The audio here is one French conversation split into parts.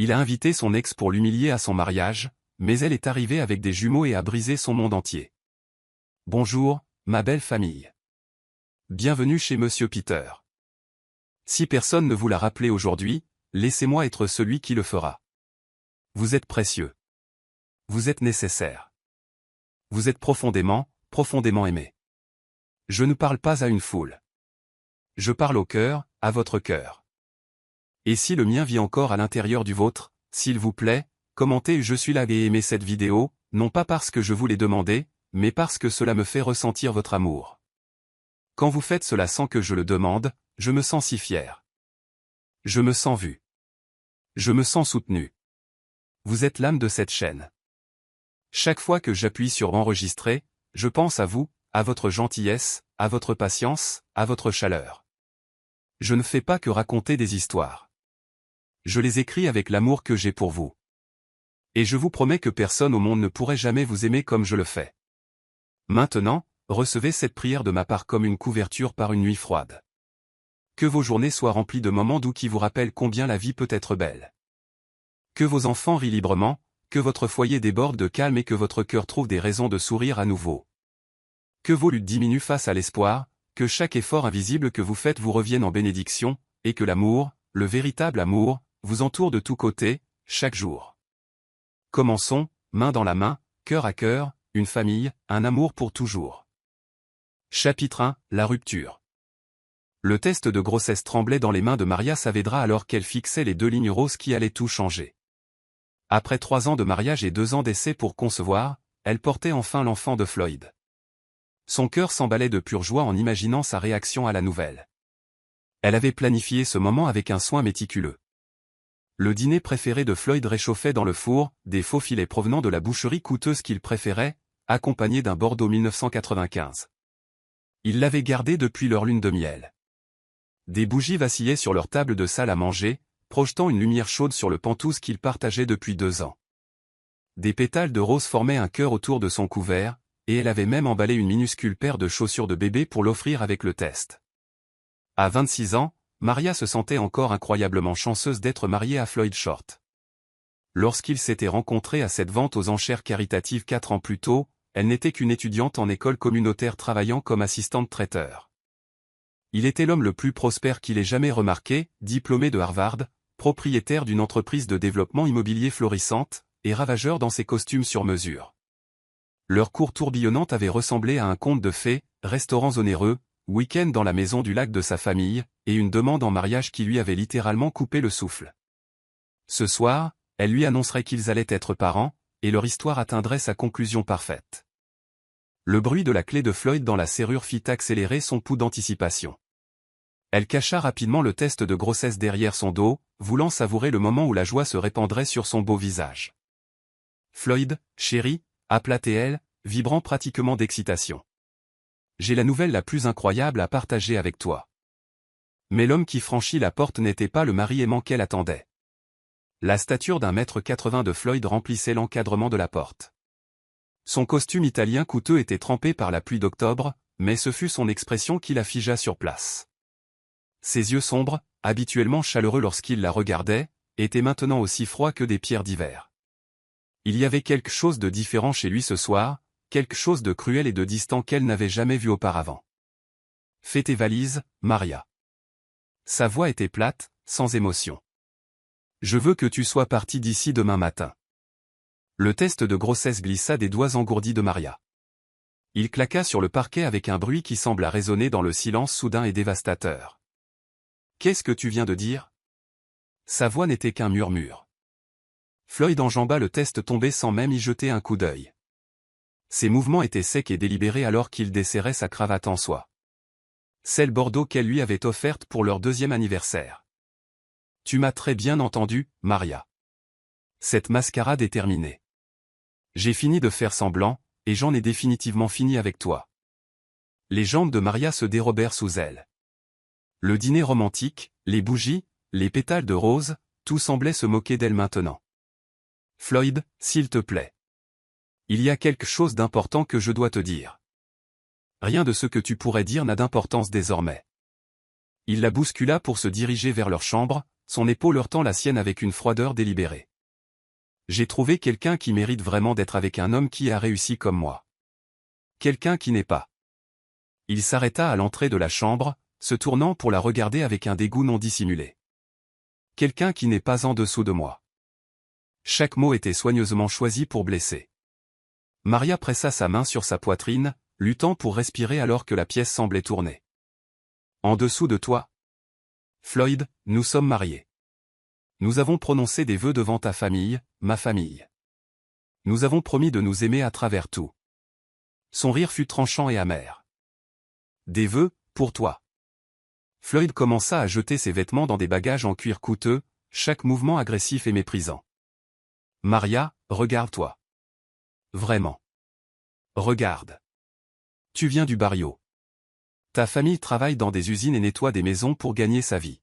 Il a invité son ex pour l'humilier à son mariage, mais elle est arrivée avec des jumeaux et a brisé son monde entier. Bonjour, ma belle famille. Bienvenue chez Monsieur Peter. Si personne ne vous l'a rappelé aujourd'hui, laissez-moi être celui qui le fera. Vous êtes précieux. Vous êtes nécessaire. Vous êtes profondément, profondément aimé. Je ne parle pas à une foule. Je parle au cœur, à votre cœur. Et si le mien vit encore à l'intérieur du vôtre, s'il vous plaît, commentez « Je suis là » et aimez cette vidéo, non pas parce que je vous l'ai demandé, mais parce que cela me fait ressentir votre amour. Quand vous faites cela sans que je le demande, je me sens si fier. Je me sens vu. Je me sens soutenu. Vous êtes l'âme de cette chaîne. Chaque fois que j'appuie sur enregistrer, je pense à vous, à votre gentillesse, à votre patience, à votre chaleur. Je ne fais pas que raconter des histoires. Je les écris avec l'amour que j'ai pour vous. Et je vous promets que personne au monde ne pourrait jamais vous aimer comme je le fais. Maintenant, recevez cette prière de ma part comme une couverture par une nuit froide. Que vos journées soient remplies de moments doux qui vous rappellent combien la vie peut être belle. Que vos enfants rient librement, que votre foyer déborde de calme et que votre cœur trouve des raisons de sourire à nouveau. Que vos luttes diminuent face à l'espoir, que chaque effort invisible que vous faites vous revienne en bénédiction, et que l'amour, le véritable amour, vous entoure de tous côtés, chaque jour. Commençons, main dans la main, cœur à cœur, une famille, un amour pour toujours. Chapitre 1, la rupture. Le test de grossesse tremblait dans les mains de Maria Saavedra alors qu'elle fixait les 2 lignes roses qui allaient tout changer. Après 3 ans de mariage et 2 ans d'essai pour concevoir, elle portait enfin l'enfant de Floyd. Son cœur s'emballait de pure joie en imaginant sa réaction à la nouvelle. Elle avait planifié ce moment avec un soin méticuleux. Le dîner préféré de Floyd réchauffait dans le four, des faux filets provenant de la boucherie coûteuse qu'il préférait, accompagnés d'un Bordeaux 1995. Il l'avait gardé depuis leur lune de miel. Des bougies vacillaient sur leur table de salle à manger, projetant une lumière chaude sur le pantouse qu'ils partageaient depuis 2 ans. Des pétales de rose formaient un cœur autour de son couvert, et elle avait même emballé une minuscule paire de chaussures de bébé pour l'offrir avec le test. À 26 ans, Maria se sentait encore incroyablement chanceuse d'être mariée à Floyd Short. Lorsqu'ils s'étaient rencontrés à cette vente aux enchères caritatives 4 ans plus tôt, elle n'était qu'une étudiante en école communautaire travaillant comme assistante traiteur. Il était l'homme le plus prospère qu'il ait jamais remarqué, diplômé de Harvard, propriétaire d'une entreprise de développement immobilier florissante, et ravageur dans ses costumes sur mesure. Leur cour tourbillonnante avait ressemblé à un conte de fées, restaurants onéreux, week-end dans la maison du lac de sa famille, et une demande en mariage qui lui avait littéralement coupé le souffle. Ce soir, elle lui annoncerait qu'ils allaient être parents, et leur histoire atteindrait sa conclusion parfaite. Le bruit de la clé de Floyd dans la serrure fit accélérer son pouls d'anticipation. Elle cacha rapidement le test de grossesse derrière son dos, voulant savourer le moment où la joie se répandrait sur son beau visage. « Floyd, chéri », appela-t-elle, vibrant pratiquement d'excitation. « J'ai la nouvelle la plus incroyable à partager avec toi. » Mais l'homme qui franchit la porte n'était pas le mari aimant qu'elle attendait. La stature d'1,80 m de Floyd remplissait l'encadrement de la porte. Son costume italien coûteux était trempé par la pluie d'octobre, mais ce fut son expression qui la figea sur place. Ses yeux sombres, habituellement chaleureux lorsqu'il la regardait, étaient maintenant aussi froids que des pierres d'hiver. Il y avait quelque chose de différent chez lui ce soir, quelque chose de cruel et de distant qu'elle n'avait jamais vu auparavant. « Fais tes valises, Maria. » Sa voix était plate, sans émotion. « Je veux que tu sois partie d'ici demain matin. » Le test de grossesse glissa des doigts engourdis de Maria. Il claqua sur le parquet avec un bruit qui sembla résonner dans le silence soudain et dévastateur. « Qu'est-ce que tu viens de dire ?» Sa voix n'était qu'un murmure. Floyd enjamba le test tombé sans même y jeter un coup d'œil. Ses mouvements étaient secs et délibérés alors qu'il desserrait sa cravate en soie. Celle Bordeaux qu'elle lui avait offerte pour leur 2e anniversaire. « Tu m'as très bien entendu, Maria. Cette mascarade est terminée. J'ai fini de faire semblant, et j'en ai définitivement fini avec toi. » Les jambes de Maria se dérobèrent sous elle. Le dîner romantique, les bougies, les pétales de rose, tout semblait se moquer d'elle maintenant. « Floyd, s'il te plaît. Il y a quelque chose d'important que je dois te dire. Rien de ce que tu pourrais dire n'a d'importance désormais. » Il la bouscula pour se diriger vers leur chambre, son épaule heurtant la sienne avec une froideur délibérée. J'ai trouvé quelqu'un qui mérite vraiment d'être avec un homme qui a réussi comme moi. Quelqu'un qui n'est pas. Il s'arrêta à l'entrée de la chambre, se tournant pour la regarder avec un dégoût non dissimulé. Quelqu'un qui n'est pas en dessous de moi. Chaque mot était soigneusement choisi pour blesser. Maria pressa sa main sur sa poitrine, luttant pour respirer alors que la pièce semblait tourner. En dessous de toi? Floyd, nous sommes mariés. Nous avons prononcé des vœux devant ta famille, ma famille. Nous avons promis de nous aimer à travers tout. Son rire fut tranchant et amer. Des vœux, pour toi. Floyd commença à jeter ses vêtements dans des bagages en cuir coûteux, chaque mouvement agressif et méprisant. Maria, regarde-toi. Vraiment. Regarde. Tu viens du barrio. Ta famille travaille dans des usines et nettoie des maisons pour gagner sa vie.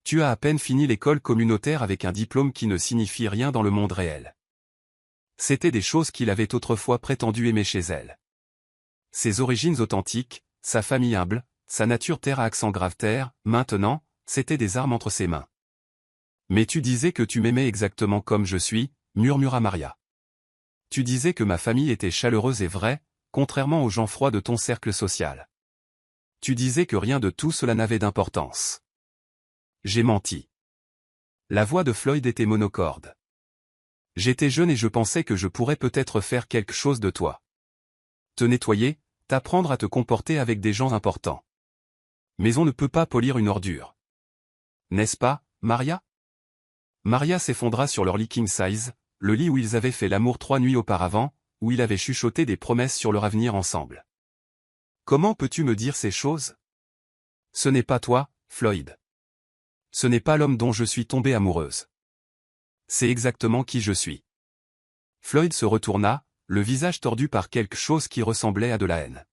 Tu as à peine fini l'école communautaire avec un diplôme qui ne signifie rien dans le monde réel. C'étaient des choses qu'il avait autrefois prétendu aimer chez elle. Ses origines authentiques, sa famille humble, sa nature terre à accent grave terre, maintenant, c'étaient des armes entre ses mains. Mais tu disais que tu m'aimais exactement comme je suis, murmura Maria. Tu disais que ma famille était chaleureuse et vraie, contrairement aux gens froids de ton cercle social. Tu disais que rien de tout cela n'avait d'importance. J'ai menti. La voix de Floyd était monocorde. J'étais jeune et je pensais que je pourrais peut-être faire quelque chose de toi. Te nettoyer, t'apprendre à te comporter avec des gens importants. Mais on ne peut pas polir une ordure. N'est-ce pas, Maria? Maria s'effondra sur leur lit king size, le lit où ils avaient fait l'amour 3 nuits auparavant, où ils avaient chuchoté des promesses sur leur avenir ensemble. Comment peux-tu me dire ces choses? Ce n'est pas toi, Floyd. Ce n'est pas l'homme dont je suis tombée amoureuse. C'est exactement qui je suis. Floyd se retourna, le visage tordu par quelque chose qui ressemblait à de la haine.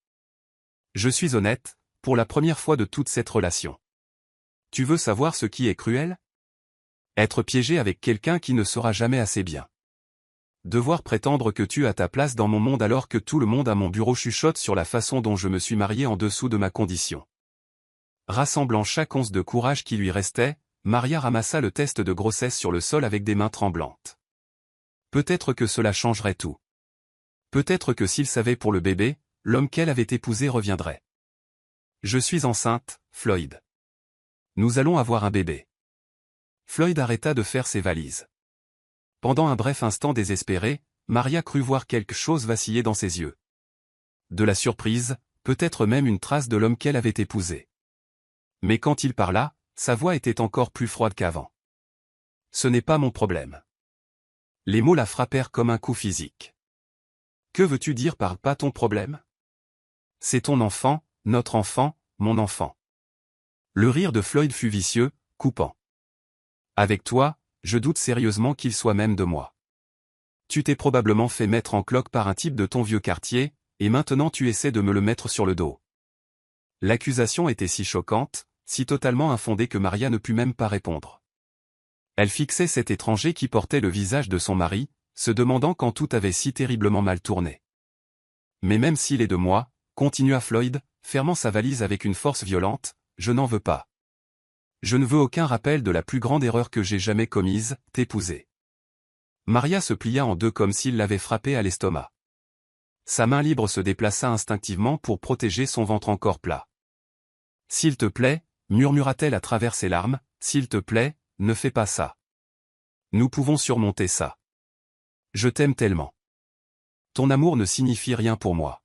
Je suis honnête, pour la première fois de toute cette relation. Tu veux savoir ce qui est cruel? Être piégé avec quelqu'un qui ne sera jamais assez bien. Devoir prétendre que tu as ta place dans mon monde alors que tout le monde à mon bureau chuchote sur la façon dont je me suis marié en dessous de ma condition. Rassemblant chaque once de courage qui lui restait, Maria ramassa le test de grossesse sur le sol avec des mains tremblantes. Peut-être que cela changerait tout. Peut-être que s'il savait pour le bébé, l'homme qu'elle avait épousé reviendrait. Je suis enceinte, Floyd. Nous allons avoir un bébé. Floyd arrêta de faire ses valises. Pendant un bref instant désespéré, Maria crut voir quelque chose vaciller dans ses yeux. De la surprise, peut-être même une trace de l'homme qu'elle avait épousé. Mais quand il parla, sa voix était encore plus froide qu'avant. Ce n'est pas mon problème. Les mots la frappèrent comme un coup physique. Que veux-tu dire par pas ton problème? C'est ton enfant, notre enfant, mon enfant. Le rire de Floyd fut vicieux, coupant. Avec toi, je doute sérieusement qu'il soit même de moi. Tu t'es probablement fait mettre en cloque par un type de ton vieux quartier, et maintenant tu essaies de me le mettre sur le dos. L'accusation était si choquante, si totalement infondée que Maria ne put même pas répondre. Elle fixait cet étranger qui portait le visage de son mari, se demandant quand tout avait si terriblement mal tourné. Mais même s'il est de moi, continua Floyd, fermant sa valise avec une force violente, je n'en veux pas. Je ne veux aucun rappel de la plus grande erreur que j'ai jamais commise, t'épouser. Maria se plia en deux comme s'il l'avait frappée à l'estomac. Sa main libre se déplaça instinctivement pour protéger son ventre encore plat. S'il te plaît, murmura-t-elle à travers ses larmes, s'il te plaît, ne fais pas ça. Nous pouvons surmonter ça. Je t'aime tellement. Ton amour ne signifie rien pour moi.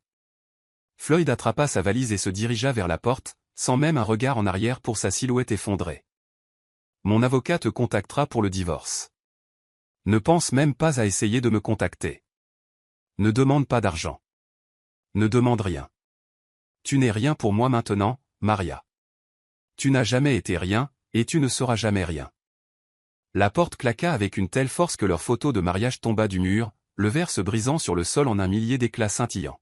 Floyd attrapa sa valise et se dirigea vers la porte, sans même un regard en arrière pour sa silhouette effondrée. Mon avocat te contactera pour le divorce. Ne pense même pas à essayer de me contacter. Ne demande pas d'argent. Ne demande rien. Tu n'es rien pour moi maintenant, Maria. Tu n'as jamais été rien, et tu ne seras jamais rien. La porte claqua avec une telle force que leur photo de mariage tomba du mur, le verre se brisant sur le sol en un millier d'éclats scintillants.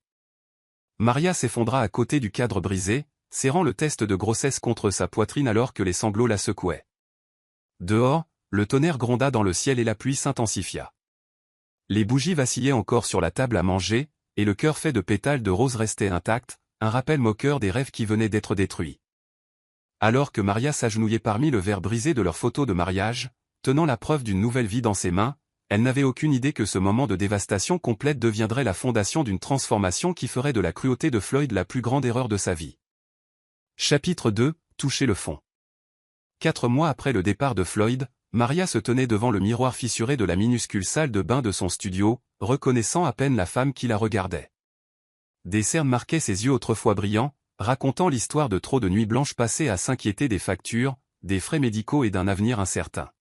Maria s'effondra à côté du cadre brisé, serrant le test de grossesse contre sa poitrine alors que les sanglots la secouaient. Dehors, le tonnerre gronda dans le ciel et la pluie s'intensifia. Les bougies vacillaient encore sur la table à manger, et le cœur fait de pétales de rose restait intact, un rappel moqueur des rêves qui venaient d'être détruits. Alors que Maria s'agenouillait parmi le verre brisé de leur photo de mariage, tenant la preuve d'une nouvelle vie dans ses mains, elle n'avait aucune idée que ce moment de dévastation complète deviendrait la fondation d'une transformation qui ferait de la cruauté de Floyd la plus grande erreur de sa vie. Chapitre 2, toucher le fond. 4 mois après le départ de Floyd, Maria se tenait devant le miroir fissuré de la minuscule salle de bain de son studio, reconnaissant à peine la femme qui la regardait. Des cernes marquaient ses yeux autrefois brillants, racontant l'histoire de trop de nuits blanches passées à s'inquiéter des factures, des frais médicaux et d'un avenir incertain.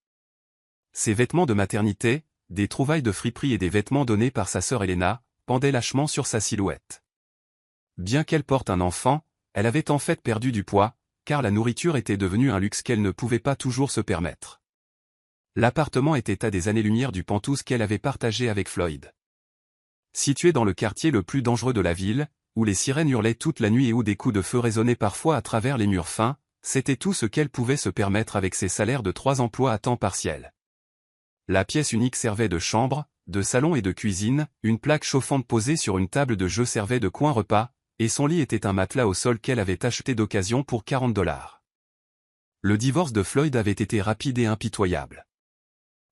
Ses vêtements de maternité, des trouvailles de friperie et des vêtements donnés par sa sœur Elena, pendaient lâchement sur sa silhouette. Bien qu'elle porte un enfant, elle avait en fait perdu du poids, car la nourriture était devenue un luxe qu'elle ne pouvait pas toujours se permettre. L'appartement était à des années-lumière du Penthouse qu'elle avait partagé avec Floyd. Situé dans le quartier le plus dangereux de la ville, où les sirènes hurlaient toute la nuit et où des coups de feu résonnaient parfois à travers les murs fins, c'était tout ce qu'elle pouvait se permettre avec ses salaires de 3 emplois à temps partiel. La pièce unique servait de chambre, de salon et de cuisine, une plaque chauffante posée sur une table de jeu servait de coin repas, et son lit était un matelas au sol qu'elle avait acheté d'occasion pour $40. Le divorce de Floyd avait été rapide et impitoyable.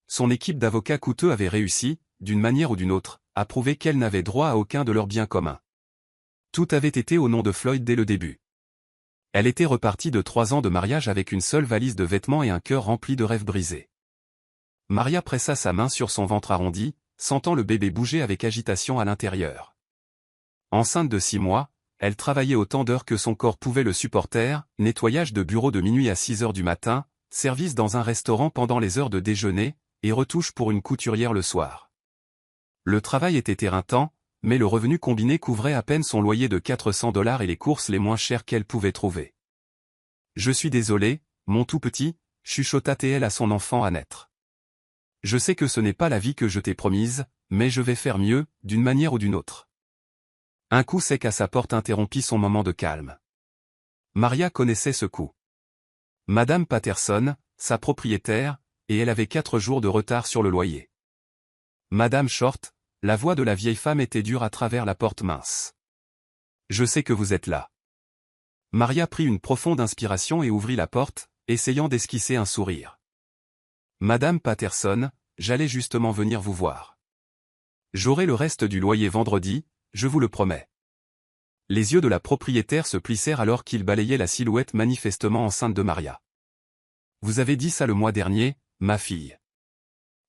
Son équipe d'avocats coûteux avait réussi, d'une manière ou d'une autre, à prouver qu'elle n'avait droit à aucun de leurs biens communs. Tout avait été au nom de Floyd dès le début. Elle était repartie de 3 ans de mariage avec une seule valise de vêtements et un cœur rempli de rêves brisés. Maria pressa sa main sur son ventre arrondi, sentant le bébé bouger avec agitation à l'intérieur. Enceinte de 6 mois, elle travaillait autant d'heures que son corps pouvait le supporter, nettoyage de bureau de minuit à 6 heures du matin, service dans un restaurant pendant les heures de déjeuner, et retouche pour une couturière le soir. Le travail était éreintant, mais le revenu combiné couvrait à peine son loyer de $400 et les courses les moins chères qu'elle pouvait trouver. « Je suis désolée, mon tout petit », chuchota-t-elle à son enfant à naître. « Je sais que ce n'est pas la vie que je t'ai promise, mais je vais faire mieux, d'une manière ou d'une autre. » Un coup sec à sa porte interrompit son moment de calme. Maria connaissait ce coup. Madame Patterson, sa propriétaire, et elle avait 4 jours de retard sur le loyer. Madame Short, la voix de la vieille femme était dure à travers la porte mince. « Je sais que vous êtes là. » Maria prit une profonde inspiration et ouvrit la porte, essayant d'esquisser un sourire. « Madame Patterson, j'allais justement venir vous voir. J'aurai le reste du loyer vendredi, je vous le promets. » Les yeux de la propriétaire se plissèrent alors qu'il balayait la silhouette manifestement enceinte de Maria. « Vous avez dit ça le mois dernier, ma fille.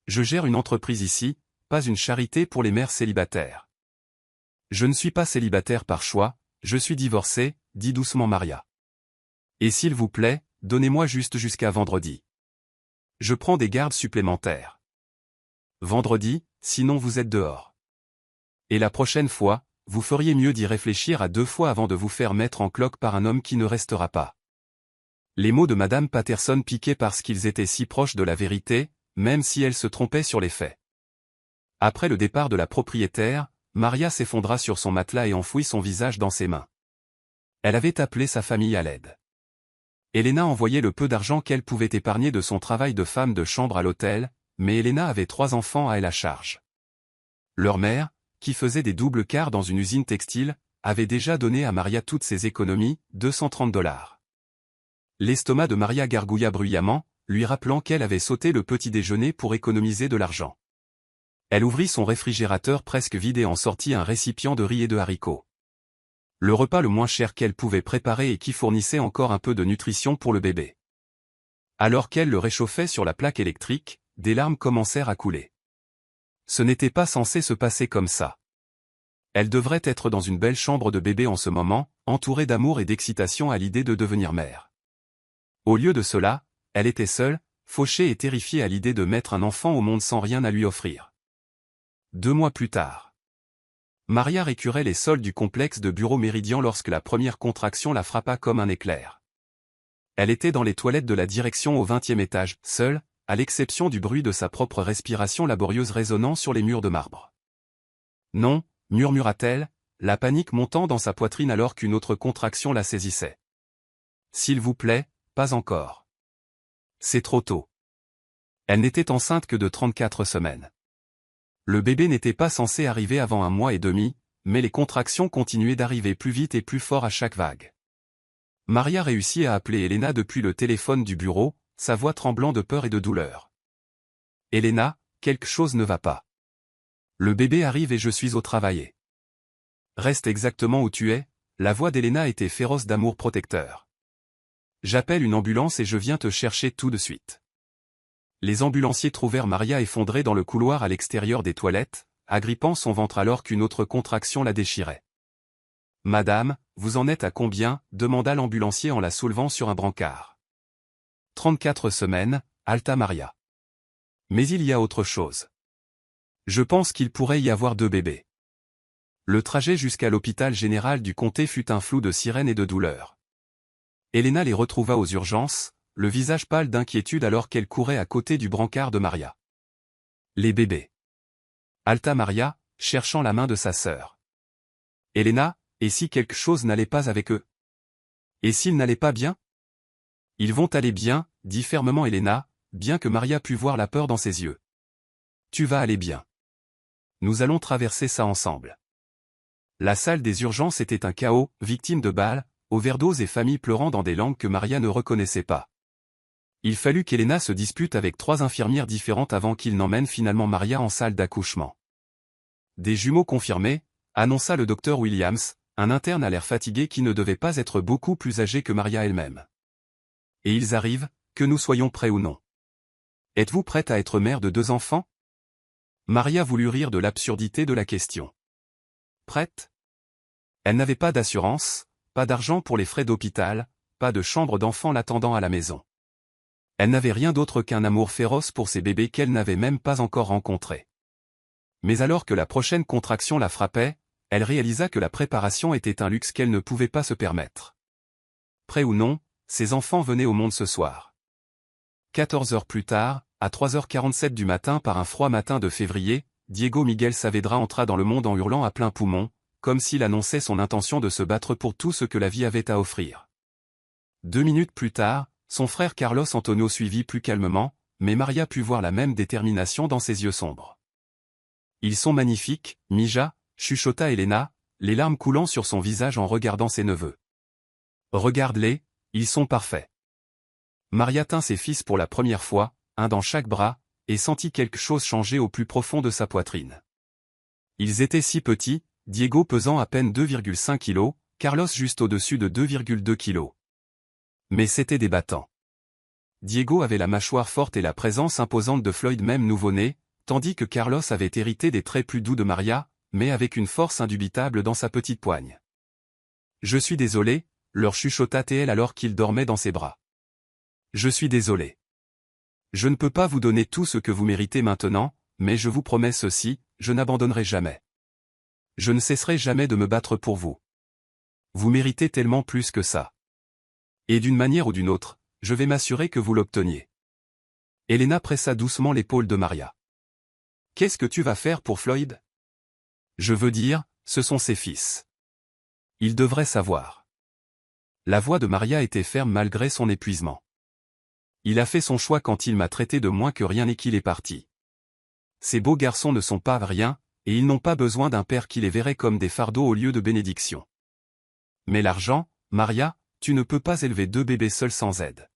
Je gère une entreprise ici, pas une charité pour les mères célibataires. » « Je ne suis pas célibataire par choix, je suis divorcée, dit doucement Maria. « Et s'il vous plaît, donnez-moi juste jusqu'à vendredi. Je prends des gardes supplémentaires. Vendredi, sinon vous êtes dehors. Et la prochaine fois, vous feriez mieux d'y réfléchir à 2 fois avant de vous faire mettre en cloque par un homme qui ne restera pas. » Les mots de Madame Patterson piquaient parce qu'ils étaient si proches de la vérité, même si elle se trompait sur les faits. Après le départ de la propriétaire, Maria s'effondra sur son matelas et enfouit son visage dans ses mains. Elle avait appelé sa famille à l'aide. Elena envoyait le peu d'argent qu'elle pouvait épargner de son travail de femme de chambre à l'hôtel, mais Elena avait 3 enfants à elle à charge. Leur mère, qui faisait des doubles quarts dans une usine textile, avait déjà donné à Maria toutes ses économies, $230. L'estomac de Maria gargouilla bruyamment, lui rappelant qu'elle avait sauté le petit déjeuner pour économiser de l'argent. Elle ouvrit son réfrigérateur presque vide et en sortit un récipient de riz et de haricots. Le repas le moins cher qu'elle pouvait préparer et qui fournissait encore un peu de nutrition pour le bébé. Alors qu'elle le réchauffait sur la plaque électrique, des larmes commencèrent à couler. Ce n'était pas censé se passer comme ça. Elle devrait être dans une belle chambre de bébé en ce moment, entourée d'amour et d'excitation à l'idée de devenir mère. Au lieu de cela, elle était seule, fauchée et terrifiée à l'idée de mettre un enfant au monde sans rien à lui offrir. 2 mois plus tard. Maria récurait les sols du complexe de bureau Méridien lorsque la première contraction la frappa comme un éclair. Elle était dans les toilettes de la direction au 20e étage, seule, à l'exception du bruit de sa propre respiration laborieuse résonnant sur les murs de marbre. « Non », murmura-t-elle, la panique montant dans sa poitrine alors qu'une autre contraction la saisissait. « S'il vous plaît, pas encore. C'est trop tôt. » Elle n'était enceinte que de 34 semaines. Le bébé n'était pas censé arriver avant 1 mois et demi, mais les contractions continuaient d'arriver plus vite et plus fort à chaque vague. Maria réussit à appeler Elena depuis le téléphone du bureau, sa voix tremblant de peur et de douleur. Elena, quelque chose ne va pas. Le bébé arrive et je suis au travail. Reste exactement où tu es, la voix d'Elena était féroce d'amour protecteur. J'appelle une ambulance et je viens te chercher tout de suite. Les ambulanciers trouvèrent Maria effondrée dans le couloir à l'extérieur des toilettes, agrippant son ventre alors qu'une autre contraction la déchirait. Madame, vous en êtes à combien? Demanda l'ambulancier en la soulevant sur un brancard. 34 semaines, halta Maria. Mais il y a autre chose. Je pense qu'il pourrait y avoir 2 bébés. Le trajet jusqu'à l'hôpital général du comté fut un flou de sirènes et de douleur. Elena les retrouva aux urgences, le visage pâle d'inquiétude alors qu'elle courait à côté du brancard de Maria. Les bébés. Halta Maria, cherchant la main de sa sœur. Elena, et si quelque chose n'allait pas avec eux? Et s'ils n'allaient pas bien? Ils vont aller bien, dit fermement Elena, bien que Maria pût voir la peur dans ses yeux. Tu vas aller bien. Nous allons traverser ça ensemble. La salle des urgences était un chaos, victime de balles, overdoses et familles pleurant dans des langues que Maria ne reconnaissait pas. Il fallut qu'Elena se dispute avec 3 infirmières différentes avant qu'il n'emmène finalement Maria en salle d'accouchement. Des jumeaux confirmés, annonça le docteur Williams, un interne à l'air fatigué qui ne devait pas être beaucoup plus âgé que Maria elle-même. Et ils arrivent, que nous soyons prêts ou non. Êtes-vous prête à être mère de 2 enfants? Maria voulut rire de l'absurdité de la question. Prête? Elle n'avait pas d'assurance, pas d'argent pour les frais d'hôpital, pas de chambre d'enfant l'attendant à la maison. Elle n'avait rien d'autre qu'un amour féroce pour ces bébés qu'elle n'avait même pas encore rencontrés. Mais alors que la prochaine contraction la frappait, elle réalisa que la préparation était un luxe qu'elle ne pouvait pas se permettre. Prêt ou non, ses enfants venaient au monde ce soir. 14 heures plus tard, à 3h47 du matin par un froid matin de février, Diego Miguel Saavedra entra dans le monde en hurlant à plein poumon, comme s'il annonçait son intention de se battre pour tout ce que la vie avait à offrir. 2 minutes plus tard, son frère Carlos Antonio suivit plus calmement, mais Maria put voir la même détermination dans ses yeux sombres. Ils sont magnifiques, Mija, chuchota Elena, les larmes coulant sur son visage en regardant ses neveux. Regarde-les, ils sont parfaits. Maria tint ses fils pour la première fois, un dans chaque bras, et sentit quelque chose changer au plus profond de sa poitrine. Ils étaient si petits, Diego pesant à peine 2,5 kg, Carlos juste au-dessus de 2,2 kg. Mais c'étaient des battants. Diego avait la mâchoire forte et la présence imposante de Floyd même nouveau-né, tandis que Carlos avait hérité des traits plus doux de Maria, mais avec une force indubitable dans sa petite poigne. « Je suis désolé », leur chuchota-t-elle alors qu'il dormait dans ses bras. « Je suis désolé. Je ne peux pas vous donner tout ce que vous méritez maintenant, mais je vous promets ceci, je n'abandonnerai jamais. Je ne cesserai jamais de me battre pour vous. Vous méritez tellement plus que ça. Et d'une manière ou d'une autre, je vais m'assurer que vous l'obteniez. » Elena pressa doucement l'épaule de Maria. « Qu'est-ce que tu vas faire pour Floyd? Je veux dire, ce sont ses fils. Il devrait savoir. » La voix de Maria était ferme malgré son épuisement. « Il a fait son choix quand il m'a traité de moins que rien et qu'il est parti. Ces beaux garçons ne sont pas rien, et ils n'ont pas besoin d'un père qui les verrait comme des fardeaux au lieu de bénédictions. Mais l'argent, Maria, tu ne peux pas élever 2 bébés seuls sans aide. »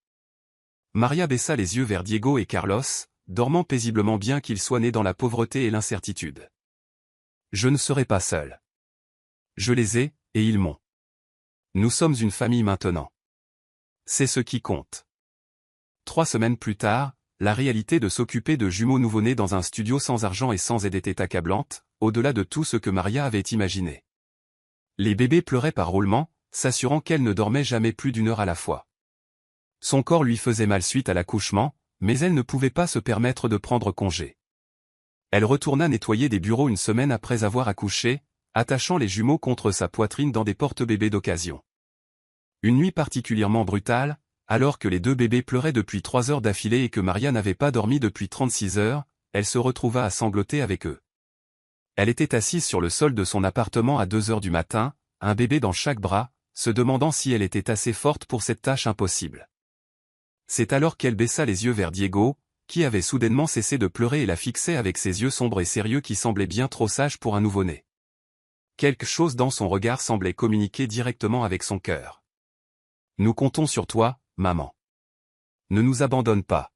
Maria baissa les yeux vers Diego et Carlos, dormant paisiblement bien qu'ils soient nés dans la pauvreté et l'incertitude. « Je ne serai pas seul. Je les ai, et ils m'ont. Nous sommes une famille maintenant. C'est ce qui compte. » 3 semaines plus tard, la réalité de s'occuper de jumeaux nouveau-nés dans un studio sans argent et sans aide était accablante, au-delà de tout ce que Maria avait imaginé. Les bébés pleuraient par roulement, s'assurant qu'elle ne dormait jamais plus d'1 heure à la fois. Son corps lui faisait mal suite à l'accouchement, mais elle ne pouvait pas se permettre de prendre congé. Elle retourna nettoyer des bureaux une semaine après avoir accouché, attachant les jumeaux contre sa poitrine dans des porte-bébés d'occasion. Une nuit particulièrement brutale, alors que les 2 bébés pleuraient depuis 3 heures d'affilée et que Maria n'avait pas dormi depuis 36 heures, elle se retrouva à sangloter avec eux. Elle était assise sur le sol de son appartement à 2 heures du matin, un bébé dans chaque bras, se demandant si elle était assez forte pour cette tâche impossible. C'est alors qu'elle baissa les yeux vers Diego, qui avait soudainement cessé de pleurer et la fixait avec ses yeux sombres et sérieux qui semblaient bien trop sages pour un nouveau-né. Quelque chose dans son regard semblait communiquer directement avec son cœur. Nous comptons sur toi, maman. Ne nous abandonne pas.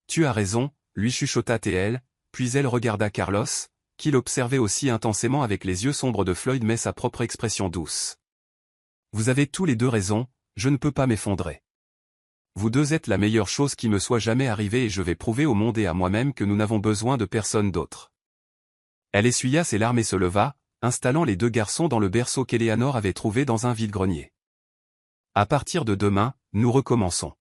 Tu as raison, lui chuchota TL, puis elle regarda Carlos, qui l'observait aussi intensément avec les yeux sombres de Floyd mais sa propre expression douce. Vous avez tous les deux raison, je ne peux pas m'effondrer. Vous deux êtes la meilleure chose qui me soit jamais arrivée et je vais prouver au monde et à moi-même que nous n'avons besoin de personne d'autre. Elle essuya ses larmes et se leva, installant les deux garçons dans le berceau qu'Eleanor avait trouvé dans un vide-grenier. À partir de demain, nous recommençons.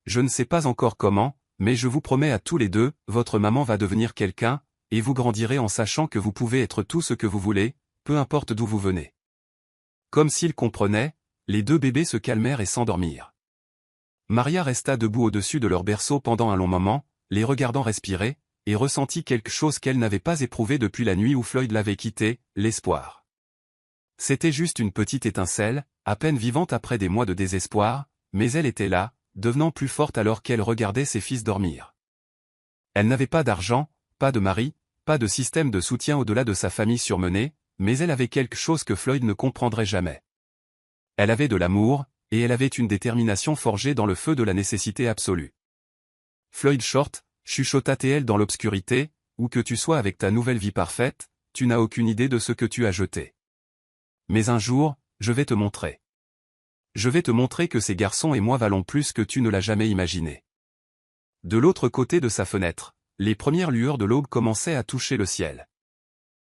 Je ne sais pas encore comment, mais je vous promets à tous les deux, votre maman va devenir quelqu'un, et vous grandirez en sachant que vous pouvez être tout ce que vous voulez, peu importe d'où vous venez. Comme s'ils comprenaient, les deux bébés se calmèrent et s'endormirent. Maria resta debout au-dessus de leur berceau pendant un long moment, les regardant respirer, et ressentit quelque chose qu'elle n'avait pas éprouvé depuis la nuit où Floyd l'avait quittée, l'espoir. C'était juste une petite étincelle, à peine vivante après des mois de désespoir, mais elle était là, devenant plus forte alors qu'elle regardait ses fils dormir. Elle n'avait pas d'argent, pas de mari, pas de système de soutien au-delà de sa famille surmenée, mais elle avait quelque chose que Floyd ne comprendrait jamais. Elle avait de l'amour, et elle avait une détermination forgée dans le feu de la nécessité absolue. Floyd Short, chuchota TL dans l'obscurité, où que tu sois avec ta nouvelle vie parfaite, tu n'as aucune idée de ce que tu as jeté. Mais un jour, je vais te montrer. Je vais te montrer que ces garçons et moi valons plus que tu ne l'as jamais imaginé. De l'autre côté de sa fenêtre, les premières lueurs de l'aube commençaient à toucher le ciel.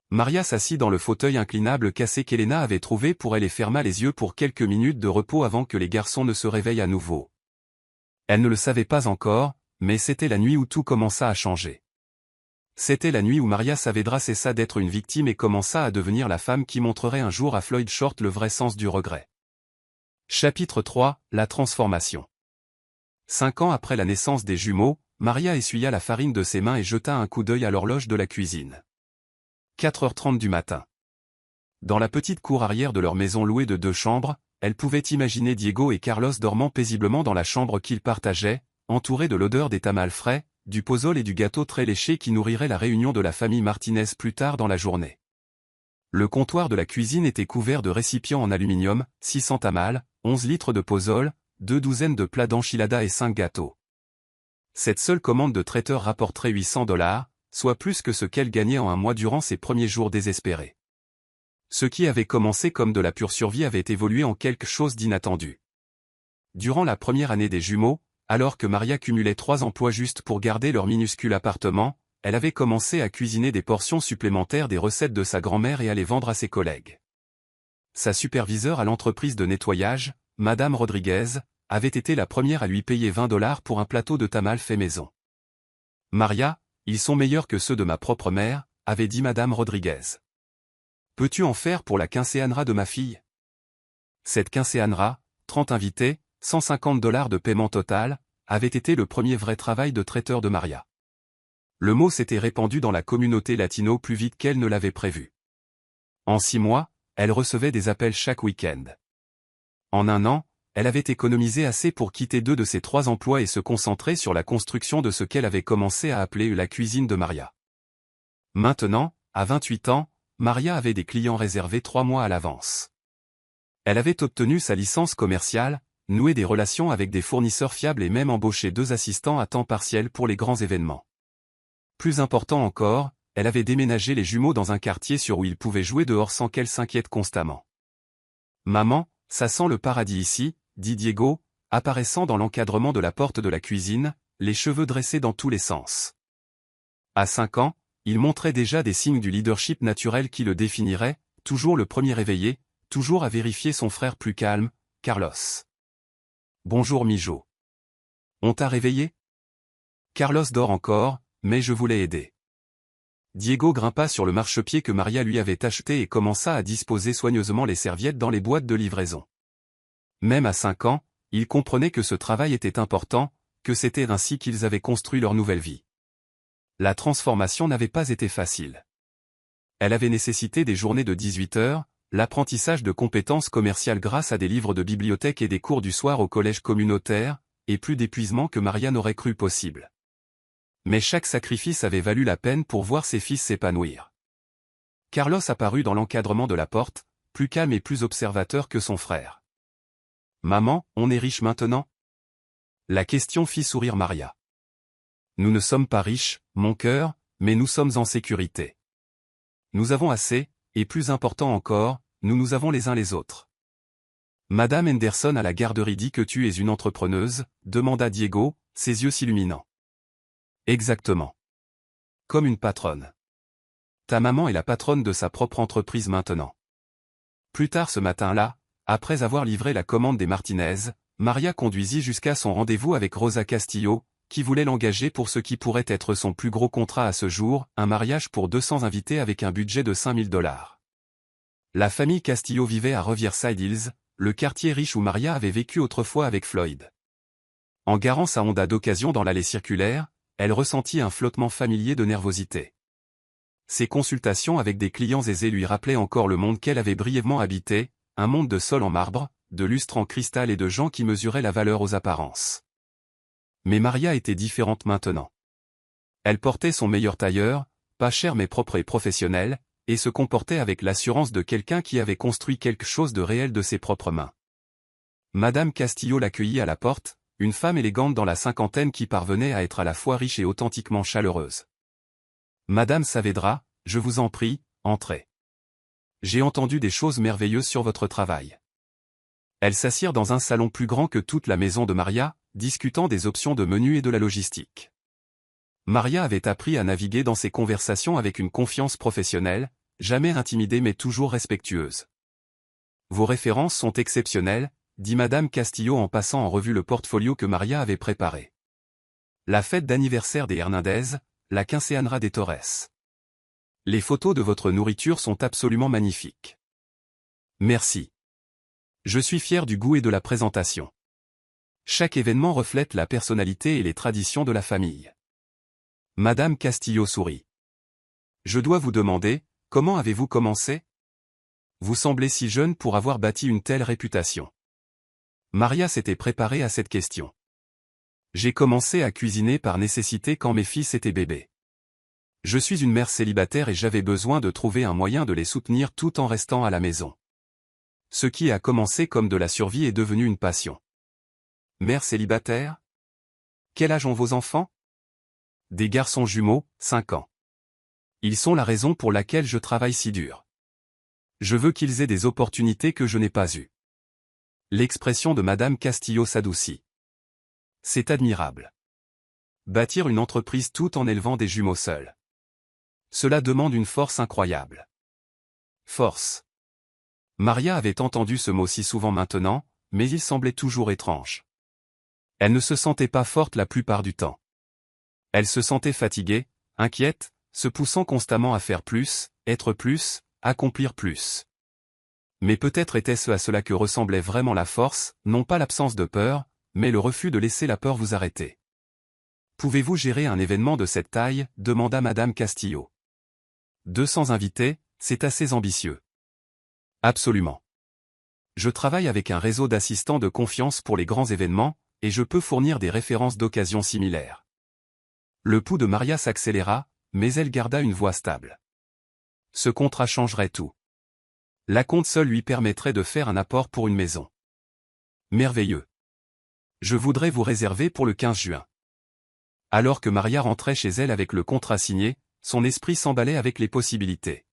Maria s'assit dans le fauteuil inclinable cassé qu'Elena avait trouvé pour elle et ferma les yeux pour quelques minutes de repos avant que les garçons ne se réveillent à nouveau. Elle ne le savait pas encore, mais c'était la nuit où tout commença à changer. C'était la nuit où Maria Saavedra cessa d'être une victime et commença à devenir la femme qui montrerait un jour à Floyd Short le vrai sens du regret. Chapitre 3, la transformation. 5 ans après la naissance des jumeaux, Maria essuya la farine de ses mains et jeta un coup d'œil à l'horloge de la cuisine. 4h30 du matin. Dans la petite cour arrière de leur maison louée de 2 chambres, elle pouvait imaginer Diego et Carlos dormant paisiblement dans la chambre qu'ils partageaient, entourés de l'odeur des tamales frais, du pozole et du gâteau très léché qui nourrirait la réunion de la famille Martinez plus tard dans la journée. Le comptoir de la cuisine était couvert de récipients en aluminium, 600 tamales, 11 litres de pozole, 2 douzaines de plats d'enchilada et 5 gâteaux. Cette seule commande de traiteur rapporterait $800, soit plus que ce qu'elle gagnait en un mois durant ses premiers jours désespérés. Ce qui avait commencé comme de la pure survie avait évolué en quelque chose d'inattendu. Durant la première année des jumeaux, alors que Maria cumulait 3 emplois juste pour garder leur minuscule appartement, elle avait commencé à cuisiner des portions supplémentaires des recettes de sa grand-mère et à les vendre à ses collègues. Sa superviseure à l'entreprise de nettoyage, Madame Rodriguez, avait été la première à lui payer $20 pour un plateau de tamales fait maison. Maria, ils sont meilleurs que ceux de ma propre mère, avait dit Madame Rodriguez. Peux-tu en faire pour la quinceañera de ma fille? Cette quinceañera, 30 invités, $150 de paiement total, avait été le premier vrai travail de traiteur de Maria. Le mot s'était répandu dans la communauté latino plus vite qu'elle ne l'avait prévu. En 6 mois, elle recevait des appels chaque week-end. En 1 an, elle avait économisé assez pour quitter 2 de ses 3 emplois et se concentrer sur la construction de ce qu'elle avait commencé à appeler la cuisine de Maria. Maintenant, à 28 ans, Maria avait des clients réservés 3 mois à l'avance. Elle avait obtenu sa licence commerciale, noué des relations avec des fournisseurs fiables et même embauché 2 assistants à temps partiel pour les grands événements. Plus important encore, elle avait déménagé les jumeaux dans un quartier sur où ils pouvaient jouer dehors sans qu'elle s'inquiète constamment. « Maman, ça sent le paradis ici », dit Diego, apparaissant dans l'encadrement de la porte de la cuisine, les cheveux dressés dans tous les sens. À 5 ans, il montrait déjà des signes du leadership naturel qui le définirait, toujours le premier réveillé, toujours à vérifier son frère plus calme, Carlos. « Bonjour Mijo. On t'a réveillé ? Carlos dort encore, mais je voulais aider. » Diego grimpa sur le marchepied que Maria lui avait acheté et commença à disposer soigneusement les serviettes dans les boîtes de livraison. Même à 5 ans, il comprenait que ce travail était important, que c'était ainsi qu'ils avaient construit leur nouvelle vie. La transformation n'avait pas été facile. Elle avait nécessité des journées de 18 heures, l'apprentissage de compétences commerciales grâce à des livres de bibliothèque et des cours du soir au collège communautaire, et plus d'épuisement que Maria n'aurait cru possible. Mais chaque sacrifice avait valu la peine pour voir ses fils s'épanouir. Carlos apparut dans l'encadrement de la porte, plus calme et plus observateur que son frère. Maman, on est riche maintenant? La question fit sourire Maria. Nous ne sommes pas riches, mon cœur, mais nous sommes en sécurité. Nous avons assez, et plus important encore, nous avons les uns les autres. Madame Henderson à la garderie dit que tu es une entrepreneuse, demanda Diego, ses yeux s'illuminant. Exactement. Comme une patronne. Ta maman est la patronne de sa propre entreprise maintenant. Plus tard ce matin-là, après avoir livré la commande des Martinez, Maria conduisit jusqu'à son rendez-vous avec Rosa Castillo, qui voulait l'engager pour ce qui pourrait être son plus gros contrat à ce jour, un mariage pour 200 invités avec un budget de $5 000. La famille Castillo vivait à Riverside Hills, le quartier riche où Maria avait vécu autrefois avec Floyd. En garant sa Honda d'occasion dans l'allée circulaire, elle ressentit un flottement familier de nervosité. Ses consultations avec des clients aisés lui rappelaient encore le monde qu'elle avait brièvement habité, un monde de sol en marbre, de lustre en cristal et de gens qui mesuraient la valeur aux apparences. Mais Maria était différente maintenant. Elle portait son meilleur tailleur, pas cher mais propre et professionnel, et se comportait avec l'assurance de quelqu'un qui avait construit quelque chose de réel de ses propres mains. Madame Castillo l'accueillit à la porte, une femme élégante dans la cinquantaine qui parvenait à être à la fois riche et authentiquement chaleureuse. Madame Saavedra, je vous en prie, entrez. J'ai entendu des choses merveilleuses sur votre travail. Elles s'assirent dans un salon plus grand que toute la maison de Maria, discutant des options de menu et de la logistique. Maria avait appris à naviguer dans ses conversations avec une confiance professionnelle, jamais intimidée mais toujours respectueuse. Vos références sont exceptionnelles, dit Madame Castillo en passant en revue le portfolio que Maria avait préparé. La fête d'anniversaire des Hernandez, la quinceañera des Torres. Les photos de votre nourriture sont absolument magnifiques. Merci. Je suis fier du goût et de la présentation. Chaque événement reflète la personnalité et les traditions de la famille. Madame Castillo sourit. Je dois vous demander, comment avez-vous commencé? Vous semblez si jeune pour avoir bâti une telle réputation. Maria s'était préparée à cette question. J'ai commencé à cuisiner par nécessité quand mes fils étaient bébés. Je suis une mère célibataire et j'avais besoin de trouver un moyen de les soutenir tout en restant à la maison. Ce qui a commencé comme de la survie est devenu une passion. Mère célibataire? Quel âge ont vos enfants? Des garçons jumeaux, 5 ans. Ils sont la raison pour laquelle je travaille si dur. Je veux qu'ils aient des opportunités que je n'ai pas eues. L'expression de Madame Castillo s'adoucit. C'est admirable. Bâtir une entreprise tout en élevant des jumeaux seuls. Cela demande une force incroyable. Force. Maria avait entendu ce mot si souvent maintenant, mais il semblait toujours étrange. Elle ne se sentait pas forte la plupart du temps. Elle se sentait fatiguée, inquiète, se poussant constamment à faire plus, être plus, accomplir plus. Mais peut-être était-ce à cela que ressemblait vraiment la force, non pas l'absence de peur, mais le refus de laisser la peur vous arrêter. Pouvez-vous gérer un événement de cette taille? Demanda Madame Castillo. 200 invités, c'est assez ambitieux. Absolument. Je travaille avec un réseau d'assistants de confiance pour les grands événements, et je peux fournir des références d'occasion similaires. Le pouls de Maria s'accéléra, mais elle garda une voix stable. Ce contrat changerait tout. L'acompte seul lui permettrait de faire un apport pour une maison. Merveilleux. Je voudrais vous réserver pour le 15 juin. Alors que Maria rentrait chez elle avec le contrat signé, son esprit s'emballait avec les possibilités.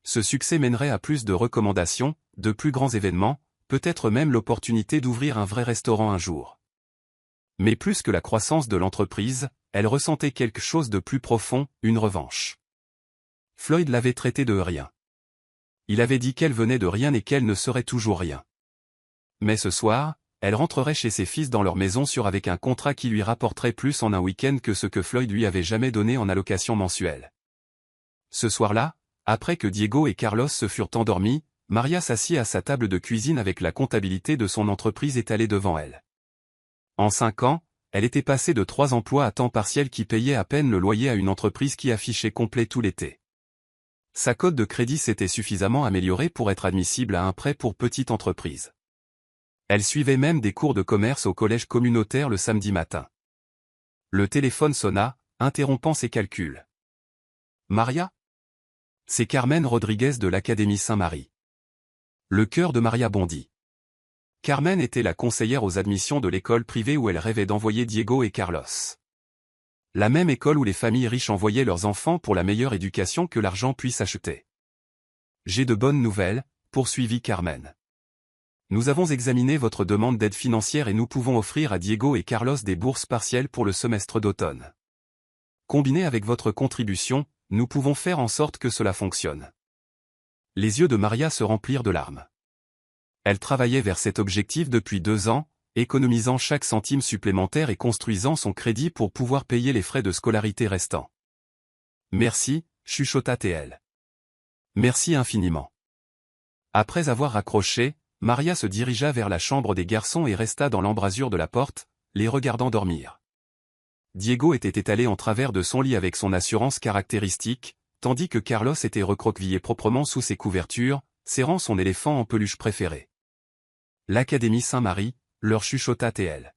Ce succès mènerait à plus de recommandations, de plus grands événements, peut-être même l'opportunité d'ouvrir un vrai restaurant un jour. Mais plus que la croissance de l'entreprise, elle ressentait quelque chose de plus profond, une revanche. Floyd l'avait traitée de rien. Il avait dit qu'elle venait de rien et qu'elle ne serait toujours rien. Mais ce soir, elle rentrerait chez ses fils dans leur maison sûre avec un contrat qui lui rapporterait plus en un week-end que ce que Floyd lui avait jamais donné en allocation mensuelle. Ce soir-là, après que Diego et Carlos se furent endormis, Maria s'assit à sa table de cuisine avec la comptabilité de son entreprise étalée devant elle. En 5 ans, elle était passée de 3 emplois à temps partiel qui payaient à peine le loyer à une entreprise qui affichait complet tout l'été. Sa cote de crédit s'était suffisamment améliorée pour être admissible à un prêt pour petite entreprise. Elle suivait même des cours de commerce au collège communautaire le samedi matin. Le téléphone sonna, interrompant ses calculs. Maria? C'est Carmen Rodriguez de l'Académie Saint-Marie. Le cœur de Maria bondit. Carmen était la conseillère aux admissions de l'école privée où elle rêvait d'envoyer Diego et Carlos. La même école où les familles riches envoyaient leurs enfants pour la meilleure éducation que l'argent puisse acheter. J'ai de bonnes nouvelles, poursuivit Carmen. Nous avons examiné votre demande d'aide financière et nous pouvons offrir à Diego et Carlos des bourses partielles pour le semestre d'automne. Combiné avec votre contribution, nous pouvons faire en sorte que cela fonctionne. Les yeux de Maria se remplirent de larmes. Elle travaillait vers cet objectif depuis 2 ans, économisant chaque centime supplémentaire et construisant son crédit pour pouvoir payer les frais de scolarité restants. Merci, chuchota-t-elle. Merci infiniment. Après avoir raccroché, Maria se dirigea vers la chambre des garçons et resta dans l'embrasure de la porte, les regardant dormir. Diego était étalé en travers de son lit avec son assurance caractéristique, tandis que Carlos était recroquevillé proprement sous ses couvertures, serrant son éléphant en peluche préféré. L'Académie Saint-Marie, leur chuchota-t-elle.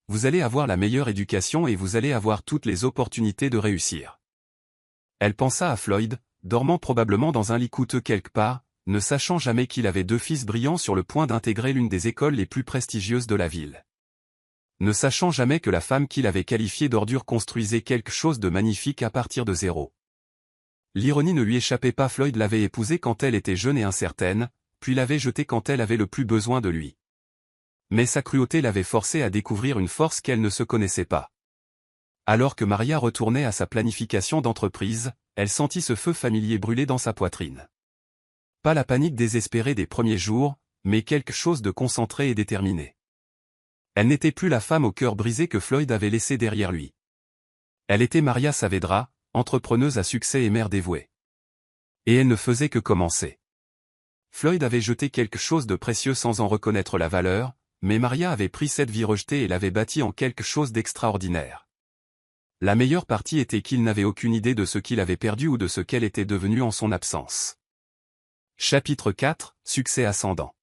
Vous allez avoir la meilleure éducation et vous allez avoir toutes les opportunités de réussir. Elle pensa à Floyd, dormant probablement dans un lit coûteux quelque part, ne sachant jamais qu'il avait 2 fils brillants sur le point d'intégrer l'une des écoles les plus prestigieuses de la ville. Ne sachant jamais que la femme qu'il avait qualifiée d'ordure construisait quelque chose de magnifique à partir de zéro. L'ironie ne lui échappait pas. Floyd l'avait épousée quand elle était jeune et incertaine, puis l'avait jetée quand elle avait le plus besoin de lui. Mais sa cruauté l'avait forcée à découvrir une force qu'elle ne se connaissait pas. Alors que Maria retournait à sa planification d'entreprise, elle sentit ce feu familier brûler dans sa poitrine. Pas la panique désespérée des premiers jours, mais quelque chose de concentré et déterminé. Elle n'était plus la femme au cœur brisé que Floyd avait laissée derrière lui. Elle était Maria Saavedra, entrepreneuse à succès et mère dévouée. Et elle ne faisait que commencer. Floyd avait jeté quelque chose de précieux sans en reconnaître la valeur, mais Maria avait pris cette vie rejetée et l'avait bâtie en quelque chose d'extraordinaire. La meilleure partie était qu'il n'avait aucune idée de ce qu'il avait perdu ou de ce qu'elle était devenue en son absence. Chapitre 4, Succès ascendant.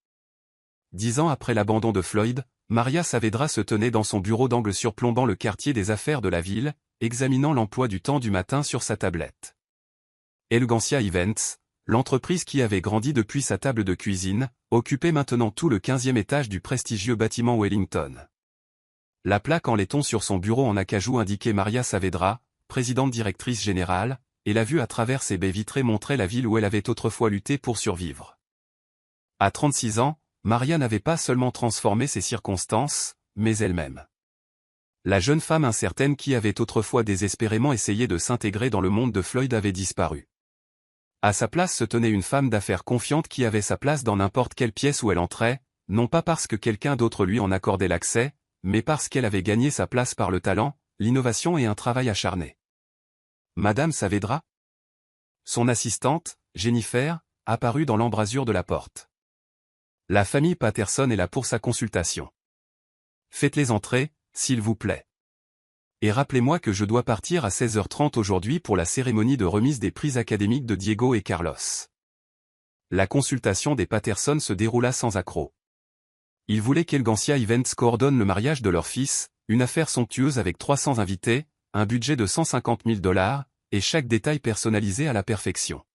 10 ans après l'abandon de Floyd, Maria Saavedra se tenait dans son bureau d'angle surplombant le quartier des affaires de la ville, examinant l'emploi du temps du matin sur sa tablette. Elegancia Events, l'entreprise qui avait grandi depuis sa table de cuisine, occupait maintenant tout le 15e étage du prestigieux bâtiment Wellington. La plaque en laiton sur son bureau en acajou indiquait Maria Saavedra, présidente directrice générale, et la vue à travers ses baies vitrées montrait la ville où elle avait autrefois lutté pour survivre. À 36 ans, Maria n'avait pas seulement transformé ses circonstances, mais elle-même. La jeune femme incertaine qui avait autrefois désespérément essayé de s'intégrer dans le monde de Floyd avait disparu. À sa place se tenait une femme d'affaires confiante qui avait sa place dans n'importe quelle pièce où elle entrait, non pas parce que quelqu'un d'autre lui en accordait l'accès, mais parce qu'elle avait gagné sa place par le talent, l'innovation et un travail acharné. Madame Saavedra? Son assistante, Jennifer, apparut dans l'embrasure de la porte. La famille Patterson est là pour sa consultation. Faites-les entrer, s'il vous plaît. Et rappelez-moi que je dois partir à 16h30 aujourd'hui pour la cérémonie de remise des prix académiques de Diego et Carlos. La consultation des Patterson se déroula sans accroc. Ils voulaient qu'Elegancia Events coordonne le mariage de leur fils, une affaire somptueuse avec 300 invités, un budget de $150 000, et chaque détail personnalisé à la perfection.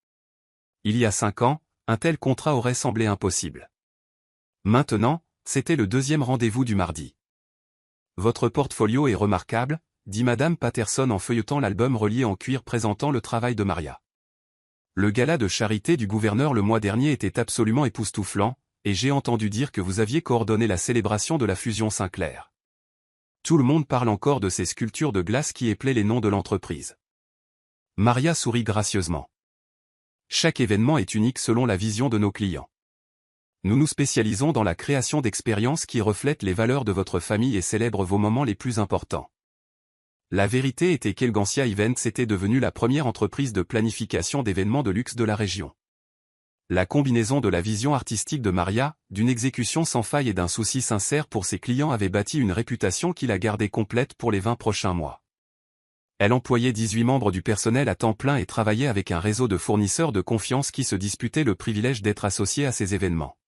Il y a 5 ans, un tel contrat aurait semblé impossible. Maintenant, c'était le 2e rendez-vous du mardi. Votre portfolio est remarquable, dit Madame Patterson en feuilletant l'album relié en cuir présentant le travail de Maria. Le gala de charité du gouverneur le mois dernier était absolument époustouflant, et j'ai entendu dire que vous aviez coordonné la célébration de la fusion Sinclair. Tout le monde parle encore de ces sculptures de glace qui éplaient les noms de l'entreprise. Maria sourit gracieusement. Chaque événement est unique selon la vision de nos clients. Nous nous spécialisons dans la création d'expériences qui reflètent les valeurs de votre famille et célèbrent vos moments les plus importants. La vérité était qu'Elegancia Events était devenue la première entreprise de planification d'événements de luxe de la région. La combinaison de la vision artistique de Maria, d'une exécution sans faille et d'un souci sincère pour ses clients avait bâti une réputation qui la gardait complète pour les 20 prochains mois. Elle employait 18 membres du personnel à temps plein et travaillait avec un réseau de fournisseurs de confiance qui se disputaient le privilège d'être associés à ces événements.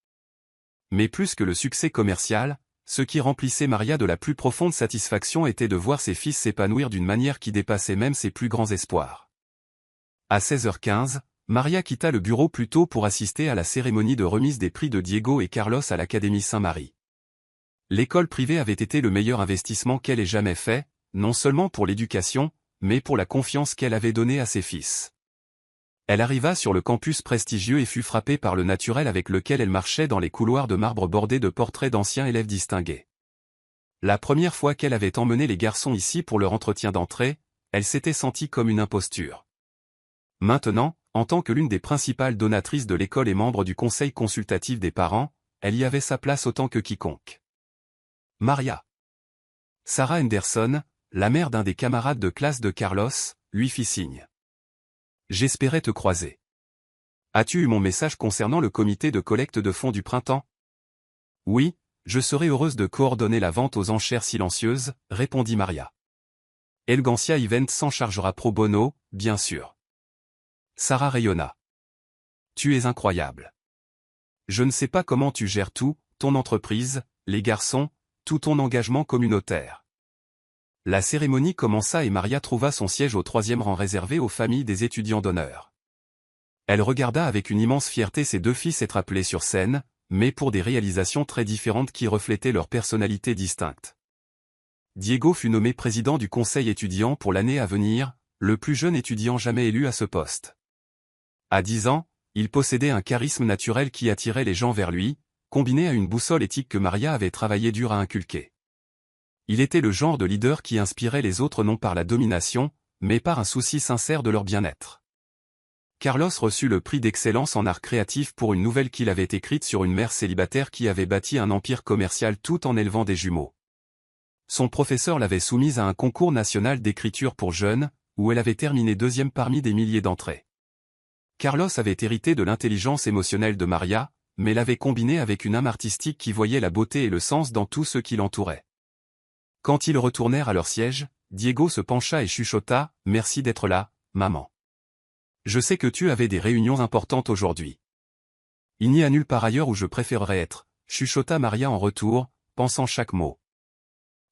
Mais plus que le succès commercial, ce qui remplissait Maria de la plus profonde satisfaction était de voir ses fils s'épanouir d'une manière qui dépassait même ses plus grands espoirs. À 16h15, Maria quitta le bureau plus tôt pour assister à la cérémonie de remise des prix de Diego et Carlos à l'Académie Saint-Marie. L'école privée avait été le meilleur investissement qu'elle ait jamais fait, non seulement pour l'éducation, mais pour la confiance qu'elle avait donnée à ses fils. Elle arriva sur le campus prestigieux et fut frappée par le naturel avec lequel elle marchait dans les couloirs de marbre bordés de portraits d'anciens élèves distingués. La première fois qu'elle avait emmené les garçons ici pour leur entretien d'entrée, elle s'était sentie comme une imposture. Maintenant, en tant que l'une des principales donatrices de l'école et membre du conseil consultatif des parents, elle y avait sa place autant que quiconque. Maria. Sarah Henderson, la mère d'un des camarades de classe de Carlos, lui fit signe. J'espérais te croiser. As-tu eu mon message concernant le comité de collecte de fonds du printemps? Oui, je serai heureuse de coordonner la vente aux enchères silencieuses, répondit Maria. Elegancia Event s'en chargera pro bono, bien sûr. Sarah rayonna. Tu es incroyable. Je ne sais pas comment tu gères tout, ton entreprise, les garçons, tout ton engagement communautaire. La cérémonie commença et Maria trouva son siège au 3e rang réservé aux familles des étudiants d'honneur. Elle regarda avec une immense fierté ses 2 fils être appelés sur scène, mais pour des réalisations très différentes qui reflétaient leurs personnalités distinctes. Diego fut nommé président du conseil étudiant pour l'année à venir, le plus jeune étudiant jamais élu à ce poste. À 10 ans, il possédait un charisme naturel qui attirait les gens vers lui, combiné à une boussole éthique que Maria avait travaillé dur à inculquer. Il était le genre de leader qui inspirait les autres non par la domination, mais par un souci sincère de leur bien-être. Carlos reçut le prix d'excellence en art créatif pour une nouvelle qu'il avait écrite sur une mère célibataire qui avait bâti un empire commercial tout en élevant des jumeaux. Son professeur l'avait soumise à un concours national d'écriture pour jeunes, où elle avait terminé 2e parmi des milliers d'entrées. Carlos avait hérité de l'intelligence émotionnelle de Maria, mais l'avait combinée avec une âme artistique qui voyait la beauté et le sens dans tout ce qui l'entourait. Quand ils retournèrent à leur siège, Diego se pencha et chuchota, « Merci d'être là, maman. Je sais que tu avais des réunions importantes aujourd'hui. Il n'y a nulle part ailleurs où je préférerais être, » chuchota Maria en retour, pensant chaque mot.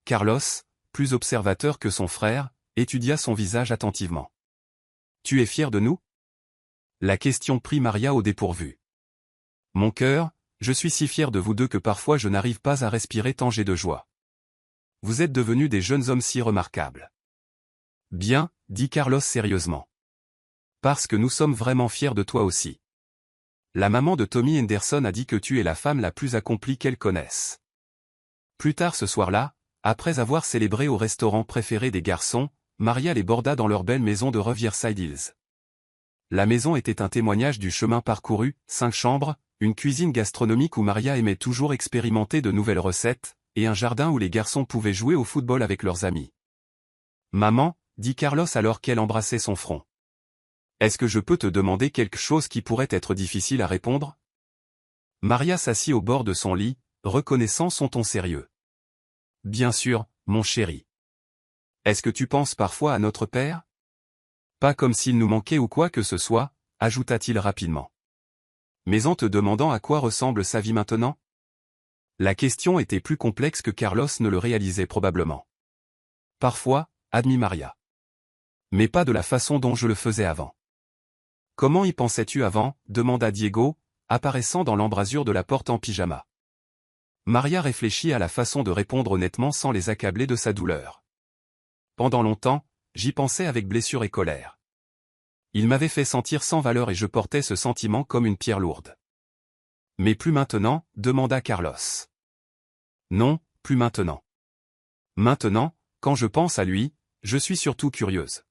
Carlos, plus observateur que son frère, étudia son visage attentivement. « Tu es fier de nous ?» La question prit Maria au dépourvu. « Mon cœur, je suis si fier de vous deux que parfois je n'arrive pas à respirer tant j'ai de joie. Vous êtes devenus des jeunes hommes si remarquables. » Bien, dit Carlos sérieusement. Parce que nous sommes vraiment fiers de toi aussi. La maman de Tommy Henderson a dit que tu es la femme la plus accomplie qu'elle connaisse. Plus tard ce soir-là, après avoir célébré au restaurant préféré des garçons, Maria les borda dans leur belle maison de Riverside Hills. La maison était un témoignage du chemin parcouru, 5 chambres, une cuisine gastronomique où Maria aimait toujours expérimenter de nouvelles recettes, et un jardin où les garçons pouvaient jouer au football avec leurs amis. « Maman, » dit Carlos alors qu'elle embrassait son front. « Est-ce que je peux te demander quelque chose qui pourrait être difficile à répondre ?» Maria s'assit au bord de son lit, reconnaissant son ton sérieux. « Bien sûr, mon chéri. Est-ce que tu penses parfois à notre père ? Pas comme s'il nous manquait ou quoi que ce soit, ajouta-t-il rapidement. Mais en te demandant à quoi ressemble sa vie maintenant ? La question était plus complexe que Carlos ne le réalisait probablement. Parfois, admit Maria. Mais pas de la façon dont je le faisais avant. Comment y pensais-tu avant ? Demanda Diego, apparaissant dans l'embrasure de la porte en pyjama. Maria réfléchit à la façon de répondre honnêtement sans les accabler de sa douleur. Pendant longtemps, j'y pensais avec blessure et colère. Il m'avait fait sentir sans valeur et je portais ce sentiment comme une pierre lourde. Mais plus maintenant, demanda Carlos. Non, plus maintenant. Maintenant, quand je pense à lui, je suis surtout curieuse.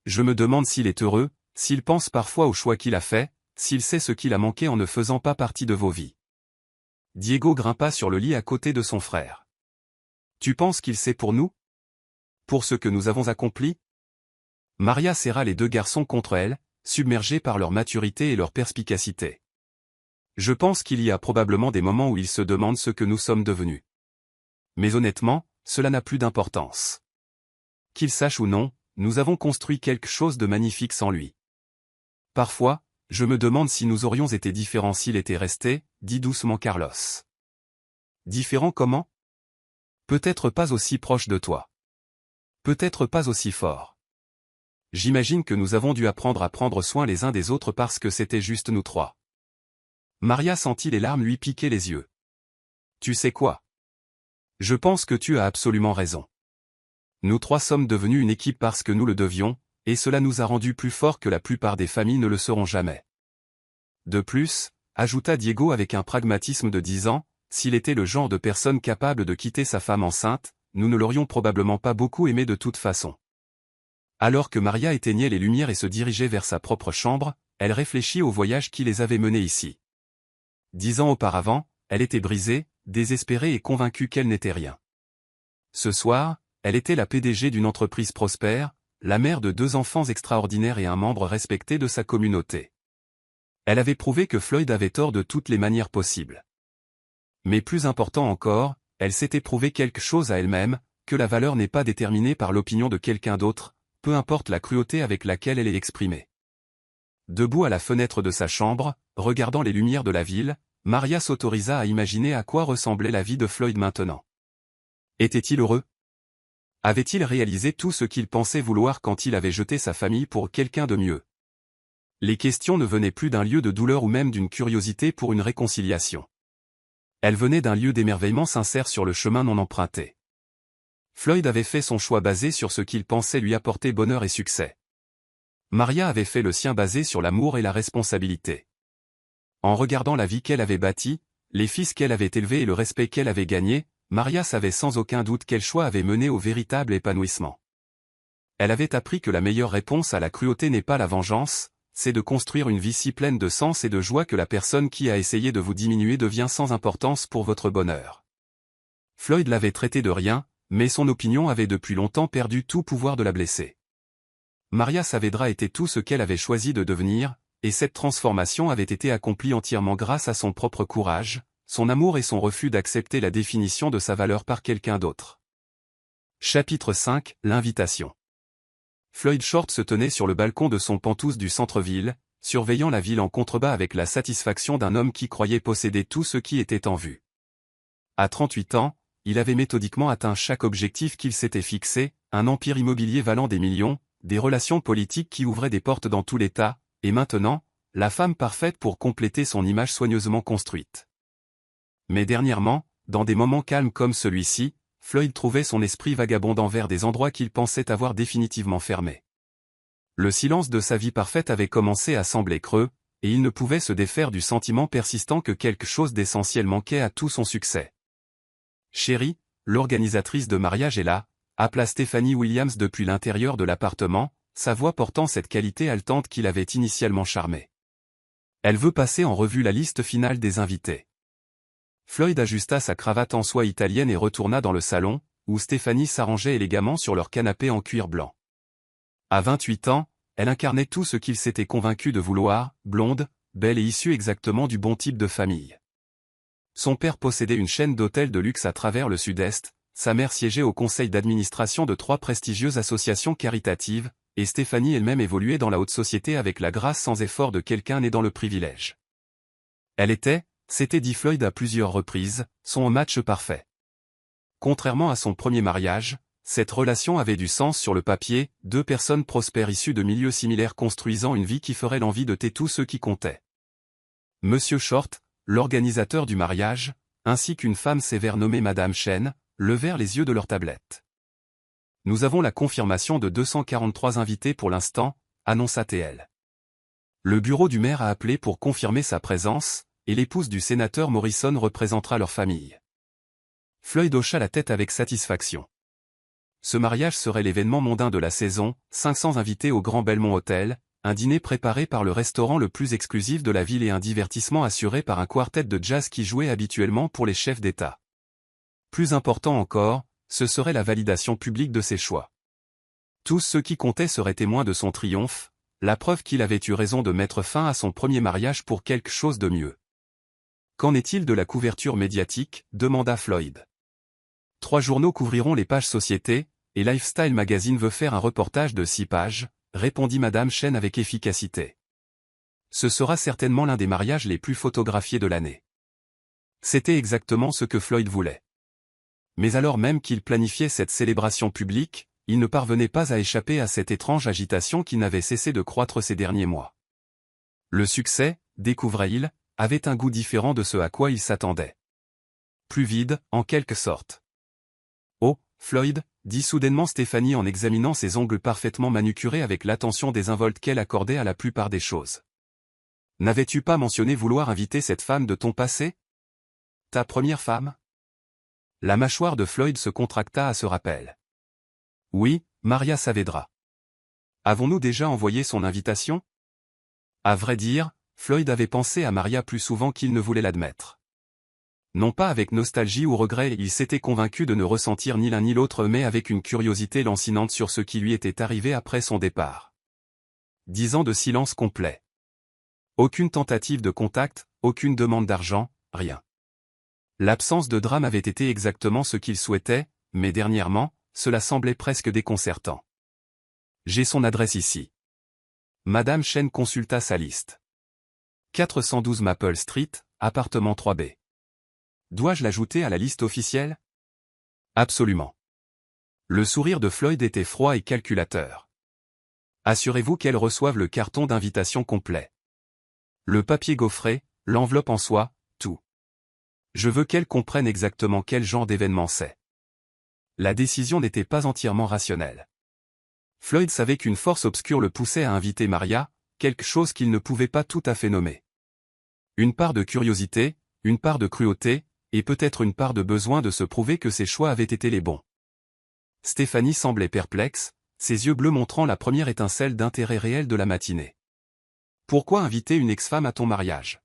Je me demande s'il est heureux, s'il pense parfois au choix qu'il a fait, s'il sait ce qu'il a manqué en ne faisant pas partie de vos vies. Diego grimpa sur le lit à côté de son frère. Tu penses qu'il sait pour nous ? Pour ce que nous avons accompli ? Maria serra les 2 garçons contre elle, submergés par leur maturité et leur perspicacité. Je pense qu'il y a probablement des moments où il se demande ce que nous sommes devenus. Mais honnêtement, cela n'a plus d'importance. Qu'il sache ou non, nous avons construit quelque chose de magnifique sans lui. Parfois, je me demande si nous aurions été différents s'il était resté, dit doucement Carlos. Différents comment ? Peut-être pas aussi proche de toi. Peut-être pas aussi fort. j'imagine que nous avons dû apprendre à prendre soin les uns des autres parce que c'était juste nous trois. Maria sentit les larmes lui piquer les yeux. Tu sais quoi? Je pense que tu as absolument raison. Nous trois sommes devenus une équipe parce que nous le devions, et cela nous a rendus plus forts que la plupart des familles ne le seront jamais. De plus, ajouta Diego avec un pragmatisme de 10 ans, s'il était le genre de personne capable de quitter sa femme enceinte, nous ne l'aurions probablement pas beaucoup aimé de toute façon. Alors que Maria éteignait les lumières et se dirigeait vers sa propre chambre, elle réfléchit au voyage qui les avait menés ici. 10 ans auparavant, elle était brisée, désespérée et convaincue qu'elle n'était rien. Ce soir, elle était la PDG d'une entreprise prospère, la mère de 2 enfants extraordinaires et un membre respecté de sa communauté. Elle avait prouvé que Floyd avait tort de toutes les manières possibles. Mais plus important encore, elle s'était prouvé quelque chose à elle-même, que la valeur n'est pas déterminée par l'opinion de quelqu'un d'autre, peu importe la cruauté avec laquelle elle est exprimée. Debout à la fenêtre de sa chambre, regardant les lumières de la ville, Maria s'autorisa à imaginer à quoi ressemblait la vie de Floyd maintenant. Était-il heureux? Avait-il réalisé tout ce qu'il pensait vouloir quand il avait jeté sa famille pour quelqu'un de mieux? Les questions ne venaient plus d'un lieu de douleur ou même d'une curiosité pour une réconciliation. Elles venaient d'un lieu d'émerveillement sincère sur le chemin non emprunté. Floyd avait fait son choix basé sur ce qu'il pensait lui apporter bonheur et succès. Maria avait fait le sien basé sur l'amour et la responsabilité. En regardant la vie qu'elle avait bâtie, les fils qu'elle avait élevés et le respect qu'elle avait gagné, Maria savait sans aucun doute quel choix avait mené au véritable épanouissement. Elle avait appris que la meilleure réponse à la cruauté n'est pas la vengeance, c'est de construire une vie si pleine de sens et de joie que la personne qui a essayé de vous diminuer devient sans importance pour votre bonheur. Floyd l'avait traité de rien, mais son opinion avait depuis longtemps perdu tout pouvoir de la blesser. Maria Saavedra était tout ce qu'elle avait choisi de devenir, et cette transformation avait été accomplie entièrement grâce à son propre courage, son amour et son refus d'accepter la définition de sa valeur par quelqu'un d'autre. Chapitre 5, l'invitation. Floyd Short se tenait sur le balcon de son penthouse du centre-ville, surveillant la ville en contrebas avec la satisfaction d'un homme qui croyait posséder tout ce qui était en vue. À 38 ans, il avait méthodiquement atteint chaque objectif qu'il s'était fixé, un empire immobilier valant des millions, des relations politiques qui ouvraient des portes dans tout l'État, et maintenant, la femme parfaite pour compléter son image soigneusement construite. Mais dernièrement, dans des moments calmes comme celui-ci, Floyd trouvait son esprit vagabondant vers des endroits qu'il pensait avoir définitivement fermés. Le silence de sa vie parfaite avait commencé à sembler creux, et il ne pouvait se défaire du sentiment persistant que quelque chose d'essentiel manquait à tout son succès. Chérie, l'organisatrice de mariage est là, appela Stephanie Williams depuis l'intérieur de l'appartement, sa voix portant cette qualité haletante qui l'avait initialement charmé. Elle veut passer en revue la liste finale des invités. Floyd ajusta sa cravate en soie italienne et retourna dans le salon, où Stephanie s'arrangeait élégamment sur leur canapé en cuir blanc. À 28 ans, elle incarnait tout ce qu'il s'était convaincu de vouloir, blonde, belle et issue exactement du bon type de famille. Son père possédait une chaîne d'hôtels de luxe à travers le Sud-Est, sa mère siégeait au conseil d'administration de 3 prestigieuses associations caritatives, et Stephanie elle-même évoluait dans la haute société avec la grâce sans effort de quelqu'un né dans le privilège. Elle était, s'était dit Floyd à plusieurs reprises, son match parfait. Contrairement à son premier mariage, cette relation avait du sens sur le papier, 2 personnes prospères issues de milieux similaires construisant une vie qui ferait l'envie de tous ceux qui comptaient. Monsieur Short, l'organisateur du mariage, ainsi qu'une femme sévère nommée Madame Chen, levèrent les yeux de leur tablette. Nous avons la confirmation de 243 invités pour l'instant, annonça TL. Le bureau du maire a appelé pour confirmer sa présence, et l'épouse du sénateur Morrison représentera leur famille. Floyd hocha la tête avec satisfaction. Ce mariage serait l'événement mondain de la saison, 500 invités au Grand Belmont Hotel, un dîner préparé par le restaurant le plus exclusif de la ville et un divertissement assuré par un quartet de jazz qui jouait habituellement pour les chefs d'État. Plus important encore, ce serait la validation publique de ses choix. Tous ceux qui comptaient seraient témoins de son triomphe, la preuve qu'il avait eu raison de mettre fin à son premier mariage pour quelque chose de mieux. Qu'en est-il de la couverture médiatique, demanda Floyd. 3 journaux couvriront les pages société, et Lifestyle Magazine veut faire un reportage de 6 pages, répondit Madame Chen avec efficacité. Ce sera certainement l'un des mariages les plus photographiés de l'année. C'était exactement ce que Floyd voulait. Mais alors même qu'il planifiait cette célébration publique, il ne parvenait pas à échapper à cette étrange agitation qui n'avait cessé de croître ces derniers mois. Le succès, découvrait-il, avait un goût différent de ce à quoi il s'attendait. Plus vide, en quelque sorte. « Oh, Floyd », dit soudainement Stéphanie en examinant ses ongles parfaitement manucurés avec l'attention désinvolte qu'elle accordait à la plupart des choses. « N'avais-tu pas mentionné vouloir inviter cette femme de ton passé? Ta première femme ?» La mâchoire de Floyd se contracta à ce rappel. « Oui, Maria Saavedra. Avons-nous déjà envoyé son invitation ?» À vrai dire, Floyd avait pensé à Maria plus souvent qu'il ne voulait l'admettre. Non pas avec nostalgie ou regret, il s'était convaincu de ne ressentir ni l'un ni l'autre, mais avec une curiosité lancinante sur ce qui lui était arrivé après son départ. 10 ans de silence complet. Aucune tentative de contact, aucune demande d'argent, rien. L'absence de drame avait été exactement ce qu'il souhaitait, mais dernièrement, cela semblait presque déconcertant. J'ai son adresse ici. Madame Chen consulta sa liste. 412 Maple Street, appartement 3B. Dois-je l'ajouter à la liste officielle? Absolument. Le sourire de Floyd était froid et calculateur. Assurez-vous qu'elle reçoive le carton d'invitation complet. Le papier gaufré, l'enveloppe en soie, tout. Je veux qu'elle comprenne exactement quel genre d'événement c'est. La décision n'était pas entièrement rationnelle. Floyd savait qu'une force obscure le poussait à inviter Maria, quelque chose qu'il ne pouvait pas tout à fait nommer. Une part de curiosité, une part de cruauté, et peut-être une part de besoin de se prouver que ses choix avaient été les bons. Stéphanie semblait perplexe, ses yeux bleus montrant la première étincelle d'intérêt réel de la matinée. Pourquoi inviter une ex-femme à ton mariage?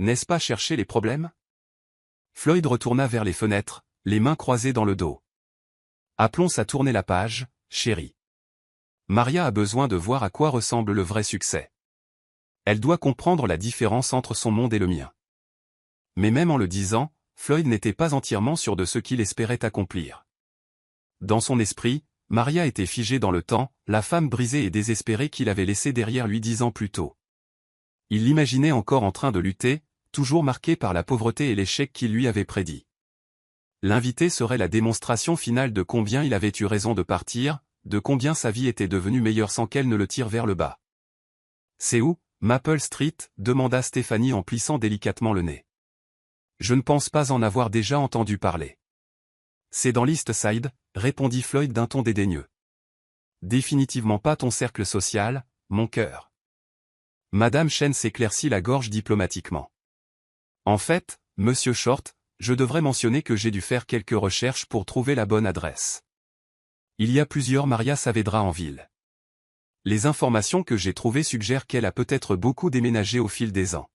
N'est-ce pas chercher les problèmes? Floyd retourna vers les fenêtres, les mains croisées dans le dos. Appelons ça tourner la page, chérie. Maria a besoin de voir à quoi ressemble le vrai succès. Elle doit comprendre la différence entre son monde et le mien. Mais même en le disant, Floyd n'était pas entièrement sûr de ce qu'il espérait accomplir. Dans son esprit, Maria était figée dans le temps, la femme brisée et désespérée qu'il avait laissée derrière lui 10 ans plus tôt. Il l'imaginait encore en train de lutter, toujours marqué par la pauvreté et l'échec qu'il lui avait prédit. L'invité serait la démonstration finale de combien il avait eu raison de partir, de combien sa vie était devenue meilleure sans qu'elle ne le tire vers le bas. « C'est où, Maple Street ?» demanda Stéphanie en plissant délicatement le nez. « Je ne pense pas en avoir déjà entendu parler. »« C'est dans l'East Side », répondit Floyd d'un ton dédaigneux. « Définitivement pas ton cercle social, mon cœur. » Madame Chen s'éclaircit la gorge diplomatiquement. « En fait, Monsieur Short, je devrais mentionner que j'ai dû faire quelques recherches pour trouver la bonne adresse. Il y a plusieurs Maria Saavedra en ville. Les informations que j'ai trouvées suggèrent qu'elle a peut-être beaucoup déménagé au fil des ans. »«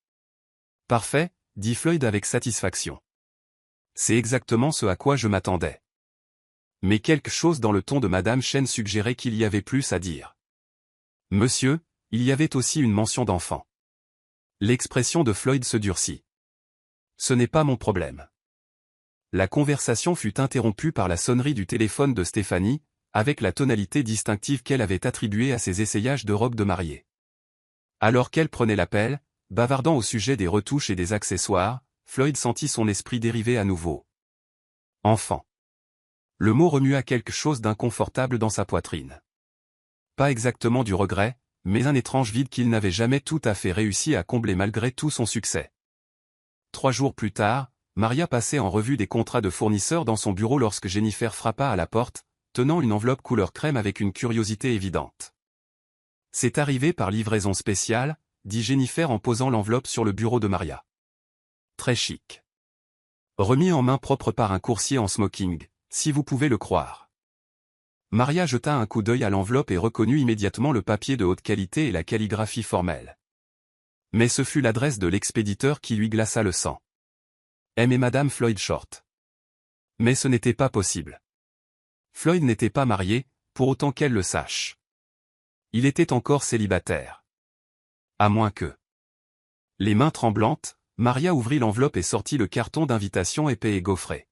Parfait, » dit Floyd avec satisfaction. « C'est exactement ce à quoi je m'attendais. » Mais quelque chose dans le ton de Madame Chen suggérait qu'il y avait plus à dire. « Monsieur, il y avait aussi une mention d'enfant. » L'expression de Floyd se durcit. « Ce n'est pas mon problème. » La conversation fut interrompue par la sonnerie du téléphone de Stéphanie, avec la tonalité distinctive qu'elle avait attribuée à ses essayages de robe de mariée. Alors qu'elle prenait l'appel, bavardant au sujet des retouches et des accessoires, Floyd sentit son esprit dériver à nouveau. Enfant. Le mot remua quelque chose d'inconfortable dans sa poitrine. Pas exactement du regret, mais un étrange vide qu'il n'avait jamais tout à fait réussi à combler malgré tout son succès. 3 jours plus tard, Maria passait en revue des contrats de fournisseurs dans son bureau lorsque Jennifer frappa à la porte, tenant une enveloppe couleur crème avec une curiosité évidente. « C'est arrivé par livraison spéciale », dit Jennifer en posant l'enveloppe sur le bureau de Maria. « Très chic. Remis en main propre par un coursier en smoking, si vous pouvez le croire. » Maria jeta un coup d'œil à l'enveloppe et reconnut immédiatement le papier de haute qualité et la calligraphie formelle. Mais ce fut l'adresse de l'expéditeur qui lui glaça le sang. M et Madame Floyd Short. Mais ce n'était pas possible. Floyd n'était pas marié, pour autant qu'elle le sache. Il était encore célibataire. À moins que... Les mains tremblantes, Maria ouvrit l'enveloppe et sortit le carton d'invitation épais et gaufré.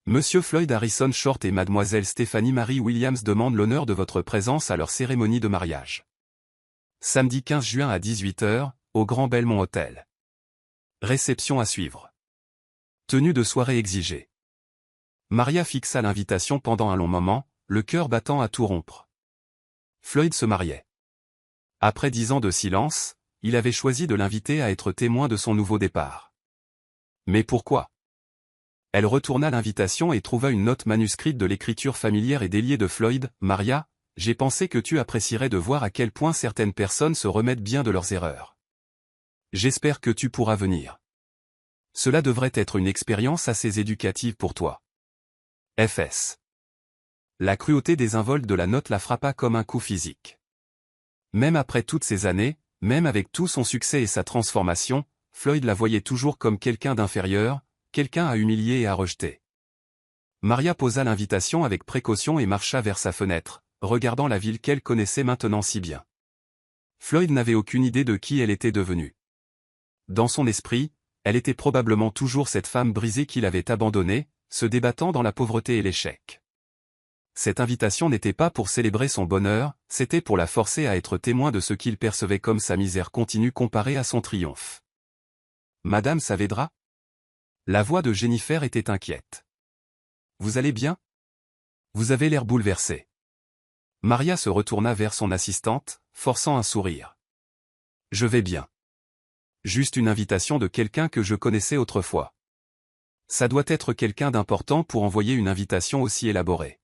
Monsieur Floyd Harrison Short et Mademoiselle Stephanie Marie Williams demandent l'honneur de votre présence à leur cérémonie de mariage. Samedi 15 juin à 18 h, au Grand Belmont Hotel. Réception à suivre. Tenue de soirée exigée. Maria fixa l'invitation pendant un long moment, le cœur battant à tout rompre. Floyd se mariait. Après 10 ans de silence, il avait choisi de l'inviter à être témoin de son nouveau départ. Mais pourquoi? Elle retourna l'invitation et trouva une note manuscrite de l'écriture familière et déliée de Floyd. « Maria, j'ai pensé que tu apprécierais de voir à quel point certaines personnes se remettent bien de leurs erreurs. J'espère que tu pourras venir. Cela devrait être une expérience assez éducative pour toi. FS. » La cruauté désinvolte de la note la frappa comme un coup physique. Même après toutes ces années, même avec tout son succès et sa transformation, Floyd la voyait toujours comme quelqu'un d'inférieur, quelqu'un à humilier et à rejeter. Maria posa l'invitation avec précaution et marcha vers sa fenêtre, regardant la ville qu'elle connaissait maintenant si bien. Floyd n'avait aucune idée de qui elle était devenue. Dans son esprit, elle était probablement toujours cette femme brisée qu'il avait abandonnée, se débattant dans la pauvreté et l'échec. Cette invitation n'était pas pour célébrer son bonheur, c'était pour la forcer à être témoin de ce qu'il percevait comme sa misère continue comparée à son triomphe. « Madame Saavedra ?» La voix de Jennifer était inquiète. « Vous allez bien? Vous avez l'air bouleversée. » Maria se retourna vers son assistante, forçant un sourire. « Je vais bien. Juste une invitation de quelqu'un que je connaissais autrefois. Ça doit être quelqu'un d'important pour envoyer une invitation aussi élaborée. »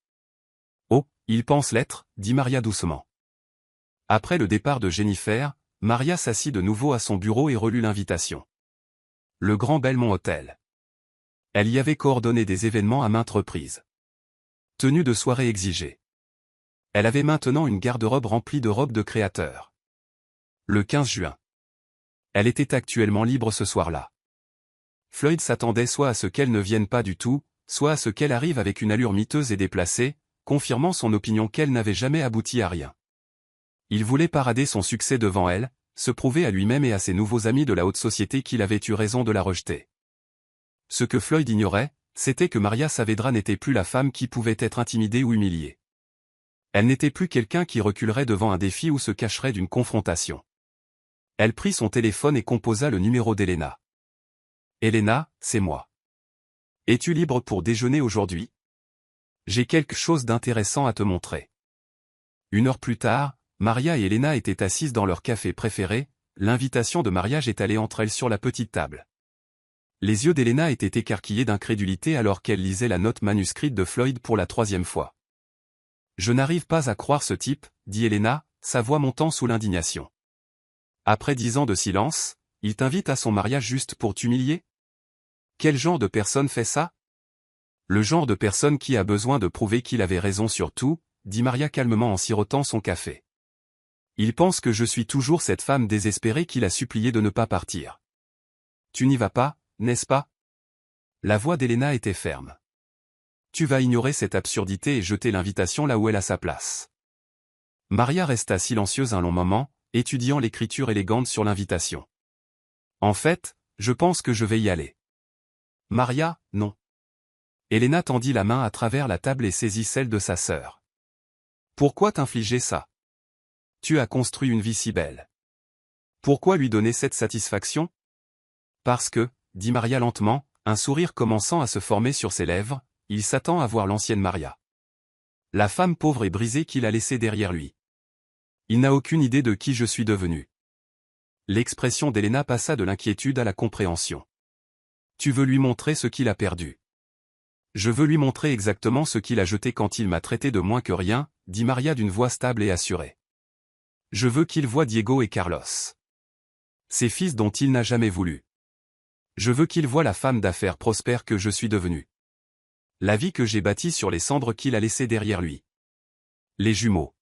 « Oh, il pense l'être, » dit Maria doucement. Après le départ de Jennifer, Maria s'assit de nouveau à son bureau et relut l'invitation. Le Grand Belmont Hotel. Elle y avait coordonné des événements à maintes reprises. Tenue de soirée exigée. Elle avait maintenant une garde-robe remplie de robes de créateurs. Le 15 juin. Elle était actuellement libre ce soir-là. Floyd s'attendait soit à ce qu'elle ne vienne pas du tout, soit à ce qu'elle arrive avec une allure miteuse et déplacée, confirmant son opinion qu'elle n'avait jamais abouti à rien. Il voulait parader son succès devant elle, se prouver à lui-même et à ses nouveaux amis de la haute société qu'il avait eu raison de la rejeter. Ce que Floyd ignorait, c'était que Maria Saavedra n'était plus la femme qui pouvait être intimidée ou humiliée. Elle n'était plus quelqu'un qui reculerait devant un défi ou se cacherait d'une confrontation. Elle prit son téléphone et composa le numéro d'Elena. « Elena, c'est moi. Es-tu libre pour déjeuner aujourd'hui? J'ai quelque chose d'intéressant à te montrer. » 1 heure plus tard, Maria et Elena étaient assises dans leur café préféré, l'invitation de mariage étalée entre elles sur la petite table. Les yeux d'Elena étaient écarquillés d'incrédulité alors qu'elle lisait la note manuscrite de Floyd pour la 3e fois. « Je n'arrive pas à croire ce type, » dit Elena, sa voix montant sous l'indignation. « Après 10 ans de silence, il t'invite à son mariage juste pour t'humilier? Quel genre de personne fait ça? » Le genre de personne qui a besoin de prouver qu'il avait raison sur tout, dit Maria calmement en sirotant son café. Il pense que je suis toujours cette femme désespérée qu'il a supplié de ne pas partir. Tu n'y vas pas, n'est-ce pas? La voix d'Elena était ferme. Tu vas ignorer cette absurdité et jeter l'invitation là où elle a sa place. Maria resta silencieuse un long moment, étudiant l'écriture élégante sur l'invitation. En fait, je pense que je vais y aller. Maria, non. Elena tendit la main à travers la table et saisit celle de sa sœur. Pourquoi t'infliger ça? Tu as construit une vie si belle. Pourquoi lui donner cette satisfaction? Parce que, dit Maria lentement, un sourire commençant à se former sur ses lèvres, il s'attend à voir l'ancienne Maria. La femme pauvre et brisée qu'il a laissée derrière lui. Il n'a aucune idée de qui je suis devenu. L'expression d'Elena passa de l'inquiétude à la compréhension. Tu veux lui montrer ce qu'il a perdu. Je veux lui montrer exactement ce qu'il a jeté quand il m'a traité de moins que rien, dit Maria d'une voix stable et assurée. Je veux qu'il voie Diego et Carlos. Ces fils dont il n'a jamais voulu. Je veux qu'il voie la femme d'affaires prospère que je suis devenue. La vie que j'ai bâtie sur les cendres qu'il a laissées derrière lui. Les jumeaux.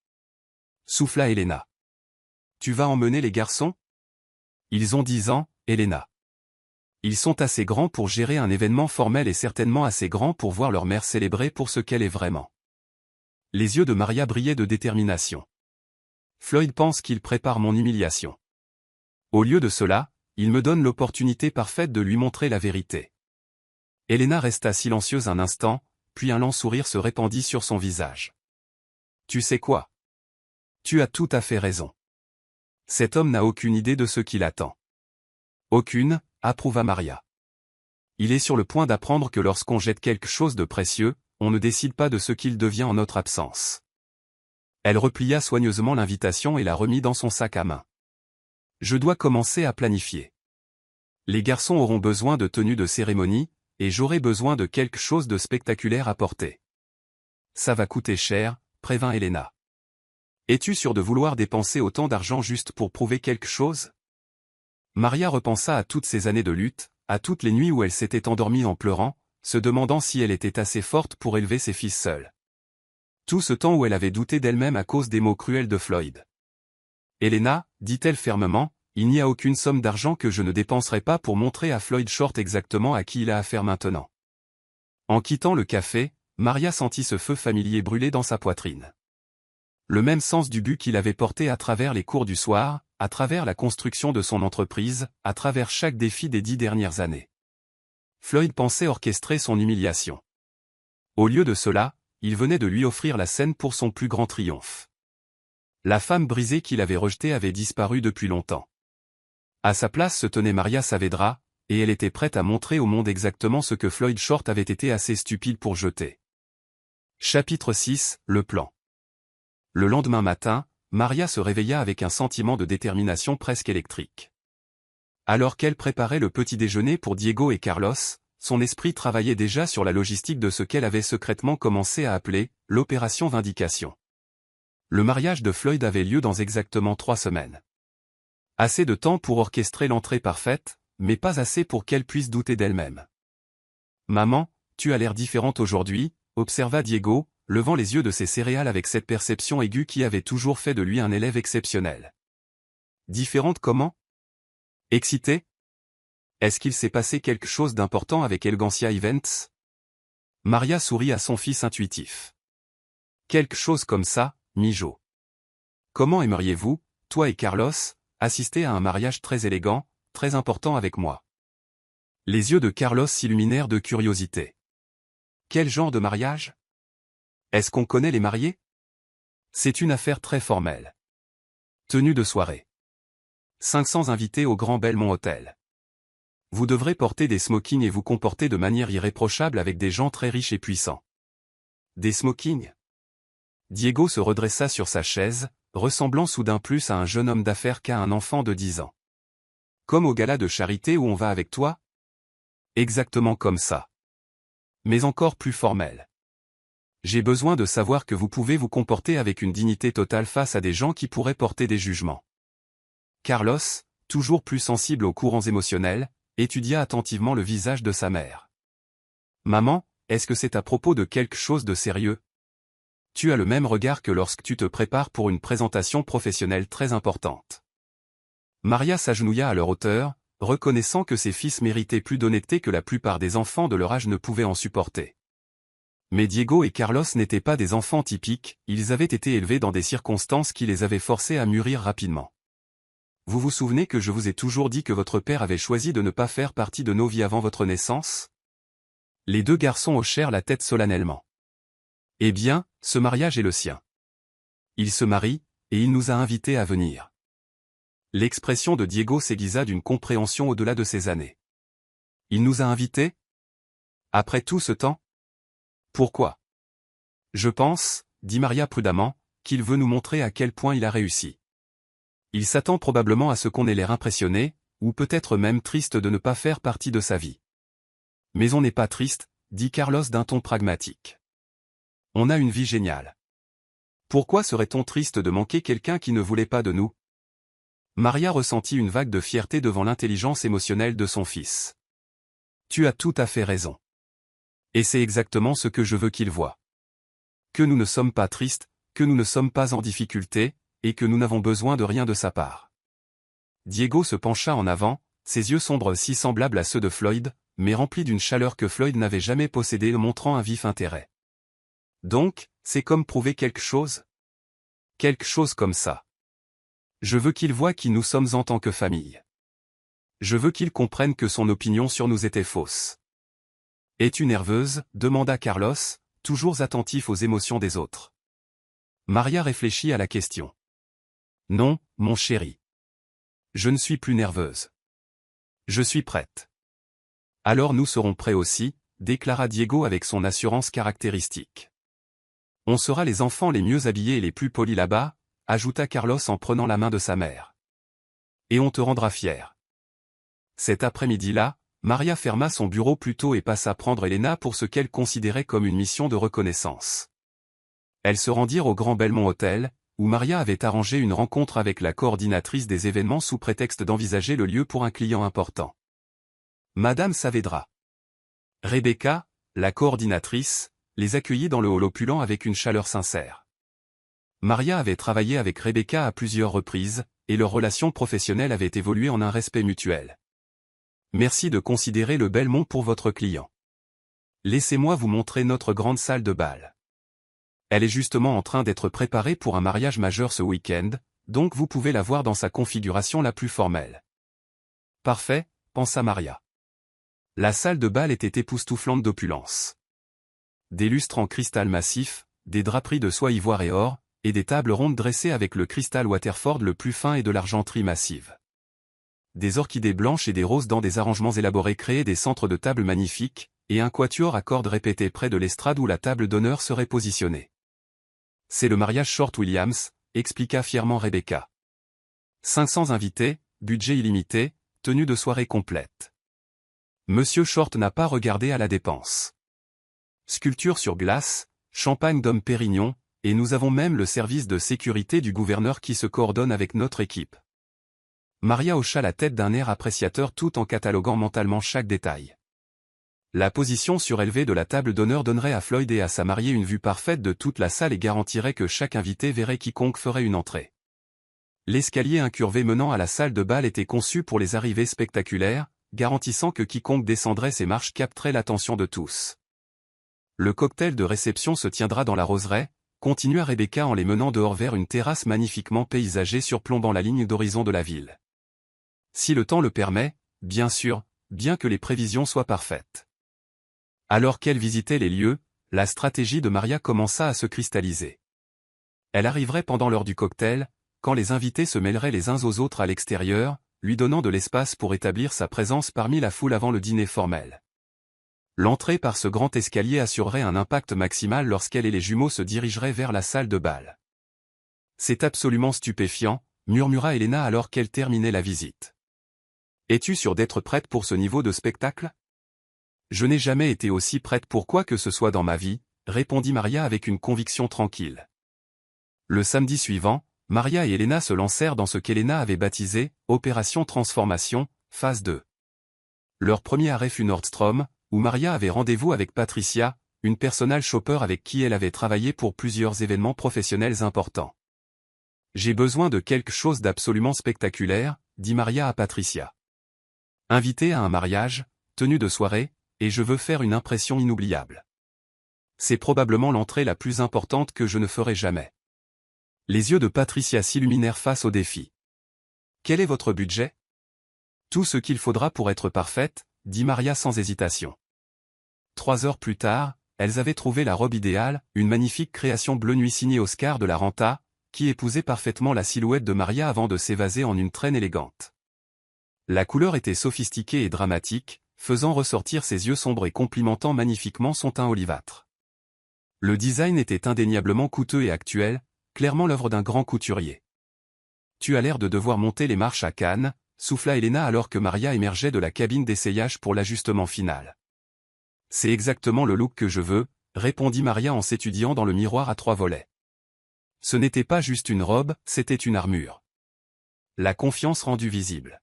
Souffla Elena. Tu vas emmener les garçons? Ils ont 10 ans, Elena. Ils sont assez grands pour gérer un événement formel et certainement assez grands pour voir leur mère célébrer pour ce qu'elle est vraiment. Les yeux de Maria brillaient de détermination. Floyd pense qu'il prépare mon humiliation. Au lieu de cela, il me donne l'opportunité parfaite de lui montrer la vérité. Elena resta silencieuse un instant, puis un lent sourire se répandit sur son visage. Tu sais quoi? Tu as tout à fait raison. Cet homme n'a aucune idée de ce qu'il attend. Aucune, approuva Maria. Il est sur le point d'apprendre que lorsqu'on jette quelque chose de précieux, on ne décide pas de ce qu'il devient en notre absence. Elle replia soigneusement l'invitation et la remit dans son sac à main. Je dois commencer à planifier. Les garçons auront besoin de tenues de cérémonie, et j'aurai besoin de quelque chose de spectaculaire à porter. Ça va coûter cher, prévint Helena. Es-tu sûr de vouloir dépenser autant d'argent juste pour prouver quelque chose? Maria repensa à toutes ces années de lutte, à toutes les nuits où elle s'était endormie en pleurant, se demandant si elle était assez forte pour élever ses fils seule. Tout ce temps où elle avait douté d'elle-même à cause des mots cruels de Floyd. Helena, dit-elle fermement, il n'y a aucune somme d'argent que je ne dépenserai pas pour montrer à Floyd Short exactement à qui il a affaire maintenant. En quittant le café, Maria sentit ce feu familier brûler dans sa poitrine. Le même sens du but qu'il avait porté à travers les cours du soir, à travers la construction de son entreprise, à travers chaque défi des 10 dernières années. Floyd pensait orchestrer son humiliation. Au lieu de cela, il venait de lui offrir la scène pour son plus grand triomphe. La femme brisée qu'il avait rejetée avait disparu depuis longtemps. À sa place se tenait Maria Saavedra, et elle était prête à montrer au monde exactement ce que Floyd Short avait été assez stupide pour jeter. Chapitre 6, le plan. Le lendemain matin, Maria se réveilla avec un sentiment de détermination presque électrique. Alors qu'elle préparait le petit déjeuner pour Diego et Carlos, son esprit travaillait déjà sur la logistique de ce qu'elle avait secrètement commencé à appeler « l'opération Vindication ». Le mariage de Floyd avait lieu dans exactement 3 semaines. Assez de temps pour orchestrer l'entrée parfaite, mais pas assez pour qu'elle puisse douter d'elle-même. « Maman, tu as l'air différente aujourd'hui », observa Diego, levant les yeux de ses céréales avec cette perception aiguë qui avait toujours fait de lui un élève exceptionnel. « Différente comment ? Excitée ? Est-ce qu'il s'est passé quelque chose d'important avec Elegancia Events ?» Maria sourit à son fils intuitif. « Quelque chose comme ça, mijo. Comment aimeriez-vous, toi et Carlos, assister à un mariage très élégant, très important avec moi ?» Les yeux de Carlos s'illuminèrent de curiosité. « Quel genre de mariage ? Est-ce qu'on connaît les mariés ? C'est une affaire très formelle. Tenue de soirée. 500 invités au Grand Belmont Hotel. Vous devrez porter des smokings et vous comporter de manière irréprochable avec des gens très riches et puissants. Des smokings ? Diego se redressa sur sa chaise, ressemblant soudain plus à un jeune homme d'affaires qu'à un enfant de 10 ans. Comme au gala de charité où on va avec toi ? Exactement comme ça. Mais encore plus formel. J'ai besoin de savoir que vous pouvez vous comporter avec une dignité totale face à des gens qui pourraient porter des jugements. Carlos, toujours plus sensible aux courants émotionnels, étudia attentivement le visage de sa mère. « Maman, est-ce que c'est à propos de quelque chose de sérieux ? Tu as le même regard que lorsque tu te prépares pour une présentation professionnelle très importante. » Maria s'agenouilla à leur hauteur, reconnaissant que ses fils méritaient plus d'honnêteté que la plupart des enfants de leur âge ne pouvaient en supporter. Mais Diego et Carlos n'étaient pas des enfants typiques, ils avaient été élevés dans des circonstances qui les avaient forcés à mûrir rapidement. Vous vous souvenez que je vous ai toujours dit que votre père avait choisi de ne pas faire partie de nos vies avant votre naissance ? Les 2 garçons hochèrent la tête solennellement. Eh bien, ce mariage est le sien. Il se marie, et il nous a invités à venir. L'expression de Diego s'aiguisa d'une compréhension au-delà de ses années. Il nous a invités ? Après tout ce temps ? Pourquoi ? Je pense, dit Maria prudemment, qu'il veut nous montrer à quel point il a réussi. Il s'attend probablement à ce qu'on ait l'air impressionné, ou peut-être même triste de ne pas faire partie de sa vie. Mais on n'est pas triste, dit Carlos d'un ton pragmatique. On a une vie géniale. Pourquoi serait-on triste de manquer quelqu'un qui ne voulait pas de nous ? Maria ressentit une vague de fierté devant l'intelligence émotionnelle de son fils. Tu as tout à fait raison. Et c'est exactement ce que je veux qu'il voie. Que nous ne sommes pas tristes, que nous ne sommes pas en difficulté, et que nous n'avons besoin de rien de sa part. Diego se pencha en avant, ses yeux sombres si semblables à ceux de Floyd, mais remplis d'une chaleur que Floyd n'avait jamais possédée, montrant un vif intérêt. Donc, c'est comme prouver quelque chose ? Quelque chose comme ça. Je veux qu'il voie qui nous sommes en tant que famille. Je veux qu'il comprenne que son opinion sur nous était fausse. Es-tu nerveuse ? Demanda Carlos, toujours attentif aux émotions des autres. Maria réfléchit à la question. Non, mon chéri. Je ne suis plus nerveuse. Je suis prête. Alors nous serons prêts aussi, déclara Diego avec son assurance caractéristique. On sera les enfants les mieux habillés et les plus polis là-bas, ajouta Carlos en prenant la main de sa mère. Et on te rendra fier. Cet après-midi-là, Maria ferma son bureau plus tôt et passa prendre Elena pour ce qu'elle considérait comme une mission de reconnaissance. Elles se rendirent au Grand Belmont Hotel, où Maria avait arrangé une rencontre avec la coordinatrice des événements sous prétexte d'envisager le lieu pour un client important. Madame Saavedra. Rebecca, la coordinatrice, les accueillit dans le hall opulent avec une chaleur sincère. Maria avait travaillé avec Rebecca à plusieurs reprises, et leur relation professionnelle avait évolué en un respect mutuel. Merci de considérer le Belmont pour votre client. Laissez-moi vous montrer notre grande salle de bal. Elle est justement en train d'être préparée pour un mariage majeur ce week-end, donc vous pouvez la voir dans sa configuration la plus formelle. Parfait, pensa Maria. La salle de bal était époustouflante d'opulence. Des lustres en cristal massif, des draperies de soie ivoire et or, et des tables rondes dressées avec le cristal Waterford le plus fin et de l'argenterie massive. Des orchidées blanches et des roses dans des arrangements élaborés créaient des centres de table magnifiques, et un quatuor à cordes répété près de l'estrade où la table d'honneur serait positionnée. C'est le mariage Short Williams, expliqua fièrement Rebecca. 500 invités, budget illimité, tenue de soirée complète. Monsieur Short n'a pas regardé à la dépense. Sculpture sur glace, champagne Dom Pérignon, et nous avons même le service de sécurité du gouverneur qui se coordonne avec notre équipe. Maria hocha la tête d'un air appréciateur tout en cataloguant mentalement chaque détail. La position surélevée de la table d'honneur donnerait à Floyd et à sa mariée une vue parfaite de toute la salle et garantirait que chaque invité verrait quiconque ferait une entrée. L'escalier incurvé menant à la salle de bal était conçu pour les arrivées spectaculaires, garantissant que quiconque descendrait ces marches capterait l'attention de tous. Le cocktail de réception se tiendra dans la roseraie, continua Rebecca en les menant dehors vers une terrasse magnifiquement paysagée surplombant la ligne d'horizon de la ville. Si le temps le permet, bien sûr, bien que les prévisions soient parfaites. Alors qu'elle visitait les lieux, la stratégie de Maria commença à se cristalliser. Elle arriverait pendant l'heure du cocktail, quand les invités se mêleraient les uns aux autres à l'extérieur, lui donnant de l'espace pour établir sa présence parmi la foule avant le dîner formel. L'entrée par ce grand escalier assurerait un impact maximal lorsqu'elle et les jumeaux se dirigeraient vers la salle de bal. C'est absolument stupéfiant, murmura Elena alors qu'elle terminait la visite. Es-tu sûre d'être prête pour ce niveau de spectacle ? Je n'ai jamais été aussi prête pour quoi que ce soit dans ma vie, répondit Maria avec une conviction tranquille. Le samedi suivant, Maria et Elena se lancèrent dans ce qu'Elena avait baptisé « Opération Transformation, phase 2 ». Leur premier arrêt fut Nordstrom, où Maria avait rendez-vous avec Patricia, une personal shopper avec qui elle avait travaillé pour plusieurs événements professionnels importants. « J'ai besoin de quelque chose d'absolument spectaculaire », dit Maria à Patricia. « Invitée à un mariage, tenue de soirée, et je veux faire une impression inoubliable. C'est probablement l'entrée la plus importante que je ne ferai jamais. » Les yeux de Patricia s'illuminèrent face au défi. « Quel est votre budget ? » « Tout ce qu'il faudra pour être parfaite, » dit Maria sans hésitation. 3 heures plus tard, elles avaient trouvé la robe idéale, une magnifique création bleu nuit signée Oscar de la Renta, qui épousait parfaitement la silhouette de Maria avant de s'évaser en une traîne élégante. La couleur était sophistiquée et dramatique, faisant ressortir ses yeux sombres et complimentant magnifiquement son teint olivâtre. Le design était indéniablement coûteux et actuel, clairement l'œuvre d'un grand couturier. « Tu as l'air de devoir monter les marches à Cannes », souffla Elena alors que Maria émergeait de la cabine d'essayage pour l'ajustement final. « C'est exactement le look que je veux », répondit Maria en s'étudiant dans le miroir à 3 volets. Ce n'était pas juste une robe, c'était une armure. La confiance rendue visible.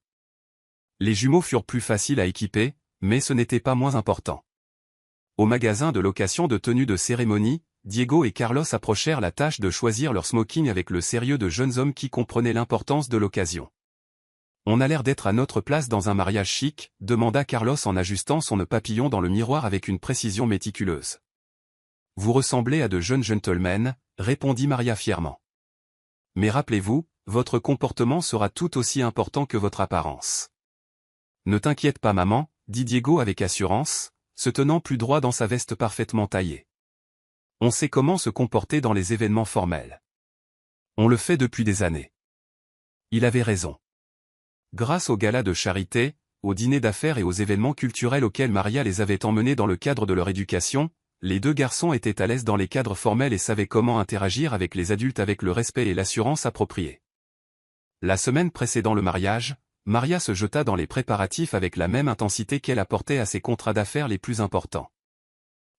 Les jumeaux furent plus faciles à équiper, mais ce n'était pas moins important. Au magasin de location de tenues de cérémonie, Diego et Carlos approchèrent la tâche de choisir leur smoking avec le sérieux de jeunes hommes qui comprenaient l'importance de l'occasion. « On a l'air d'être à notre place dans un mariage chic », demanda Carlos en ajustant son nœud papillon dans le miroir avec une précision méticuleuse. « Vous ressemblez à de jeunes gentlemen », répondit Maria fièrement. « Mais rappelez-vous, votre comportement sera tout aussi important que votre apparence. »« Ne t'inquiète pas maman », dit Diego avec assurance, se tenant plus droit dans sa veste parfaitement taillée. « On sait comment se comporter dans les événements formels. On le fait depuis des années. » Il avait raison. Grâce au gala de charité, aux dîners d'affaires et aux événements culturels auxquels Maria les avait emmenés dans le cadre de leur éducation, les deux garçons étaient à l'aise dans les cadres formels et savaient comment interagir avec les adultes avec le respect et l'assurance appropriés. La semaine précédant le mariage, Maria se jeta dans les préparatifs avec la même intensité qu'elle apportait à ses contrats d'affaires les plus importants.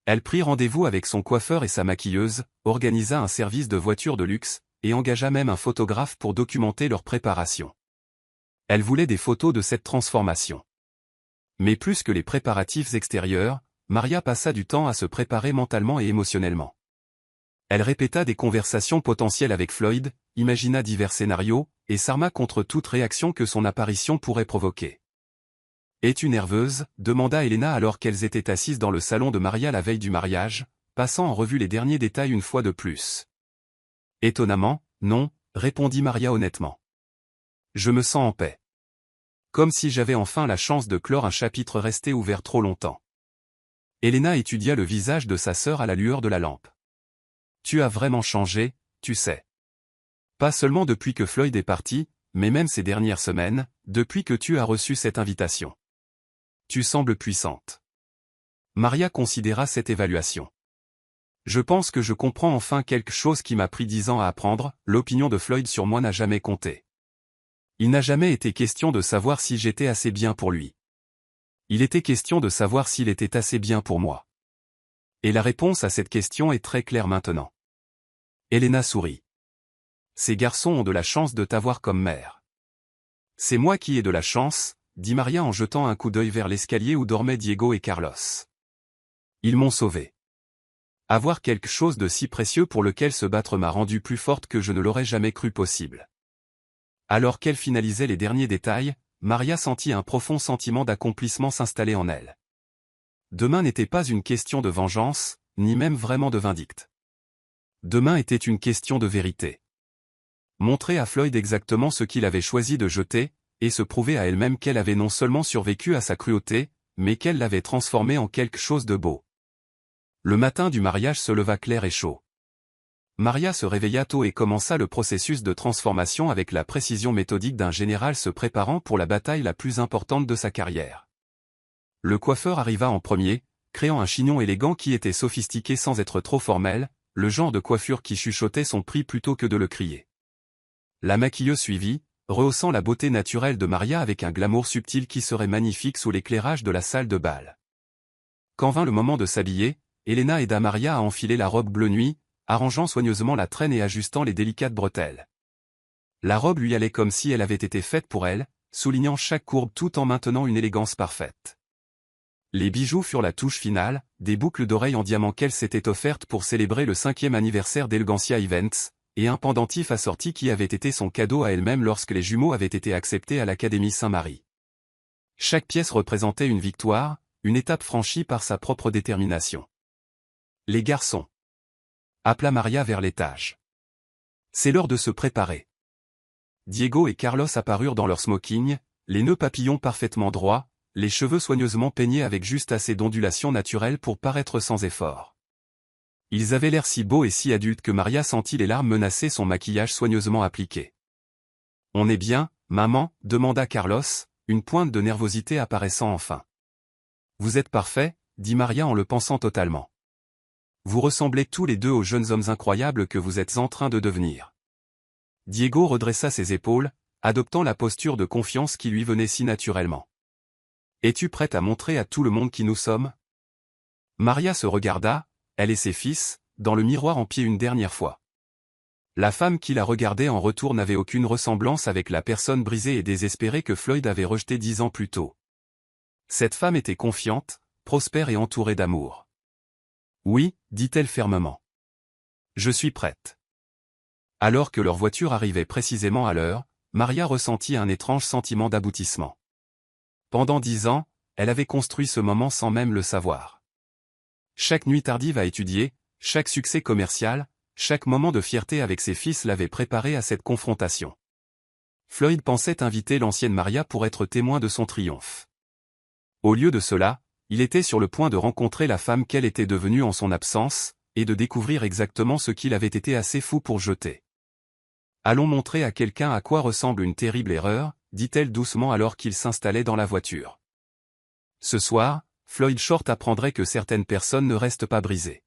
Elle prit rendez-vous avec son coiffeur et sa maquilleuse, organisa un service de voiture de luxe, et engagea même un photographe pour documenter leur préparation. Elle voulait des photos de cette transformation. Mais plus que les préparatifs extérieurs, Maria passa du temps à se préparer mentalement et émotionnellement. Elle répéta des conversations potentielles avec Floyd, imagina divers scénarios, et s'arma contre toute réaction que son apparition pourrait provoquer. « Es-tu nerveuse » demanda Elena alors qu'elles étaient assises dans le salon de Maria la veille du mariage, passant en revue les derniers détails une fois de plus. Étonnamment, non, répondit Maria honnêtement. Je me sens en paix. Comme si j'avais enfin la chance de clore un chapitre resté ouvert trop longtemps. Elena étudia le visage de sa sœur à la lueur de la lampe. Tu as vraiment changé, tu sais. Pas seulement depuis que Floyd est parti, mais même ces dernières semaines, depuis que tu as reçu cette invitation. Tu sembles puissante. Maria considéra cette évaluation. Je pense que je comprends enfin quelque chose qui m'a pris 10 ans à apprendre, l'opinion de Floyd sur moi n'a jamais compté. Il n'a jamais été question de savoir si j'étais assez bien pour lui. Il était question de savoir s'il était assez bien pour moi. Et la réponse à cette question est très claire maintenant. Elena sourit. Ces garçons ont de la chance de t'avoir comme mère. C'est moi qui ai de la chance, dit Maria en jetant un coup d'œil vers l'escalier où dormaient Diego et Carlos. Ils m'ont sauvé. Avoir quelque chose de si précieux pour lequel se battre m'a rendue plus forte que je ne l'aurais jamais cru possible. Alors qu'elle finalisait les derniers détails, Maria sentit un profond sentiment d'accomplissement s'installer en elle. Demain n'était pas une question de vengeance, ni même vraiment de vindicte. Demain était une question de vérité. Montrer à Floyd exactement ce qu'il avait choisi de jeter, et se prouver à elle-même qu'elle avait non seulement survécu à sa cruauté, mais qu'elle l'avait transformé en quelque chose de beau. Le matin du mariage se leva clair et chaud. Maria se réveilla tôt et commença le processus de transformation avec la précision méthodique d'un général se préparant pour la bataille la plus importante de sa carrière. Le coiffeur arriva en premier, créant un chignon élégant qui était sophistiqué sans être trop formel, le genre de coiffure qui chuchotait son prix plutôt que de le crier. La maquilleuse suivit, rehaussant la beauté naturelle de Maria avec un glamour subtil qui serait magnifique sous l'éclairage de la salle de bal. Quand vint le moment de s'habiller, Elena aida Maria à enfiler la robe bleu nuit, arrangeant soigneusement la traîne et ajustant les délicates bretelles. La robe lui allait comme si elle avait été faite pour elle, soulignant chaque courbe tout en maintenant une élégance parfaite. Les bijoux furent la touche finale, des boucles d'oreilles en diamant qu'elle s'était offertes pour célébrer le 5e anniversaire d'Elegancia Events, et un pendentif assorti qui avait été son cadeau à elle-même lorsque les jumeaux avaient été acceptés à l'Académie Saint-Marie. Chaque pièce représentait une victoire, une étape franchie par sa propre détermination. Les garçons. Appela Maria vers l'étage. C'est l'heure de se préparer. Diego et Carlos apparurent dans leur smoking, les nœuds papillons parfaitement droits, les cheveux soigneusement peignés avec juste assez d'ondulation naturelle pour paraître sans effort. Ils avaient l'air si beaux et si adultes que Maria sentit les larmes menacer son maquillage soigneusement appliqué. « On est bien, maman » demanda Carlos, une pointe de nervosité apparaissant enfin. « Vous êtes parfait » dit Maria en le pensant totalement. « Vous ressemblez tous les deux aux jeunes hommes incroyables que vous êtes en train de devenir. » Diego redressa ses épaules, adoptant la posture de confiance qui lui venait si naturellement. « Es-tu prête à montrer à tout le monde qui nous sommes ?» Maria se regarda, elle et ses fils, dans le miroir en pied une dernière fois. La femme qui la regardait en retour n'avait aucune ressemblance avec la personne brisée et désespérée que Floyd avait rejetée 10 ans plus tôt. Cette femme était confiante, prospère et entourée d'amour. « Oui » dit-elle fermement. « Je suis prête. » Alors que leur voiture arrivait précisément à l'heure, Maria ressentit un étrange sentiment d'aboutissement. Pendant 10 ans, elle avait construit ce moment sans même le savoir. Chaque nuit tardive à étudier, chaque succès commercial, chaque moment de fierté avec ses fils l'avait préparée à cette confrontation. Floyd pensait inviter l'ancienne Maria pour être témoin de son triomphe. Au lieu de cela, il était sur le point de rencontrer la femme qu'elle était devenue en son absence, et de découvrir exactement ce qu'il avait été assez fou pour jeter. « Allons montrer à quelqu'un à quoi ressemble une terrible erreur » dit-elle doucement alors qu'il s'installait dans la voiture. Ce soir, Floyd Short apprendrait que certaines personnes ne restent pas brisées.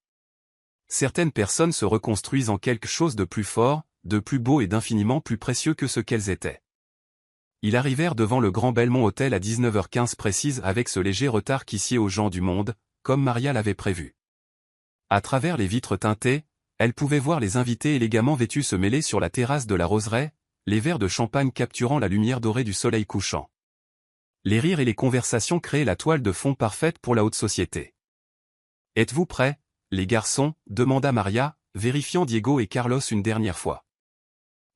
Certaines personnes se reconstruisent en quelque chose de plus fort, de plus beau et d'infiniment plus précieux que ce qu'elles étaient. Ils arrivèrent devant le Grand Belmont Hotel à 19h15 précise avec ce léger retard qui sied aux gens du monde, comme Maria l'avait prévu. À travers les vitres teintées, elle pouvait voir les invités élégamment vêtus se mêler sur la terrasse de la Roseraie, les verres de champagne capturant la lumière dorée du soleil couchant. Les rires et les conversations créaient la toile de fond parfaite pour la haute société. « Êtes-vous prêts, les garçons » demanda Maria, vérifiant Diego et Carlos une dernière fois.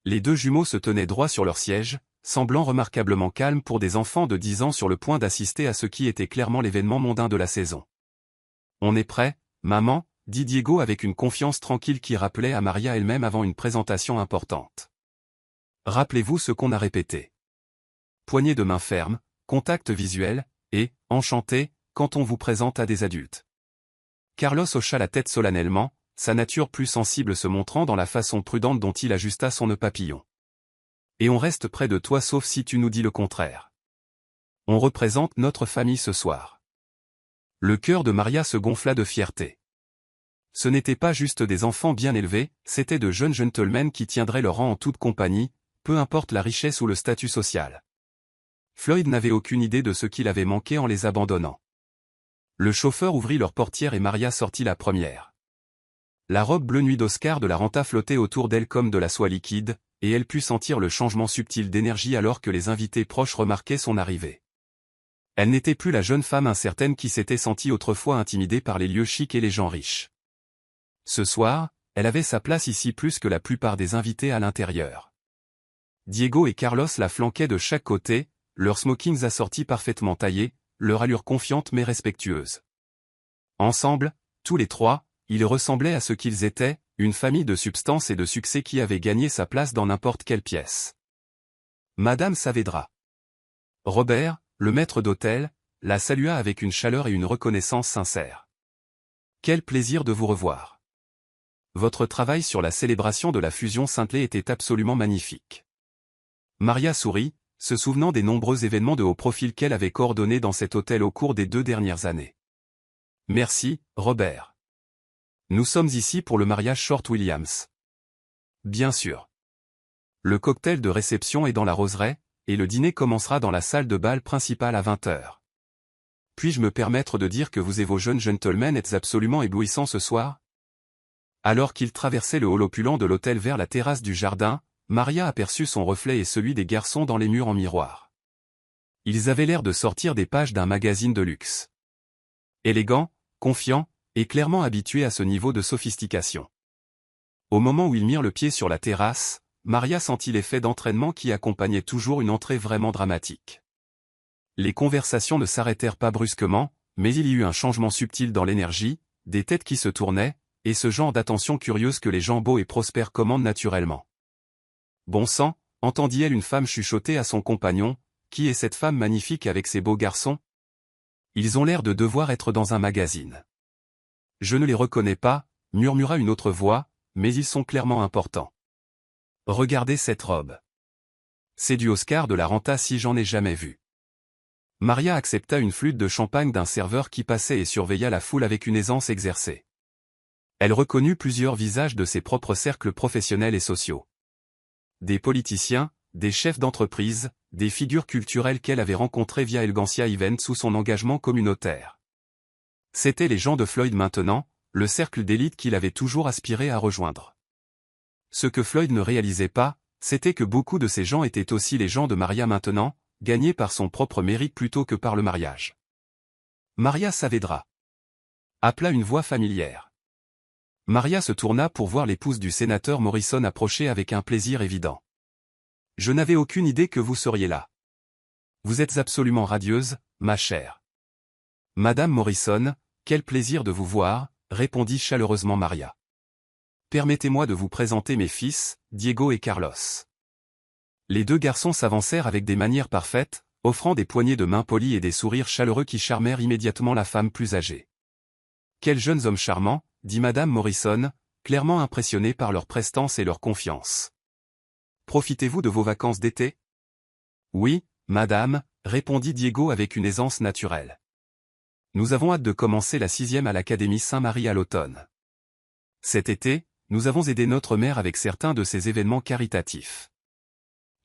Les deux jumeaux se tenaient droit sur leur siège, semblant remarquablement calmes pour des enfants de 10 ans sur le point d'assister à ce qui était clairement l'événement mondain de la saison. « On est prêts, maman » dit Diego avec une confiance tranquille qui rappelait à Maria elle-même avant une présentation importante. Rappelez-vous ce qu'on a répété. Poignée de main ferme, contact visuel, et, enchanté, quand on vous présente à des adultes. Carlos hocha la tête solennellement, sa nature plus sensible se montrant dans la façon prudente dont il ajusta son nœud papillon. Et on reste près de toi sauf si tu nous dis le contraire. On représente notre famille ce soir. Le cœur de Maria se gonfla de fierté. Ce n'étaient pas juste des enfants bien élevés, c'étaient de jeunes gentlemen qui tiendraient leur rang en toute compagnie, peu importe la richesse ou le statut social. Floyd n'avait aucune idée de ce qu'il avait manqué en les abandonnant. Le chauffeur ouvrit leur portière et Maria sortit la première. La robe bleu nuit d'Oscar de la Renta flottait autour d'elle comme de la soie liquide, et elle put sentir le changement subtil d'énergie alors que les invités proches remarquaient son arrivée. Elle n'était plus la jeune femme incertaine qui s'était sentie autrefois intimidée par les lieux chics et les gens riches. Ce soir, elle avait sa place ici plus que la plupart des invités à l'intérieur. Diego et Carlos la flanquaient de chaque côté, leurs smokings assortis parfaitement taillés, leur allure confiante mais respectueuse. Ensemble, tous les trois, ils ressemblaient à ce qu'ils étaient, une famille de substance et de succès qui avait gagné sa place dans n'importe quelle pièce. Madame Saavedra. Robert, le maître d'hôtel, la salua avec une chaleur et une reconnaissance sincères. Quel plaisir de vous revoir. Votre travail sur la célébration de la fusion Saint-Lé était absolument magnifique. Maria sourit, se souvenant des nombreux événements de haut profil qu'elle avait coordonnés dans cet hôtel au cours des 2 dernières années. Merci, Robert. Nous sommes ici pour le mariage Short-Williams. Bien sûr. Le cocktail de réception est dans la Roseraie, et le dîner commencera dans la salle de bal principale à 20h. Puis-je me permettre de dire que vous et vos jeunes gentlemen êtes absolument éblouissants ce soir? Alors qu'ils traversaient le hall opulent de l'hôtel vers la terrasse du jardin, Maria aperçut son reflet et celui des garçons dans les murs en miroir. Ils avaient l'air de sortir des pages d'un magazine de luxe. Élégants, confiants, et clairement habitués à ce niveau de sophistication. Au moment où ils mirent le pied sur la terrasse, Maria sentit l'effet d'entraînement qui accompagnait toujours une entrée vraiment dramatique. Les conversations ne s'arrêtèrent pas brusquement, mais il y eut un changement subtil dans l'énergie, des têtes qui se tournaient, et ce genre d'attention curieuse que les gens beaux et prospères commandent naturellement. Bon sang, entendit-elle une femme chuchoter à son compagnon, qui est cette femme magnifique avec ces beaux garçons? Ils ont l'air de devoir être dans un magazine. Je ne les reconnais pas, murmura une autre voix, mais ils sont clairement importants. Regardez cette robe. C'est du Oscar de la Renta si j'en ai jamais vu. Maria accepta une flûte de champagne d'un serveur qui passait et surveilla la foule avec une aisance exercée. Elle reconnut plusieurs visages de ses propres cercles professionnels et sociaux. Des politiciens, des chefs d'entreprise, des figures culturelles qu'elle avait rencontrées via Elegancia Events sous son engagement communautaire. C'étaient les gens de Floyd maintenant, le cercle d'élite qu'il avait toujours aspiré à rejoindre. Ce que Floyd ne réalisait pas, c'était que beaucoup de ces gens étaient aussi les gens de Maria maintenant, gagnés par son propre mérite plutôt que par le mariage. Maria Saavedra. Appela une voix familière. Maria se tourna pour voir l'épouse du sénateur Morrison approcher avec un plaisir évident. Je n'avais aucune idée que vous seriez là. Vous êtes absolument radieuse, ma chère. Madame Morrison, quel plaisir de vous voir, répondit chaleureusement Maria. Permettez-moi de vous présenter mes fils, Diego et Carlos. Les deux garçons s'avancèrent avec des manières parfaites, offrant des poignées de main polies et des sourires chaleureux qui charmèrent immédiatement la femme plus âgée. Quels jeunes hommes charmants, dit Madame Morrison, clairement impressionnée par leur prestance et leur confiance. Profitez-vous de vos vacances d'été? Oui, madame, répondit Diego avec une aisance naturelle. Nous avons hâte de commencer la 6e à l'Académie Saint-Marie à l'automne. Cet été, nous avons aidé notre mère avec certains de ses événements caritatifs.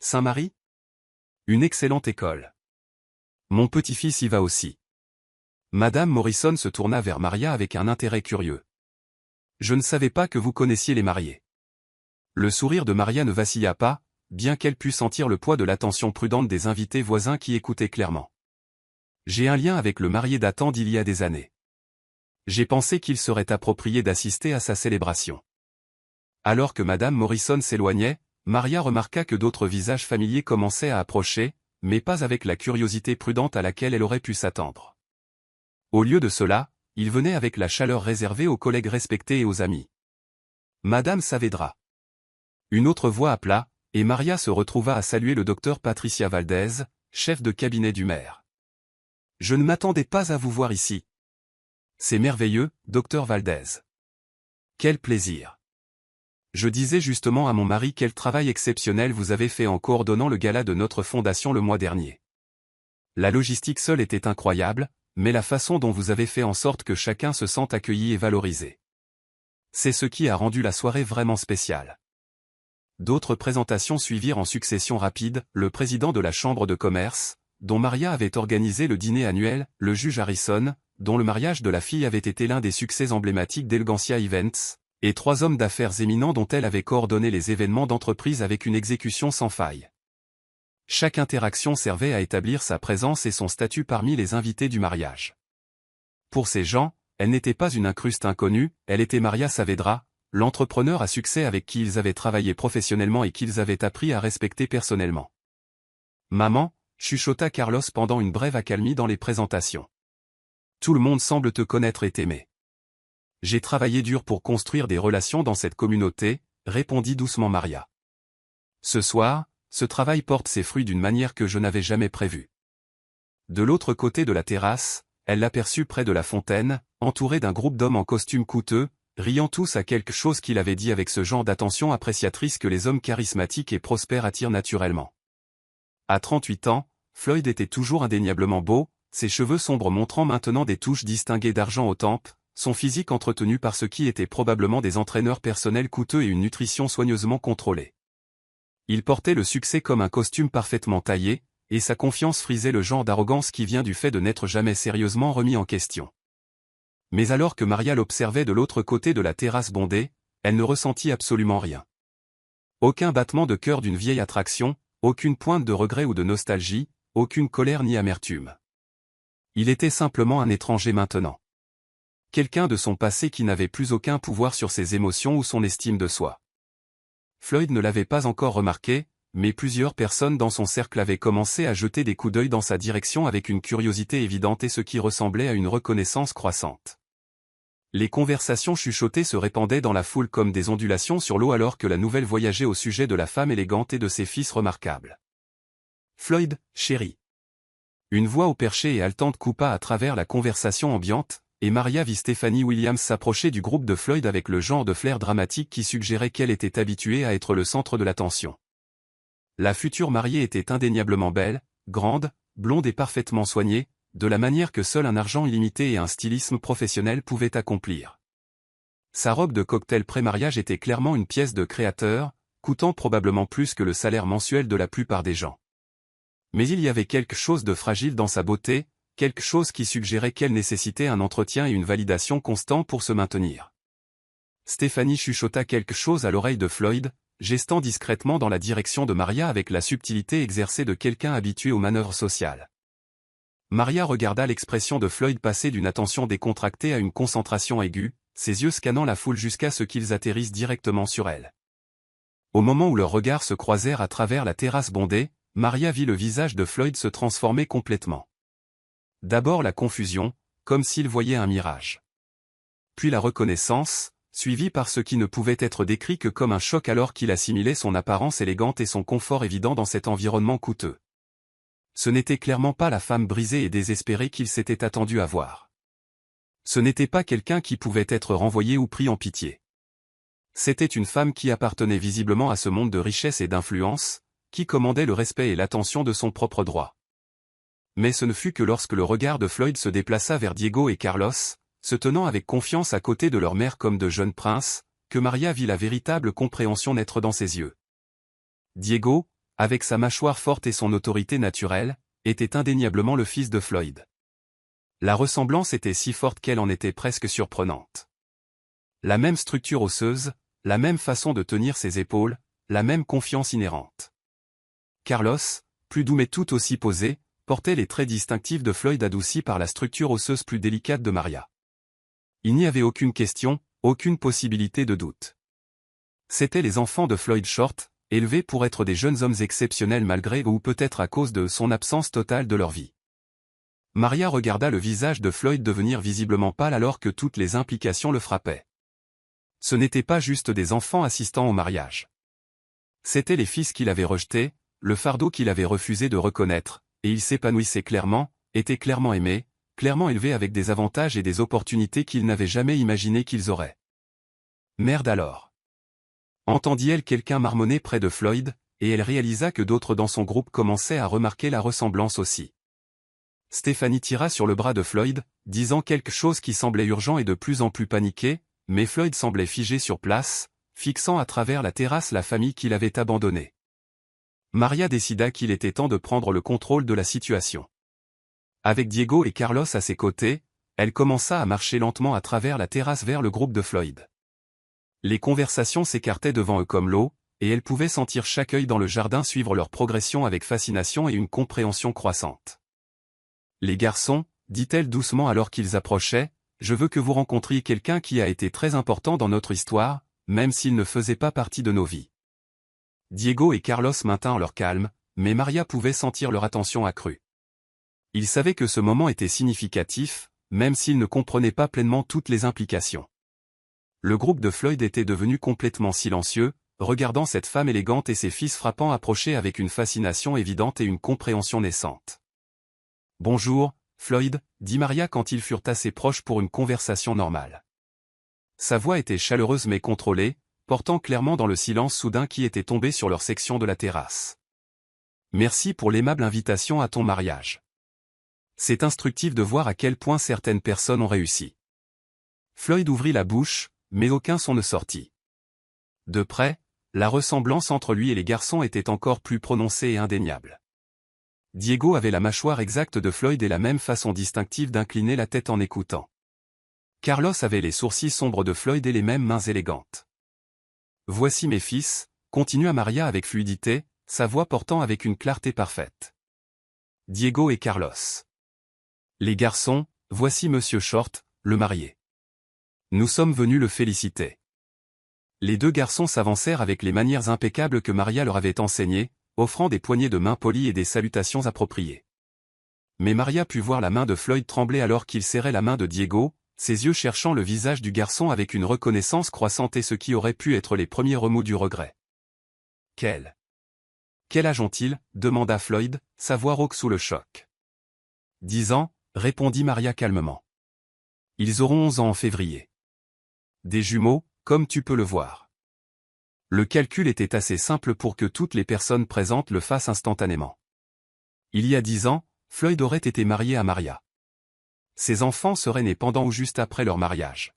Saint-Marie? Une excellente école. Mon petit-fils y va aussi. Madame Morrison se tourna vers Maria avec un intérêt curieux. Je ne savais pas que vous connaissiez les mariés. Le sourire de Maria ne vacilla pas, bien qu'elle pût sentir le poids de l'attention prudente des invités voisins qui écoutaient clairement. J'ai un lien avec le marié datant d'il y a des années. J'ai pensé qu'il serait approprié d'assister à sa célébration. Alors que Madame Morrison s'éloignait, Maria remarqua que d'autres visages familiers commençaient à approcher, mais pas avec la curiosité prudente à laquelle elle aurait pu s'attendre. Au lieu de cela, ils venaient avec la chaleur réservée aux collègues respectés et aux amis. Madame Saavedra. Une autre voix appela, et Maria se retrouva à saluer le docteur Patricia Valdez, chef de cabinet du maire. Je ne m'attendais pas à vous voir ici. C'est merveilleux, docteur Valdez. Quel plaisir. Je disais justement à mon mari quel travail exceptionnel vous avez fait en coordonnant le gala de notre fondation le mois dernier. La logistique seule était incroyable, mais la façon dont vous avez fait en sorte que chacun se sente accueilli et valorisé. C'est ce qui a rendu la soirée vraiment spéciale. D'autres présentations suivirent en succession rapide, le président de la Chambre de commerce, dont Maria avait organisé le dîner annuel, le juge Harrison, dont le mariage de la fille avait été l'un des succès emblématiques d'Elegancia Events, et 3 hommes d'affaires éminents dont elle avait coordonné les événements d'entreprise avec une exécution sans faille. Chaque interaction servait à établir sa présence et son statut parmi les invités du mariage. Pour ces gens, elle n'était pas une incruste inconnue, elle était Maria Saavedra, l'entrepreneur à succès avec qui ils avaient travaillé professionnellement et qu'ils avaient appris à respecter personnellement. Maman, chuchota Carlos pendant une brève accalmie dans les présentations. Tout le monde semble te connaître et t'aimer. J'ai travaillé dur pour construire des relations dans cette communauté, répondit doucement Maria. Ce soir, ce travail porte ses fruits d'une manière que je n'avais jamais prévue. De l'autre côté de la terrasse, elle l'aperçut près de la fontaine, entouré d'un groupe d'hommes en costume coûteux, riant tous à quelque chose qu'il avait dit avec ce genre d'attention appréciatrice que les hommes charismatiques et prospères attirent naturellement. À 38 ans, Floyd était toujours indéniablement beau, ses cheveux sombres montrant maintenant des touches distinguées d'argent aux tempes, son physique entretenu par ce qui étaient probablement des entraîneurs personnels coûteux et une nutrition soigneusement contrôlée. Il portait le succès comme un costume parfaitement taillé, et sa confiance frisait le genre d'arrogance qui vient du fait de n'être jamais sérieusement remis en question. Mais alors que Maria l'observait de l'autre côté de la terrasse bondée, elle ne ressentit absolument rien. Aucun battement de cœur d'une vieille attraction, aucune pointe de regret ou de nostalgie, aucune colère ni amertume. Il était simplement un étranger maintenant. Quelqu'un de son passé qui n'avait plus aucun pouvoir sur ses émotions ou son estime de soi. Floyd ne l'avait pas encore remarqué, mais plusieurs personnes dans son cercle avaient commencé à jeter des coups d'œil dans sa direction avec une curiosité évidente et ce qui ressemblait à une reconnaissance croissante. Les conversations chuchotées se répandaient dans la foule comme des ondulations sur l'eau alors que la nouvelle voyageait au sujet de la femme élégante et de ses fils remarquables. Floyd, chéri. Une voix au perché et haletante coupa à travers la conversation ambiante, et Maria vit Stephanie Williams s'approcher du groupe de Floyd avec le genre de flair dramatique qui suggérait qu'elle était habituée à être le centre de l'attention. La future mariée était indéniablement belle, grande, blonde et parfaitement soignée, de la manière que seul un argent illimité et un stylisme professionnel pouvaient accomplir. Sa robe de cocktail pré-mariage était clairement une pièce de créateur, coûtant probablement plus que le salaire mensuel de la plupart des gens. Mais il y avait quelque chose de fragile dans sa beauté, quelque chose qui suggérait qu'elle nécessitait un entretien et une validation constants pour se maintenir. Stephanie chuchota quelque chose à l'oreille de Floyd, gestant discrètement dans la direction de Maria avec la subtilité exercée de quelqu'un habitué aux manœuvres sociales. Maria regarda l'expression de Floyd passer d'une attention décontractée à une concentration aiguë, ses yeux scannant la foule jusqu'à ce qu'ils atterrissent directement sur elle. Au moment où leurs regards se croisèrent à travers la terrasse bondée, Maria vit le visage de Floyd se transformer complètement. D'abord la confusion, comme s'il voyait un mirage. Puis la reconnaissance, suivie par ce qui ne pouvait être décrit que comme un choc alors qu'il assimilait son apparence élégante et son confort évident dans cet environnement coûteux. Ce n'était clairement pas la femme brisée et désespérée qu'il s'était attendu à voir. Ce n'était pas quelqu'un qui pouvait être renvoyé ou pris en pitié. C'était une femme qui appartenait visiblement à ce monde de richesse et d'influence, qui commandait le respect et l'attention de son propre droit. mais ce ne fut que lorsque le regard de Floyd se déplaça vers Diego et Carlos, se tenant avec confiance à côté de leur mère comme de jeunes princes, que Maria vit la véritable compréhension naître dans ses yeux. Diego, avec sa mâchoire forte et son autorité naturelle, était indéniablement le fils de Floyd. La ressemblance était si forte qu'elle en était presque surprenante. La même structure osseuse, la même façon de tenir ses épaules, la même confiance inhérente. Carlos, plus doux mais tout aussi posé, portait les traits distinctifs de Floyd adoucis par la structure osseuse plus délicate de Maria. Il n'y avait aucune question, aucune possibilité de doute. C'étaient les enfants de Floyd Short, élevés pour être des jeunes hommes exceptionnels malgré ou peut-être à cause de son absence totale de leur vie. Maria regarda le visage de Floyd devenir visiblement pâle alors que toutes les implications le frappaient. Ce n'étaient pas juste des enfants assistant au mariage. C'étaient les fils qu'il avait rejetés, le fardeau qu'il avait refusé de reconnaître, et ils s'épanouissaient clairement, étaient clairement aimés, clairement élevés avec des avantages et des opportunités qu'ils n'avaient jamais imaginé qu'ils auraient. Merde alors. Entendit-elle quelqu'un marmonner près de Floyd, et elle réalisa que d'autres dans son groupe commençaient à remarquer la ressemblance aussi. Stéphanie tira sur le bras de Floyd, disant quelque chose qui semblait urgent et de plus en plus paniqué, mais Floyd semblait figé sur place, fixant à travers la terrasse la famille qu'il avait abandonnée. Maria décida qu'il était temps de prendre le contrôle de la situation. Avec Diego et Carlos à ses côtés, elle commença à marcher lentement à travers la terrasse vers le groupe de Floyd. Les conversations s'écartaient devant eux comme l'eau, et elle pouvait sentir chaque œil dans le jardin suivre leur progression avec fascination et une compréhension croissante. « Les garçons, dit-elle doucement alors qu'ils approchaient, je veux que vous rencontriez quelqu'un qui a été très important dans notre histoire, même s'il ne faisait pas partie de nos vies. » Diego et Carlos maintinrent leur calme, mais Maria pouvait sentir leur attention accrue. Ils savaient que ce moment était significatif, même s'ils ne comprenaient pas pleinement toutes les implications. Le groupe de Floyd était devenu complètement silencieux, regardant cette femme élégante et ses fils frappants approcher avec une fascination évidente et une compréhension naissante. « Bonjour, Floyd, dit Maria quand ils furent assez proches pour une conversation normale. Sa voix était chaleureuse mais contrôlée, portant clairement dans le silence soudain qui était tombé sur leur section de la terrasse. « Merci pour l'aimable invitation à ton mariage. C'est instructif de voir à quel point certaines personnes ont réussi. » Floyd ouvrit la bouche, mais aucun son ne sortit. De près, la ressemblance entre lui et les garçons était encore plus prononcée et indéniable. Diego avait la mâchoire exacte de Floyd et la même façon distinctive d'incliner la tête en écoutant. Carlos avait les sourcils sombres de Floyd et les mêmes mains élégantes. « Voici mes fils », continua Maria avec fluidité, sa voix portant avec une clarté parfaite. Diego et Carlos. « Les garçons, voici Monsieur Short, le marié. Nous sommes venus le féliciter. » Les deux garçons s'avancèrent avec les manières impeccables que Maria leur avait enseignées, offrant des poignées de main polies et des salutations appropriées. Mais Maria put voir la main de Floyd trembler alors qu'il serrait la main de Diego, ses yeux cherchant le visage du garçon avec une reconnaissance croissante et ce qui aurait pu être les premiers remous du regret. « Quel âge ont-ils » demanda Floyd, sa voix rauque sous le choc. « 10 ans, répondit Maria calmement. Ils auront 11 ans en février. Des jumeaux, comme tu peux le voir. Le calcul était assez simple pour que toutes les personnes présentes le fassent instantanément. Il y a 10 ans, Floyd aurait été marié à Maria. Ses enfants seraient nés pendant ou juste après leur mariage.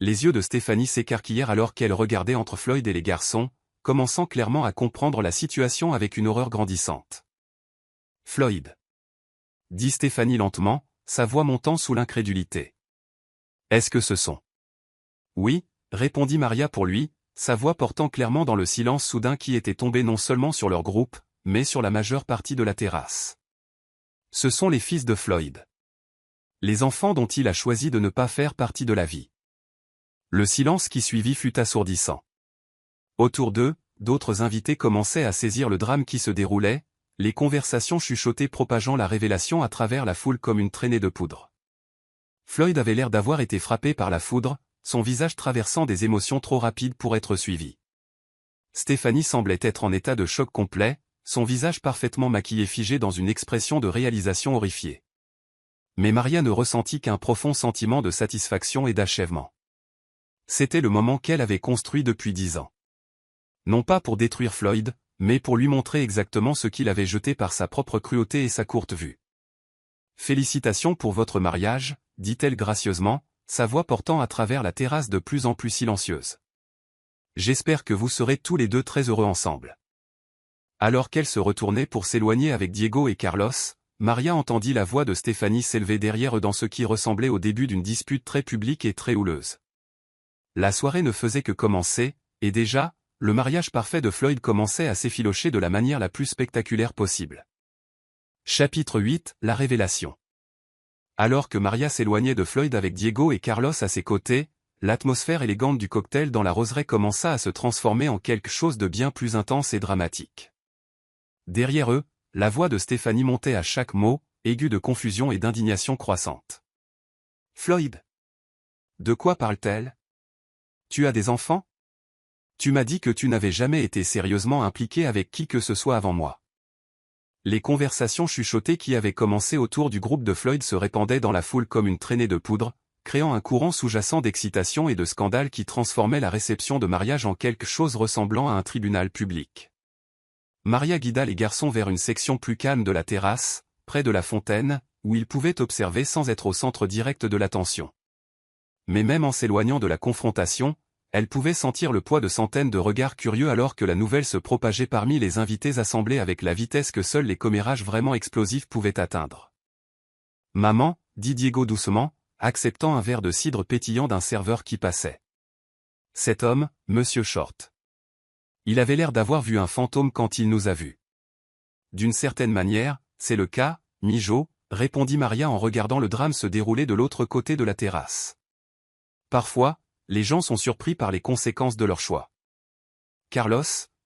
Les yeux de Stéphanie s'écarquillèrent alors qu'elle regardait entre Floyd et les garçons, commençant clairement à comprendre la situation avec une horreur grandissante. « Floyd » dit Stéphanie lentement, sa voix montant sous l'incrédulité. « Est-ce que ce sont » ?»« Oui » répondit Maria pour lui, sa voix portant clairement dans le silence soudain qui était tombé non seulement sur leur groupe, mais sur la majeure partie de la terrasse. « Ce sont les fils de Floyd. Les enfants dont il a choisi de ne pas faire partie de la vie. » Le silence qui suivit fut assourdissant. Autour d'eux, d'autres invités commençaient à saisir le drame qui se déroulait, les conversations chuchotées propageant la révélation à travers la foule comme une traînée de poudre. Floyd avait l'air d'avoir été frappé par la foudre, son visage traversant des émotions trop rapides pour être suivi. Stéphanie semblait être en état de choc complet, son visage parfaitement maquillé figé dans une expression de réalisation horrifiée. Mais Maria ne ressentit qu'un profond sentiment de satisfaction et d'achèvement. C'était le moment qu'elle avait construit depuis 10 ans. Non pas pour détruire Floyd, mais pour lui montrer exactement ce qu'il avait jeté par sa propre cruauté et sa courte vue. Félicitations pour votre mariage, dit-elle gracieusement, sa voix portant à travers la terrasse de plus en plus silencieuse. J'espère que vous serez tous les deux très heureux ensemble. Alors qu'elle se retournait pour s'éloigner avec Diego et Carlos, Maria entendit la voix de Stéphanie s'élever derrière eux dans ce qui ressemblait au début d'une dispute très publique et très houleuse. La soirée ne faisait que commencer, et déjà, le mariage parfait de Floyd commençait à s'effilocher de la manière la plus spectaculaire possible. Chapitre 8, la révélation. Alors que Maria s'éloignait de Floyd avec Diego et Carlos à ses côtés, l'atmosphère élégante du cocktail dans la roseraie commença à se transformer en quelque chose de bien plus intense et dramatique. Derrière eux, la voix de Stéphanie montait à chaque mot, aiguë de confusion et d'indignation croissante. « Floyd! De quoi parle-t-elle? Tu as des enfants? Tu m'as dit que tu n'avais jamais été sérieusement impliqué avec qui que ce soit avant moi. » Les conversations chuchotées qui avaient commencé autour du groupe de Floyd se répandaient dans la foule comme une traînée de poudre, créant un courant sous-jacent d'excitation et de scandale qui transformait la réception de mariage en quelque chose ressemblant à un tribunal public. Maria guida les garçons vers une section plus calme de la terrasse, près de la fontaine, où ils pouvaient observer sans être au centre direct de l'attention. Mais même en s'éloignant de la confrontation, elle pouvait sentir le poids de centaines de regards curieux alors que la nouvelle se propageait parmi les invités assemblés avec la vitesse que seuls les commérages vraiment explosifs pouvaient atteindre. « Maman » dit Diego doucement, acceptant un verre de cidre pétillant d'un serveur qui passait. Cet homme, Monsieur Short. Il avait l'air d'avoir vu un fantôme quand il nous a vus. D'une certaine manière, c'est le cas, Mijo, répondit Maria en regardant le drame se dérouler de l'autre côté de la terrasse. Parfois, les gens sont surpris par les conséquences de leur choix. Carlos,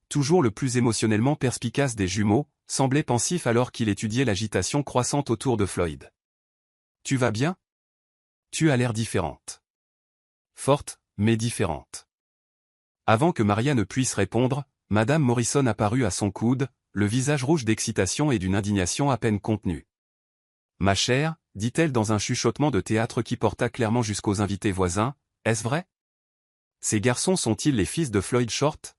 toujours le plus émotionnellement perspicace des jumeaux, semblait pensif alors qu'il étudiait l'agitation croissante autour de Floyd. « Tu vas bien? Tu as l'air différente. » Forte, mais différente. Avant que Maria ne puisse répondre, Madame Morrison apparut à son coude, le visage rouge d'excitation et d'une indignation à peine contenue. « Ma chère, dit-elle dans un chuchotement de théâtre qui porta clairement jusqu'aux invités voisins, est-ce vrai? Ces garçons sont-ils les fils de Floyd Short? »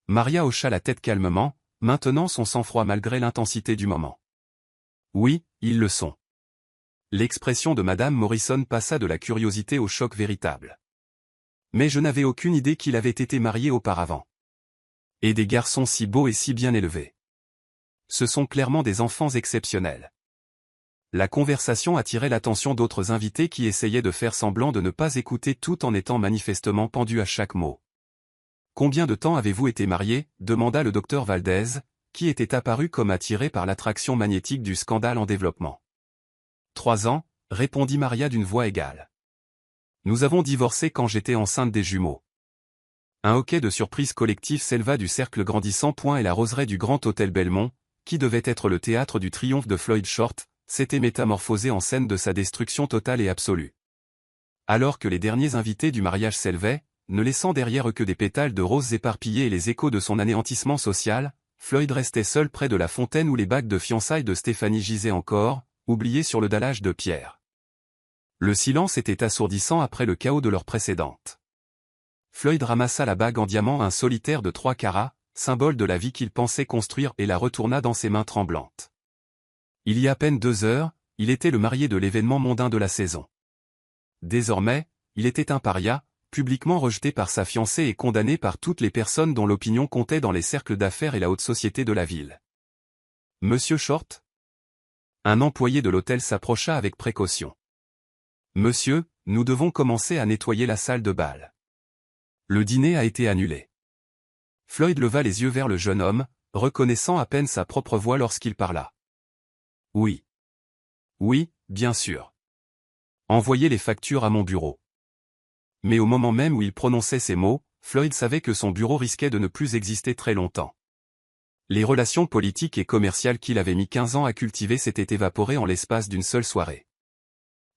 Maria hocha la tête calmement, maintenant son sang-froid malgré l'intensité du moment. « Oui, ils le sont. » L'expression de Madame Morrison passa de la curiosité au choc véritable. Mais je n'avais aucune idée qu'il avait été marié auparavant. Et des garçons si beaux et si bien élevés. Ce sont clairement des enfants exceptionnels. La conversation attirait l'attention d'autres invités qui essayaient de faire semblant de ne pas écouter tout en étant manifestement pendus à chaque mot. « Combien de temps avez-vous été marié » demanda le docteur Valdez, qui était apparu comme attiré par l'attraction magnétique du scandale en développement. « 3 ans, répondit Maria d'une voix égale. Nous avons divorcé quand j'étais enceinte des jumeaux. Un hoquet de surprise collectif s'éleva du cercle grandissant. Et la roseraie du Grand Hôtel Belmont, qui devait être le théâtre du triomphe de Floyd Short, s'était métamorphosé en scène de sa destruction totale et absolue. Alors que les derniers invités du mariage s'élevaient, ne laissant derrière eux que des pétales de roses éparpillés et les échos de son anéantissement social, Floyd restait seul près de la fontaine où les bagues de fiançailles de Stéphanie gisaient encore, oubliées sur le dallage de pierre. Le silence était assourdissant après le chaos de l'heure précédente. Floyd ramassa la bague en diamant un solitaire de 3 carats, symbole de la vie qu'il pensait construire et la retourna dans ses mains tremblantes. Il y a à peine 2 heures, il était le marié de l'événement mondain de la saison. Désormais, il était un paria, publiquement rejeté par sa fiancée et condamné par toutes les personnes dont l'opinion comptait dans les cercles d'affaires et la haute société de la ville. « Monsieur Short ?» Un employé de l'hôtel s'approcha avec précaution. « Monsieur, nous devons commencer à nettoyer la salle de bal. Le dîner a été annulé. » Floyd leva les yeux vers le jeune homme, reconnaissant à peine sa propre voix lorsqu'il parla. « Oui. Oui, bien sûr. Envoyez les factures à mon bureau. » Mais au moment même où il prononçait ces mots, Floyd savait que son bureau risquait de ne plus exister très longtemps. Les relations politiques et commerciales qu'il avait mis 15 ans à cultiver s'étaient évaporées en l'espace d'une seule soirée.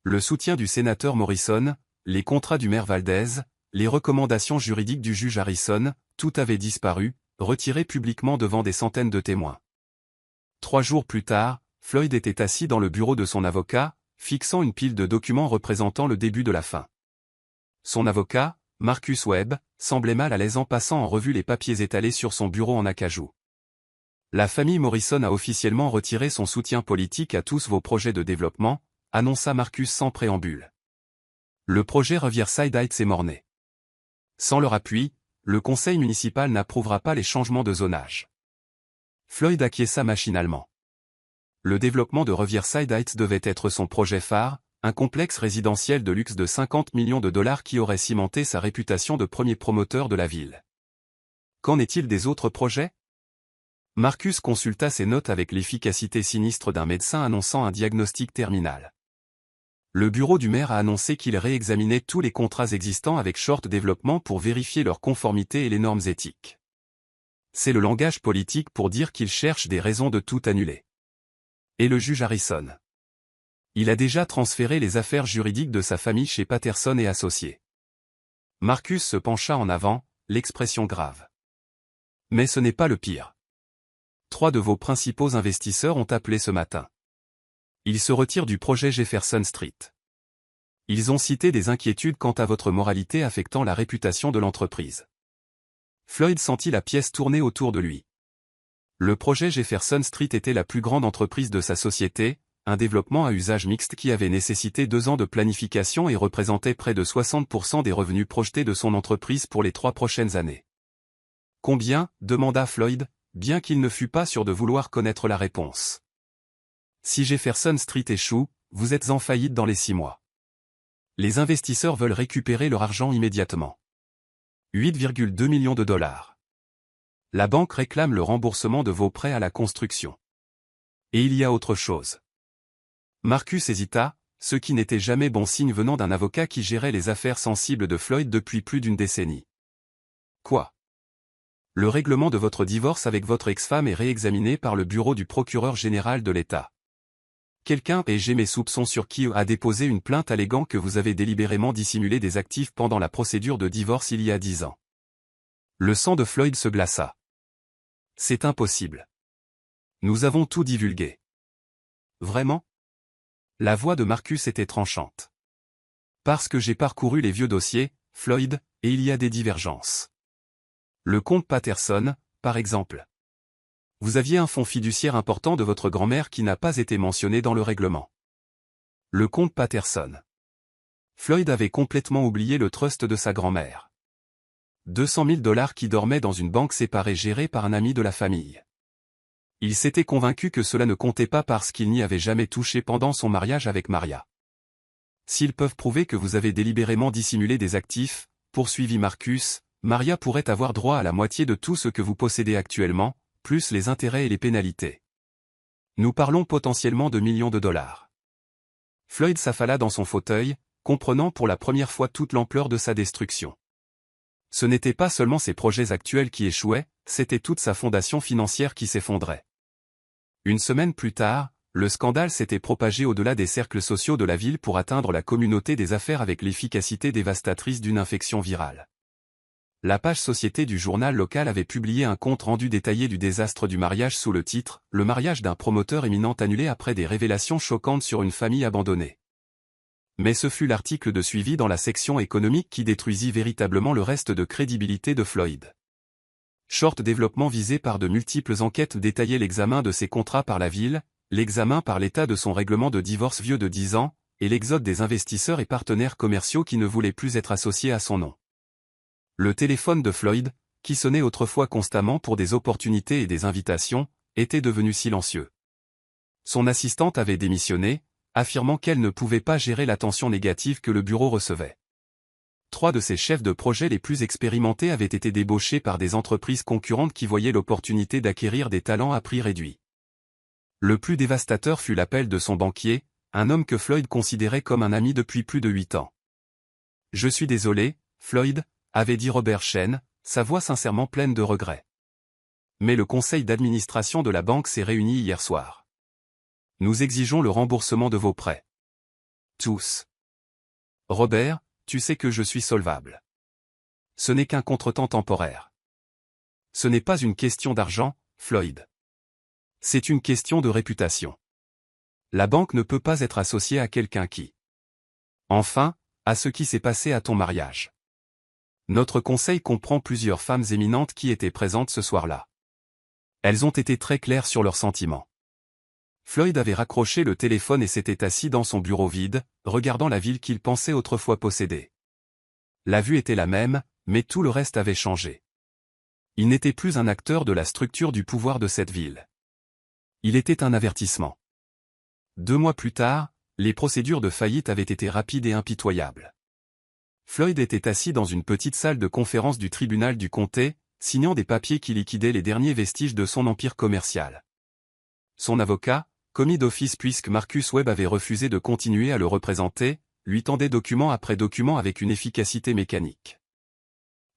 Le soutien du sénateur Morrison, les contrats du maire Valdez, les recommandations juridiques du juge Harrison, tout avait disparu, retiré publiquement devant des centaines de témoins. 3 jours plus tard, Floyd était assis dans le bureau de son avocat, fixant une pile de documents représentant le début de la fin. Son avocat, Marcus Webb, semblait mal à l'aise en passant en revue les papiers étalés sur son bureau en acajou. La famille Morrison a officiellement retiré son soutien politique à tous vos projets de développement, annonça Marcus sans préambule. Le projet Riverside Heights est mort-né. Sans leur appui, le conseil municipal n'approuvera pas les changements de zonage. Floyd acquiesça machinalement. Le développement de Riverside Heights devait être son projet phare, un complexe résidentiel de luxe de 50 millions de dollars qui aurait cimenté sa réputation de premier promoteur de la ville. Qu'en est-il des autres projets? Marcus consulta ses notes avec l'efficacité sinistre d'un médecin annonçant un diagnostic terminal. Le bureau du maire a annoncé qu'il réexaminait tous les contrats existants avec Short Développement pour vérifier leur conformité et les normes éthiques. C'est le langage politique pour dire qu'il cherche des raisons de tout annuler. Et le juge Harrison. Il a déjà transféré les affaires juridiques de sa famille chez Patterson et Associés. Marcus se pencha en avant, l'expression grave. Mais ce n'est pas le pire. 3 de vos principaux investisseurs ont appelé ce matin. Ils se retirent du projet Jefferson Street. Ils ont cité des inquiétudes quant à votre moralité affectant la réputation de l'entreprise. Floyd sentit la pièce tourner autour de lui. Le projet Jefferson Street était la plus grande entreprise de sa société, un développement à usage mixte qui avait nécessité 2 ans de planification et représentait près de 60% des revenus projetés de son entreprise pour les 3 prochaines années. Combien? Demanda Floyd, bien qu'il ne fût pas sûr de vouloir connaître la réponse. Si Jefferson Street échoue, vous êtes en faillite dans les 6 mois. Les investisseurs veulent récupérer leur argent immédiatement. 8,2 millions de dollars. La banque réclame le remboursement de vos prêts à la construction. Et il y a autre chose. Marcus hésita, ce qui n'était jamais bon signe venant d'un avocat qui gérait les affaires sensibles de Floyd depuis plus d'une décennie. Quoi? Le règlement de votre divorce avec votre ex-femme est réexaminé par le bureau du procureur général de l'État. Quelqu'un, et j'ai mes soupçons sur qui, a déposé une plainte alléguant que vous avez délibérément dissimulé des actifs pendant la procédure de divorce il y a 10 ans. Le sang de Floyd se glaça. C'est impossible. Nous avons tout divulgué. Vraiment? La voix de Marcus était tranchante. Parce que j'ai parcouru les vieux dossiers, Floyd, et il y a des divergences. Le comte Patterson, par exemple. Vous aviez un fonds fiduciaire important de votre grand-mère qui n'a pas été mentionné dans le règlement. Le comte Patterson. Floyd avait complètement oublié le trust de sa grand-mère. 200 000 dollars qui dormaient dans une banque séparée gérée par un ami de la famille. Il s'était convaincu que cela ne comptait pas parce qu'il n'y avait jamais touché pendant son mariage avec Maria. S'ils peuvent prouver que vous avez délibérément dissimulé des actifs, poursuivit Marcus, Maria pourrait avoir droit à la moitié de tout ce que vous possédez actuellement, plus les intérêts et les pénalités. Nous parlons potentiellement de millions de dollars. Floyd s'affala dans son fauteuil, comprenant pour la première fois toute l'ampleur de sa destruction. Ce n'était pas seulement ses projets actuels qui échouaient, c'était toute sa fondation financière qui s'effondrait. Une semaine plus tard, le scandale s'était propagé au-delà des cercles sociaux de la ville pour atteindre la communauté des affaires avec l'efficacité dévastatrice d'une infection virale. La page société du journal local avait publié un compte rendu détaillé du désastre du mariage sous le titre « Le mariage d'un promoteur éminent annulé après des révélations choquantes sur une famille abandonnée ». Mais ce fut l'article de suivi dans la section économique qui détruisit véritablement le reste de crédibilité de Floyd. Short Développement visé par de multiples enquêtes détaillait l'examen de ses contrats par la ville, l'examen par l'État de son règlement de divorce vieux de 10 ans, et l'exode des investisseurs et partenaires commerciaux qui ne voulaient plus être associés à son nom. Le téléphone de Floyd, qui sonnait autrefois constamment pour des opportunités et des invitations, était devenu silencieux. Son assistante avait démissionné, affirmant qu'elle ne pouvait pas gérer l'attention négative que le bureau recevait. 3 de ses chefs de projet les plus expérimentés avaient été débauchés par des entreprises concurrentes qui voyaient l'opportunité d'acquérir des talents à prix réduit. Le plus dévastateur fut l'appel de son banquier, un homme que Floyd considérait comme un ami depuis plus de 8 ans. « Je suis désolé, Floyd », avait dit Robert Shen, sa voix sincèrement pleine de regrets. Mais le conseil d'administration de la banque s'est réuni hier soir. Nous exigeons le remboursement de vos prêts. Tous. Robert, tu sais que je suis solvable. Ce n'est qu'un contretemps temporaire. Ce n'est pas une question d'argent, Floyd. C'est une question de réputation. La banque ne peut pas être associée à quelqu'un qui... Enfin, à ce qui s'est passé à ton mariage. Notre conseil comprend plusieurs femmes éminentes qui étaient présentes ce soir-là. Elles ont été très claires sur leurs sentiments. Floyd avait raccroché le téléphone et s'était assis dans son bureau vide, regardant la ville qu'il pensait autrefois posséder. La vue était la même, mais tout le reste avait changé. Il n'était plus un acteur de la structure du pouvoir de cette ville. Il était un avertissement. 2 mois plus tard, les procédures de faillite avaient été rapides et impitoyables. Floyd était assis dans une petite salle de conférence du tribunal du comté, signant des papiers qui liquidaient les derniers vestiges de son empire commercial. Son avocat, commis d'office puisque Marcus Webb avait refusé de continuer à le représenter, lui tendait document après document avec une efficacité mécanique.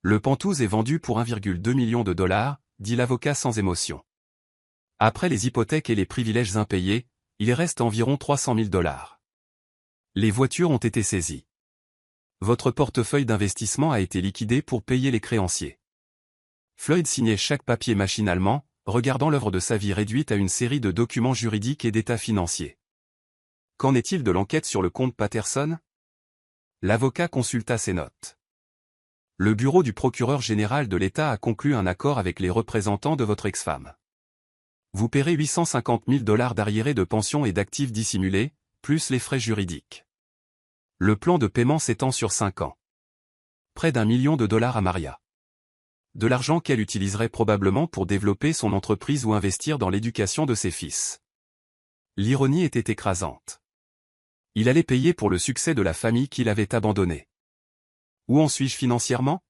Le Pantouse est vendu pour 1,2 million de dollars, dit l'avocat sans émotion. Après les hypothèques et les privilèges impayés, il reste environ 300 000 dollars. Les voitures ont été saisies. Votre portefeuille d'investissement a été liquidé pour payer les créanciers. Floyd signait chaque papier machinalement, regardant l'œuvre de sa vie réduite à une série de documents juridiques et d'états financiers. Qu'en est-il de l'enquête sur le comte Patterson? L'avocat consulta ses notes. Le bureau du procureur général de l'État a conclu un accord avec les représentants de votre ex-femme. Vous paierez 850 000 dollars d'arriérés de pension et d'actifs dissimulés, plus les frais juridiques. Le plan de paiement s'étend sur 5 ans. Près d'1 million de dollars à Maria. De l'argent qu'elle utiliserait probablement pour développer son entreprise ou investir dans l'éducation de ses fils. L'ironie était écrasante. Il allait payer pour le succès de la famille qu'il avait abandonnée. Où en suis-je financièrement?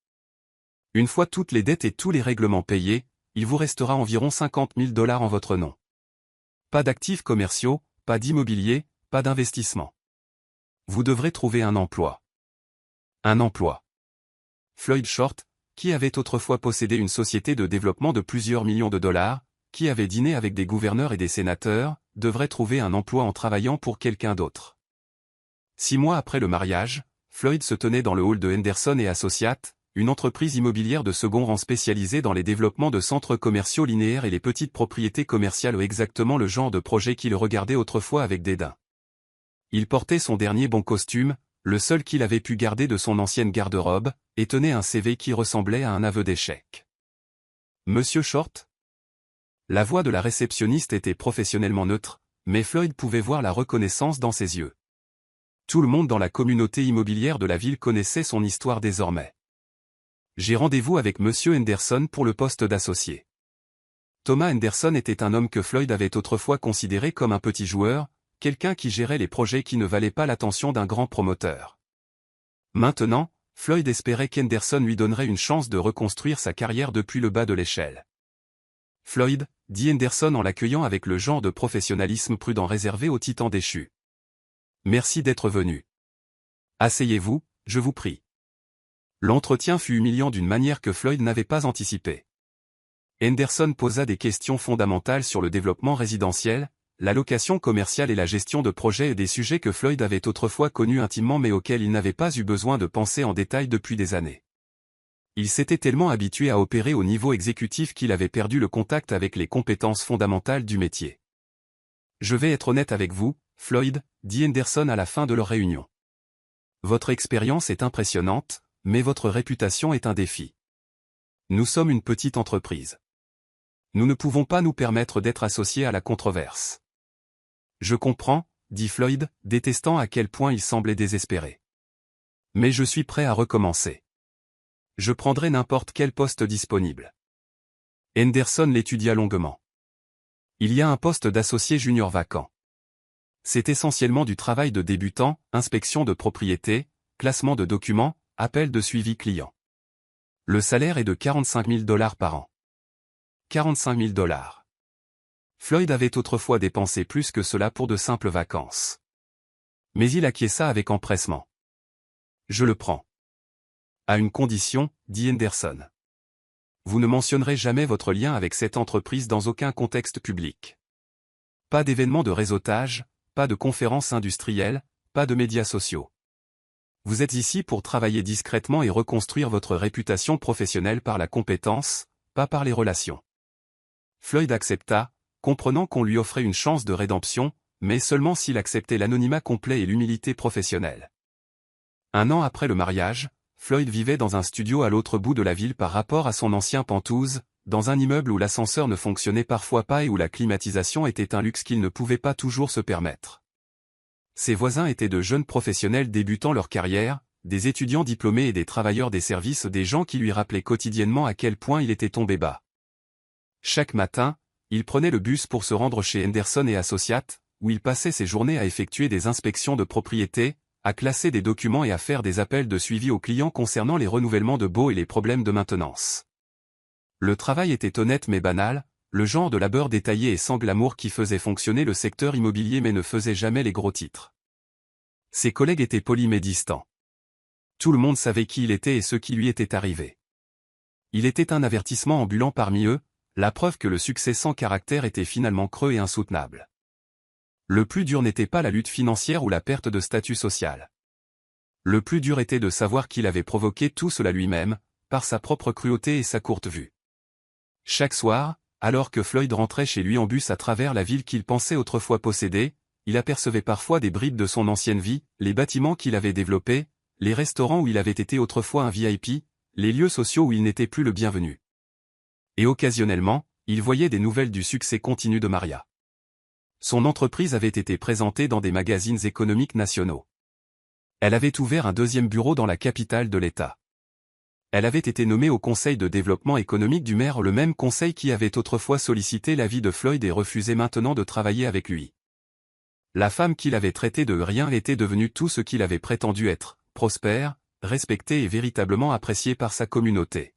Une fois toutes les dettes et tous les règlements payés, il vous restera environ 50 000 dollars en votre nom. Pas d'actifs commerciaux, pas d'immobilier, pas d'investissement. Vous devrez trouver un emploi. Un emploi. Floyd Short, qui avait autrefois possédé une société de développement de plusieurs millions de dollars, qui avait dîné avec des gouverneurs et des sénateurs, devrait trouver un emploi en travaillant pour quelqu'un d'autre. 6 mois après le mariage, Floyd se tenait dans le hall de Henderson et Associates, une entreprise immobilière de second rang spécialisée dans les développements de centres commerciaux linéaires et les petites propriétés commerciales, exactement le genre de projet qu'il regardait autrefois avec dédain. Il portait son dernier bon costume, le seul qu'il avait pu garder de son ancienne garde-robe, et tenait un CV qui ressemblait à un aveu d'échec. Monsieur Short? La voix de la réceptionniste était professionnellement neutre, mais Floyd pouvait voir la reconnaissance dans ses yeux. Tout le monde dans la communauté immobilière de la ville connaissait son histoire désormais. J'ai rendez-vous avec Monsieur Henderson pour le poste d'associé. Thomas Henderson était un homme que Floyd avait autrefois considéré comme un petit joueur, quelqu'un qui gérait les projets qui ne valaient pas l'attention d'un grand promoteur. Maintenant, Floyd espérait qu'Henderson lui donnerait une chance de reconstruire sa carrière depuis le bas de l'échelle. Floyd, dit Henderson en l'accueillant avec le genre de professionnalisme prudent réservé aux titans déchus. Merci d'être venu. Asseyez-vous, je vous prie. L'entretien fut humiliant d'une manière que Floyd n'avait pas anticipée. Henderson posa des questions fondamentales sur le développement résidentiel, la location commerciale et la gestion de projets et des sujets que Floyd avait autrefois connus intimement mais auxquels il n'avait pas eu besoin de penser en détail depuis des années. Il s'était tellement habitué à opérer au niveau exécutif qu'il avait perdu le contact avec les compétences fondamentales du métier. Je vais être honnête avec vous, Floyd, dit Henderson à la fin de leur réunion. Votre expérience est impressionnante, mais votre réputation est un défi. Nous sommes une petite entreprise. Nous ne pouvons pas nous permettre d'être associés à la controverse. Je comprends, dit Floyd, détestant à quel point il semblait désespéré. Mais je suis prêt à recommencer. Je prendrai n'importe quel poste disponible. Henderson l'étudia longuement. Il y a un poste d'associé junior vacant. C'est essentiellement du travail de débutant, inspection de propriété, classement de documents, appel de suivi client. Le salaire est de 45 000 dollars par an. 45 000 dollars. Floyd avait autrefois dépensé plus que cela pour de simples vacances. Mais il acquiesça avec empressement. Je le prends. À une condition, dit Henderson. Vous ne mentionnerez jamais votre lien avec cette entreprise dans aucun contexte public. Pas d'événements de réseautage, pas de conférences industrielles, pas de médias sociaux. Vous êtes ici pour travailler discrètement et reconstruire votre réputation professionnelle par la compétence, pas par les relations. Floyd accepta, comprenant qu'on lui offrait une chance de rédemption, mais seulement s'il acceptait l'anonymat complet et l'humilité professionnelle. 1 an après le mariage, Floyd vivait dans un studio à l'autre bout de la ville par rapport à son ancien Pantouse, dans un immeuble où l'ascenseur ne fonctionnait parfois pas et où la climatisation était un luxe qu'il ne pouvait pas toujours se permettre. Ses voisins étaient de jeunes professionnels débutant leur carrière, des étudiants diplômés et des travailleurs des services, des gens qui lui rappelaient quotidiennement à quel point il était tombé bas. Chaque matin, il prenait le bus pour se rendre chez Henderson et Associates, où il passait ses journées à effectuer des inspections de propriété, à classer des documents et à faire des appels de suivi aux clients concernant les renouvellements de baux et les problèmes de maintenance. Le travail était honnête mais banal, le genre de labeur détaillé et sans glamour qui faisait fonctionner le secteur immobilier mais ne faisait jamais les gros titres. Ses collègues étaient polis mais distants. Tout le monde savait qui il était et ce qui lui était arrivé. Il était un avertissement ambulant parmi eux, la preuve que le succès sans caractère était finalement creux et insoutenable. Le plus dur n'était pas la lutte financière ou la perte de statut social. Le plus dur était de savoir qu'il avait provoqué tout cela lui-même, par sa propre cruauté et sa courte vue. Chaque soir, alors que Floyd rentrait chez lui en bus à travers la ville qu'il pensait autrefois posséder, il apercevait parfois des bribes de son ancienne vie, les bâtiments qu'il avait développés, les restaurants où il avait été autrefois un VIP, les lieux sociaux où il n'était plus le bienvenu. Et occasionnellement, il voyait des nouvelles du succès continu de Maria. Son entreprise avait été présentée dans des magazines économiques nationaux. Elle avait ouvert un deuxième bureau dans la capitale de l'État. Elle avait été nommée au Conseil de développement économique du maire, le même conseil qui avait autrefois sollicité l'avis de Floyd et refusé maintenant de travailler avec lui. La femme qu'il avait traitée de rien était devenue tout ce qu'il avait prétendu être, prospère, respectée et véritablement appréciée par sa communauté.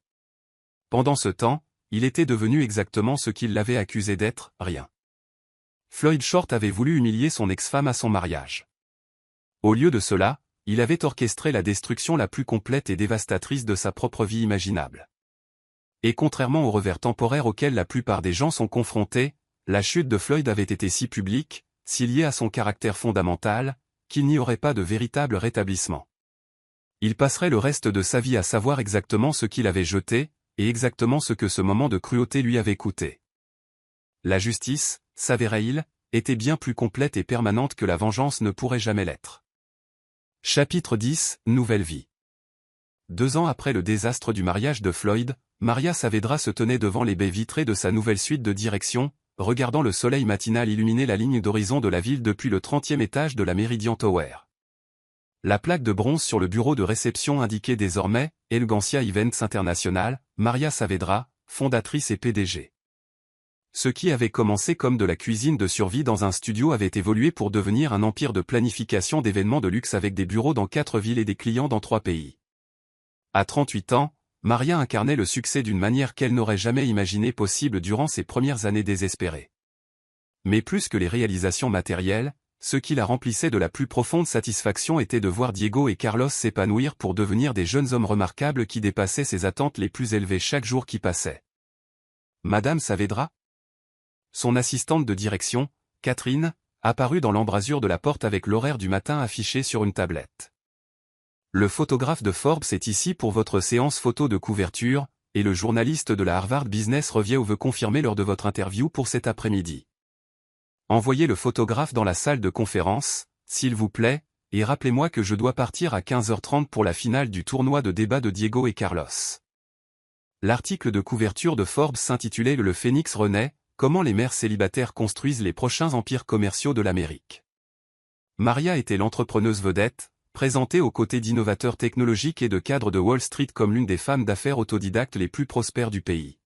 Pendant ce temps, il était devenu exactement ce qu'il l'avait accusé d'être, rien. Floyd Short avait voulu humilier son ex-femme à son mariage. Au lieu de cela, il avait orchestré la destruction la plus complète et dévastatrice de sa propre vie imaginable. Et contrairement aux revers temporaires auxquels la plupart des gens sont confrontés, la chute de Floyd avait été si publique, si liée à son caractère fondamental, qu'il n'y aurait pas de véritable rétablissement. Il passerait le reste de sa vie à savoir exactement ce qu'il avait jeté, et exactement ce que ce moment de cruauté lui avait coûté. La justice, s'avérait-il, était bien plus complète et permanente que la vengeance ne pourrait jamais l'être. Chapitre 10, Nouvelle vie. 2 ans après le désastre du mariage de Floyd, Maria Saavedra se tenait devant les baies vitrées de sa nouvelle suite de direction, regardant le soleil matinal illuminer la ligne d'horizon de la ville depuis le 30e étage de la Meridian Tower. La plaque de bronze sur le bureau de réception indiquait désormais « Elegancia Events International, Maria Saavedra, fondatrice et PDG ». Ce qui avait commencé comme de la cuisine de survie dans un studio avait évolué pour devenir un empire de planification d'événements de luxe avec des bureaux dans 4 villes et des clients dans 3 pays. À 38 ans, Maria incarnait le succès d'une manière qu'elle n'aurait jamais imaginée possible durant ses premières années désespérées. Mais plus que les réalisations matérielles, ce qui la remplissait de la plus profonde satisfaction était de voir Diego et Carlos s'épanouir pour devenir des jeunes hommes remarquables qui dépassaient ses attentes les plus élevées chaque jour qui passait. Madame Saavedra ? Son assistante de direction, Catherine, apparut dans l'embrasure de la porte avec l'horaire du matin affiché sur une tablette. Le photographe de Forbes est ici pour votre séance photo de couverture, et le journaliste de la Harvard Business Review veut confirmer lors de votre interview pour cet après-midi. Envoyez le photographe dans la salle de conférence, s'il vous plaît, et rappelez-moi que je dois partir à 15h30 pour la finale du tournoi de débat de Diego et Carlos. L'article de couverture de Forbes s'intitulait « Le Phénix renaît ». Comment les mères célibataires construisent les prochains empires commerciaux de l'Amérique. Maria était l'entrepreneuse vedette, présentée aux côtés d'innovateurs technologiques et de cadres de Wall Street comme l'une des femmes d'affaires autodidactes les plus prospères du pays.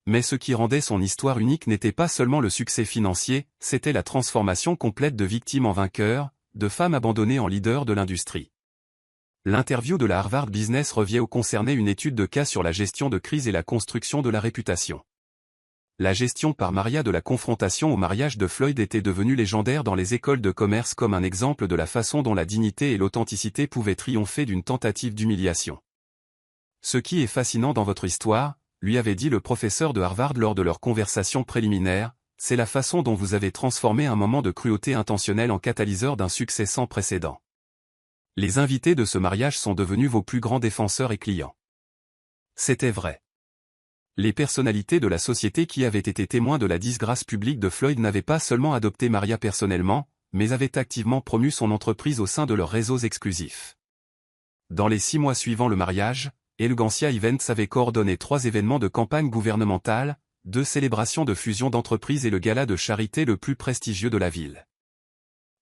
Mais ce qui rendait son histoire unique n'était pas seulement le succès financier, c'était la transformation complète de victimes en vainqueurs, de femmes abandonnées en leaders de l'industrie. L'interview de la Harvard Business Review concernait une étude de cas sur la gestion de crise et la construction de la réputation. La gestion par Maria de la confrontation au mariage de Floyd était devenue légendaire dans les écoles de commerce comme un exemple de la façon dont la dignité et l'authenticité pouvaient triompher d'une tentative d'humiliation. Ce qui est fascinant dans votre histoire, lui avait dit le professeur de Harvard lors de leur conversation préliminaire, c'est la façon dont vous avez transformé un moment de cruauté intentionnelle en catalyseur d'un succès sans précédent. Les invités de ce mariage sont devenus vos plus grands défenseurs et clients. C'était vrai. Les personnalités de la société qui avaient été témoins de la disgrâce publique de Floyd n'avaient pas seulement adopté Maria personnellement, mais avaient activement promu son entreprise au sein de leurs réseaux exclusifs. Dans les 6 mois suivant le mariage, Elegancia Events avait coordonné 3 événements de campagne gouvernementale, 2 célébrations de fusion d'entreprises et le gala de charité le plus prestigieux de la ville.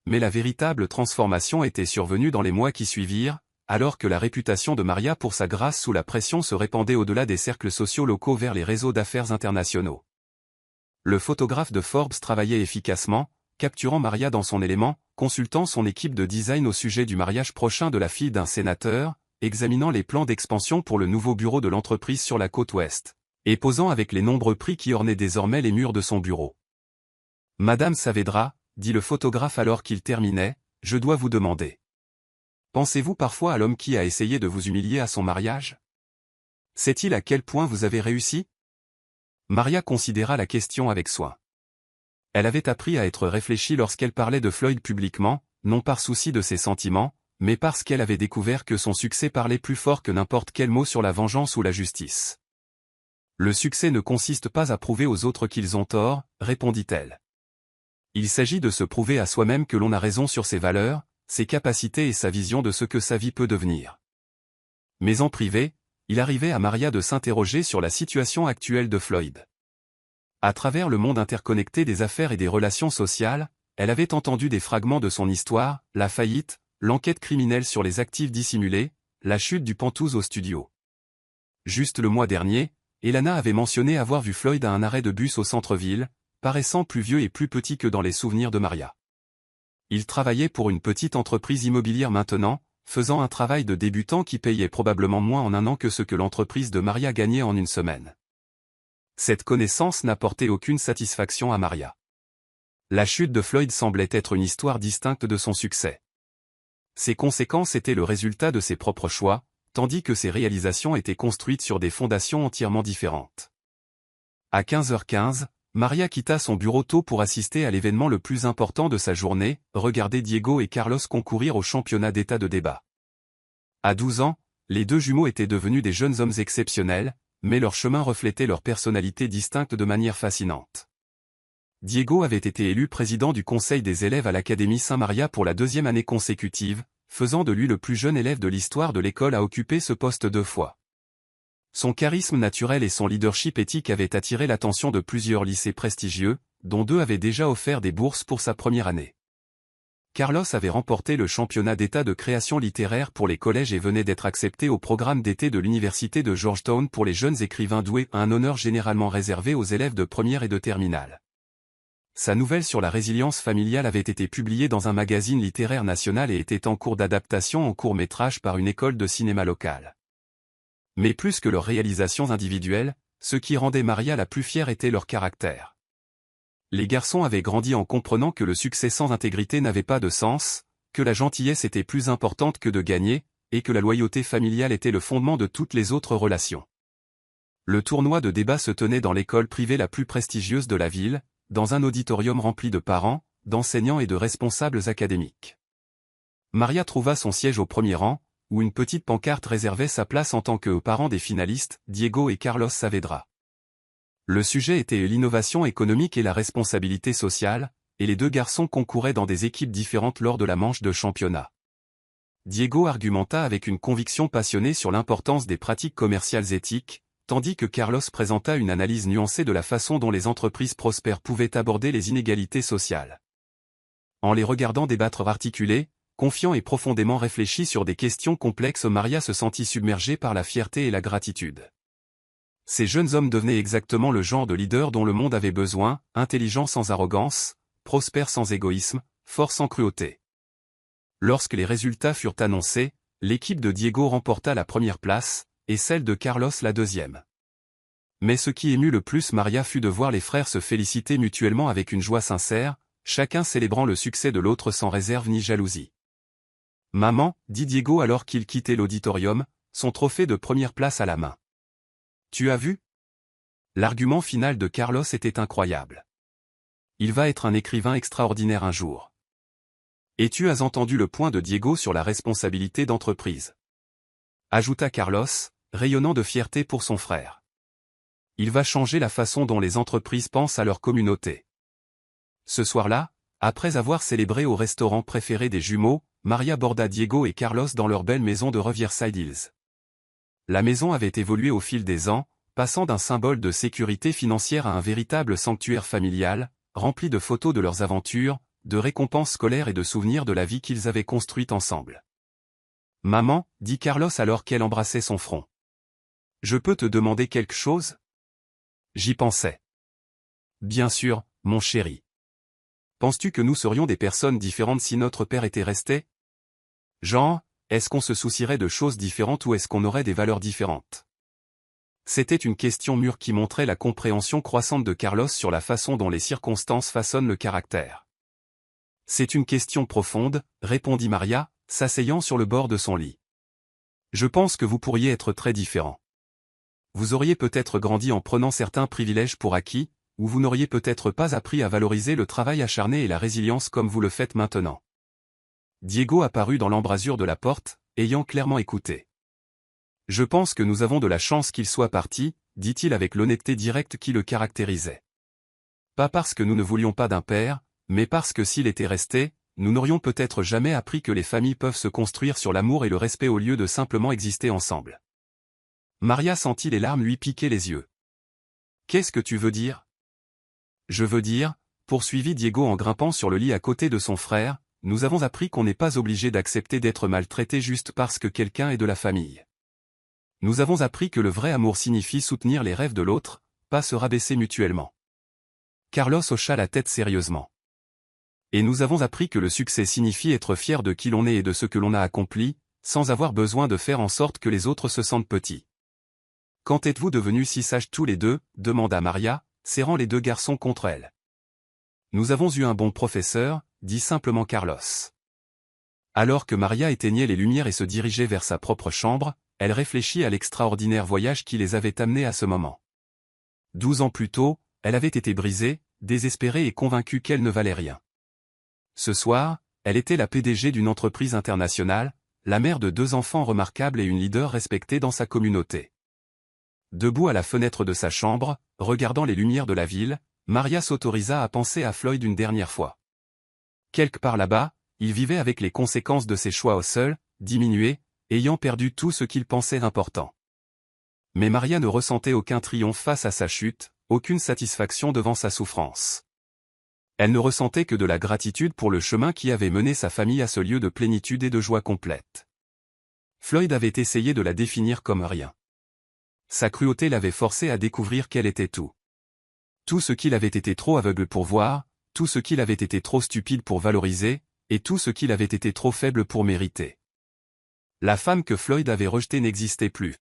Mais la véritable transformation était survenue dans les mois qui suivirent, alors que la réputation de Maria pour sa grâce sous la pression se répandait au-delà des cercles sociaux locaux vers les réseaux d'affaires internationaux. Le photographe de Forbes travaillait efficacement, capturant Maria dans son élément, consultant son équipe de design au sujet du mariage prochain de la fille d'un sénateur, examinant les plans d'expansion pour le nouveau bureau de l'entreprise sur la côte ouest, et posant avec les nombreux prix qui ornaient désormais les murs de son bureau. « Madame Saavedra, dit le photographe alors qu'il terminait, je dois vous demander. Pensez-vous parfois à l'homme qui a essayé de vous humilier à son mariage? Sait-il à quel point vous avez réussi? Maria considéra la question avec soin. Elle avait appris à être réfléchie lorsqu'elle parlait de Floyd publiquement, non par souci de ses sentiments, mais parce qu'elle avait découvert que son succès parlait plus fort que n'importe quel mot sur la vengeance ou la justice. Le succès ne consiste pas à prouver aux autres qu'ils ont tort, répondit-elle. Il s'agit de se prouver à soi-même que l'on a raison sur ses valeurs, ses capacités et sa vision de ce que sa vie peut devenir. Mais en privé, il arrivait à Maria de s'interroger sur la situation actuelle de Floyd. À travers le monde interconnecté des affaires et des relations sociales, elle avait entendu des fragments de son histoire, la faillite, l'enquête criminelle sur les actifs dissimulés, la chute du Pentouse au studio. Juste le mois dernier, Elana avait mentionné avoir vu Floyd à un arrêt de bus au centre-ville, paraissant plus vieux et plus petit que dans les souvenirs de Maria. Il travaillait pour une petite entreprise immobilière maintenant, faisant un travail de débutant qui payait probablement moins en un an que ce que l'entreprise de Maria gagnait en une semaine. Cette connaissance n'apportait aucune satisfaction à Maria. La chute de Floyd semblait être une histoire distincte de son succès. Ses conséquences étaient le résultat de ses propres choix, tandis que ses réalisations étaient construites sur des fondations entièrement différentes. À 15h15, Maria quitta son bureau tôt pour assister à l'événement le plus important de sa journée, regarder Diego et Carlos concourir au championnat d'État de débat. À 12 ans, les 2 jumeaux étaient devenus des jeunes hommes exceptionnels, mais leur chemin reflétait leur personnalité distincte de manière fascinante. Diego avait été élu président du conseil des élèves à l'Académie Saint-Maria pour la 2e année consécutive, faisant de lui le plus jeune élève de l'histoire de l'école à occuper ce poste 2 fois. Son charisme naturel et son leadership éthique avaient attiré l'attention de plusieurs lycées prestigieux, dont 2 avaient déjà offert des bourses pour sa première année. Carlos avait remporté le championnat d'État de création littéraire pour les collèges et venait d'être accepté au programme d'été de l'université de Georgetown pour les jeunes écrivains doués, un honneur généralement réservé aux élèves de première et de terminale. Sa nouvelle sur la résilience familiale avait été publiée dans un magazine littéraire national et était en cours d'adaptation en court-métrage par une école de cinéma locale. Mais plus que leurs réalisations individuelles, ce qui rendait Maria la plus fière était leur caractère. Les garçons avaient grandi en comprenant que le succès sans intégrité n'avait pas de sens, que la gentillesse était plus importante que de gagner, et que la loyauté familiale était le fondement de toutes les autres relations. Le tournoi de débat se tenait dans l'école privée la plus prestigieuse de la ville, dans un auditorium rempli de parents, d'enseignants et de responsables académiques. Maria trouva son siège au premier rang, où une petite pancarte réservait sa place en tant que parents des finalistes, Diego et Carlos Saavedra. Le sujet était l'innovation économique et la responsabilité sociale, et les 2 garçons concouraient dans des équipes différentes lors de la manche de championnat. Diego argumenta avec une conviction passionnée sur l'importance des pratiques commerciales éthiques, tandis que Carlos présenta une analyse nuancée de la façon dont les entreprises prospères pouvaient aborder les inégalités sociales. En les regardant débattre articulés, confiant et profondément réfléchi sur des questions complexes, Maria se sentit submergée par la fierté et la gratitude. Ces jeunes hommes devenaient exactement le genre de leader dont le monde avait besoin, intelligents sans arrogance, prospères sans égoïsme, forts sans cruauté. Lorsque les résultats furent annoncés, l'équipe de Diego remporta la première place, et celle de Carlos la 2e. Mais ce qui émut le plus Maria fut de voir les frères se féliciter mutuellement avec une joie sincère, chacun célébrant le succès de l'autre sans réserve ni jalousie. « Maman, dit Diego alors qu'il quittait l'auditorium, son trophée de première place à la main. Tu as vu? L'argument final de Carlos était incroyable. Il va être un écrivain extraordinaire un jour. Et tu as entendu le point de Diego sur la responsabilité d'entreprise. Ajouta Carlos, rayonnant de fierté pour son frère. Il va changer la façon dont les entreprises pensent à leur communauté. Ce soir-là, après avoir célébré au restaurant préféré des jumeaux, Maria borda Diego et Carlos dans leur belle maison de Riverside Hills. La maison avait évolué au fil des ans, passant d'un symbole de sécurité financière à un véritable sanctuaire familial, rempli de photos de leurs aventures, de récompenses scolaires et de souvenirs de la vie qu'ils avaient construite ensemble. « Maman, dit Carlos alors qu'elle embrassait son front. Je peux te demander quelque chose ? J'y pensais. Bien sûr, mon chéri. Penses-tu que nous serions des personnes différentes si notre père était resté ? Genre, est-ce qu'on se soucierait de choses différentes ou est-ce qu'on aurait des valeurs différentes ? C'était une question mûre qui montrait la compréhension croissante de Carlos sur la façon dont les circonstances façonnent le caractère. C'est une question profonde, répondit Maria, s'asseyant sur le bord de son lit. Je pense que vous pourriez être très différents. Vous auriez peut-être grandi en prenant certains privilèges pour acquis, ou vous n'auriez peut-être pas appris à valoriser le travail acharné et la résilience comme vous le faites maintenant. Diego apparut dans l'embrasure de la porte, ayant clairement écouté. Je pense que nous avons de la chance qu'il soit parti, dit-il avec l'honnêteté directe qui le caractérisait. Pas parce que nous ne voulions pas d'un père, mais parce que s'il était resté, nous n'aurions peut-être jamais appris que les familles peuvent se construire sur l'amour et le respect au lieu de simplement exister ensemble. Maria sentit les larmes lui piquer les yeux. Qu'est-ce que tu veux dire ? Je veux dire, poursuivit Diego en grimpant sur le lit à côté de son frère, nous avons appris qu'on n'est pas obligé d'accepter d'être maltraité juste parce que quelqu'un est de la famille. Nous avons appris que le vrai amour signifie soutenir les rêves de l'autre, pas se rabaisser mutuellement. Carlos hocha la tête sérieusement. Et nous avons appris que le succès signifie être fier de qui l'on est et de ce que l'on a accompli, sans avoir besoin de faire en sorte que les autres se sentent petits. Quand êtes-vous devenus si sages tous les deux ? Demanda Maria, serrant les deux garçons contre elle. Nous avons eu un bon professeur, dit simplement Carlos. Alors que Maria éteignait les lumières et se dirigeait vers sa propre chambre, elle réfléchit à l'extraordinaire voyage qui les avait amenés à ce moment. 12 ans plus tôt, elle avait été brisée, désespérée et convaincue qu'elle ne valait rien. Ce soir, elle était la PDG d'une entreprise internationale, la mère de 2 enfants remarquables et une leader respectée dans sa communauté. Debout à la fenêtre de sa chambre, regardant les lumières de la ville, Maria s'autorisa à penser à Floyd une dernière fois. Quelque part là-bas, il vivait avec les conséquences de ses choix seul, diminué, ayant perdu tout ce qu'il pensait important. Mais Maria ne ressentait aucun triomphe face à sa chute, aucune satisfaction devant sa souffrance. Elle ne ressentait que de la gratitude pour le chemin qui avait mené sa famille à ce lieu de plénitude et de joie complète. Floyd avait essayé de la définir comme rien. Sa cruauté l'avait forcé à découvrir qu'elle était tout. Tout ce qu'il avait été trop aveugle pour voir, tout ce qu'il avait été trop stupide pour valoriser, et tout ce qu'il avait été trop faible pour mériter. La femme que Floyd avait rejetée n'existait plus.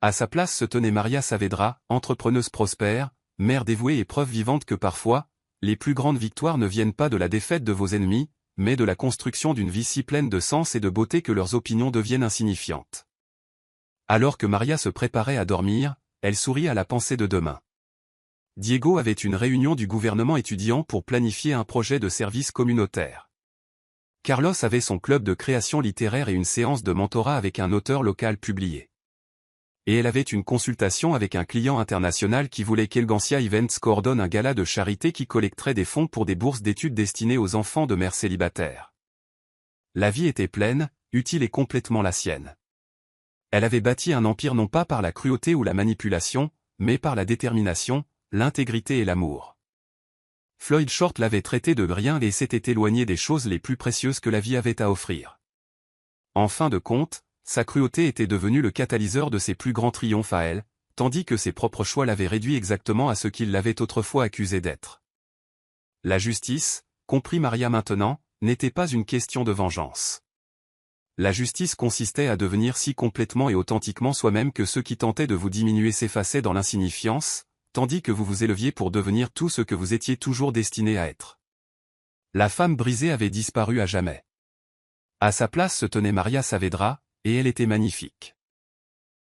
À sa place se tenait Maria Saavedra, entrepreneuse prospère, mère dévouée et preuve vivante que parfois, les plus grandes victoires ne viennent pas de la défaite de vos ennemis, mais de la construction d'une vie si pleine de sens et de beauté que leurs opinions deviennent insignifiantes. Alors que Maria se préparait à dormir, elle sourit à la pensée de demain. Diego avait une réunion du gouvernement étudiant pour planifier un projet de service communautaire. Carlos avait son club de création littéraire et une séance de mentorat avec un auteur local publié. Et elle avait une consultation avec un client international qui voulait qu'Elgancia Events coordonne un gala de charité qui collecterait des fonds pour des bourses d'études destinées aux enfants de mères célibataires. La vie était pleine, utile et complètement la sienne. Elle avait bâti un empire non pas par la cruauté ou la manipulation, mais par la détermination, l'intégrité et l'amour. Floyd Short l'avait traité de rien et s'était éloigné des choses les plus précieuses que la vie avait à offrir. En fin de compte, sa cruauté était devenue le catalyseur de ses plus grands triomphes à elle, tandis que ses propres choix l'avaient réduit exactement à ce qu'il l'avait autrefois accusé d'être. La justice, comprit Maria maintenant, n'était pas une question de vengeance. La justice consistait à devenir si complètement et authentiquement soi-même que ceux qui tentaient de vous diminuer s'effaçaient dans l'insignifiance, tandis que vous vous éleviez pour devenir tout ce que vous étiez toujours destiné à être. La femme brisée avait disparu à jamais. À sa place se tenait Maria Saavedra, et elle était magnifique.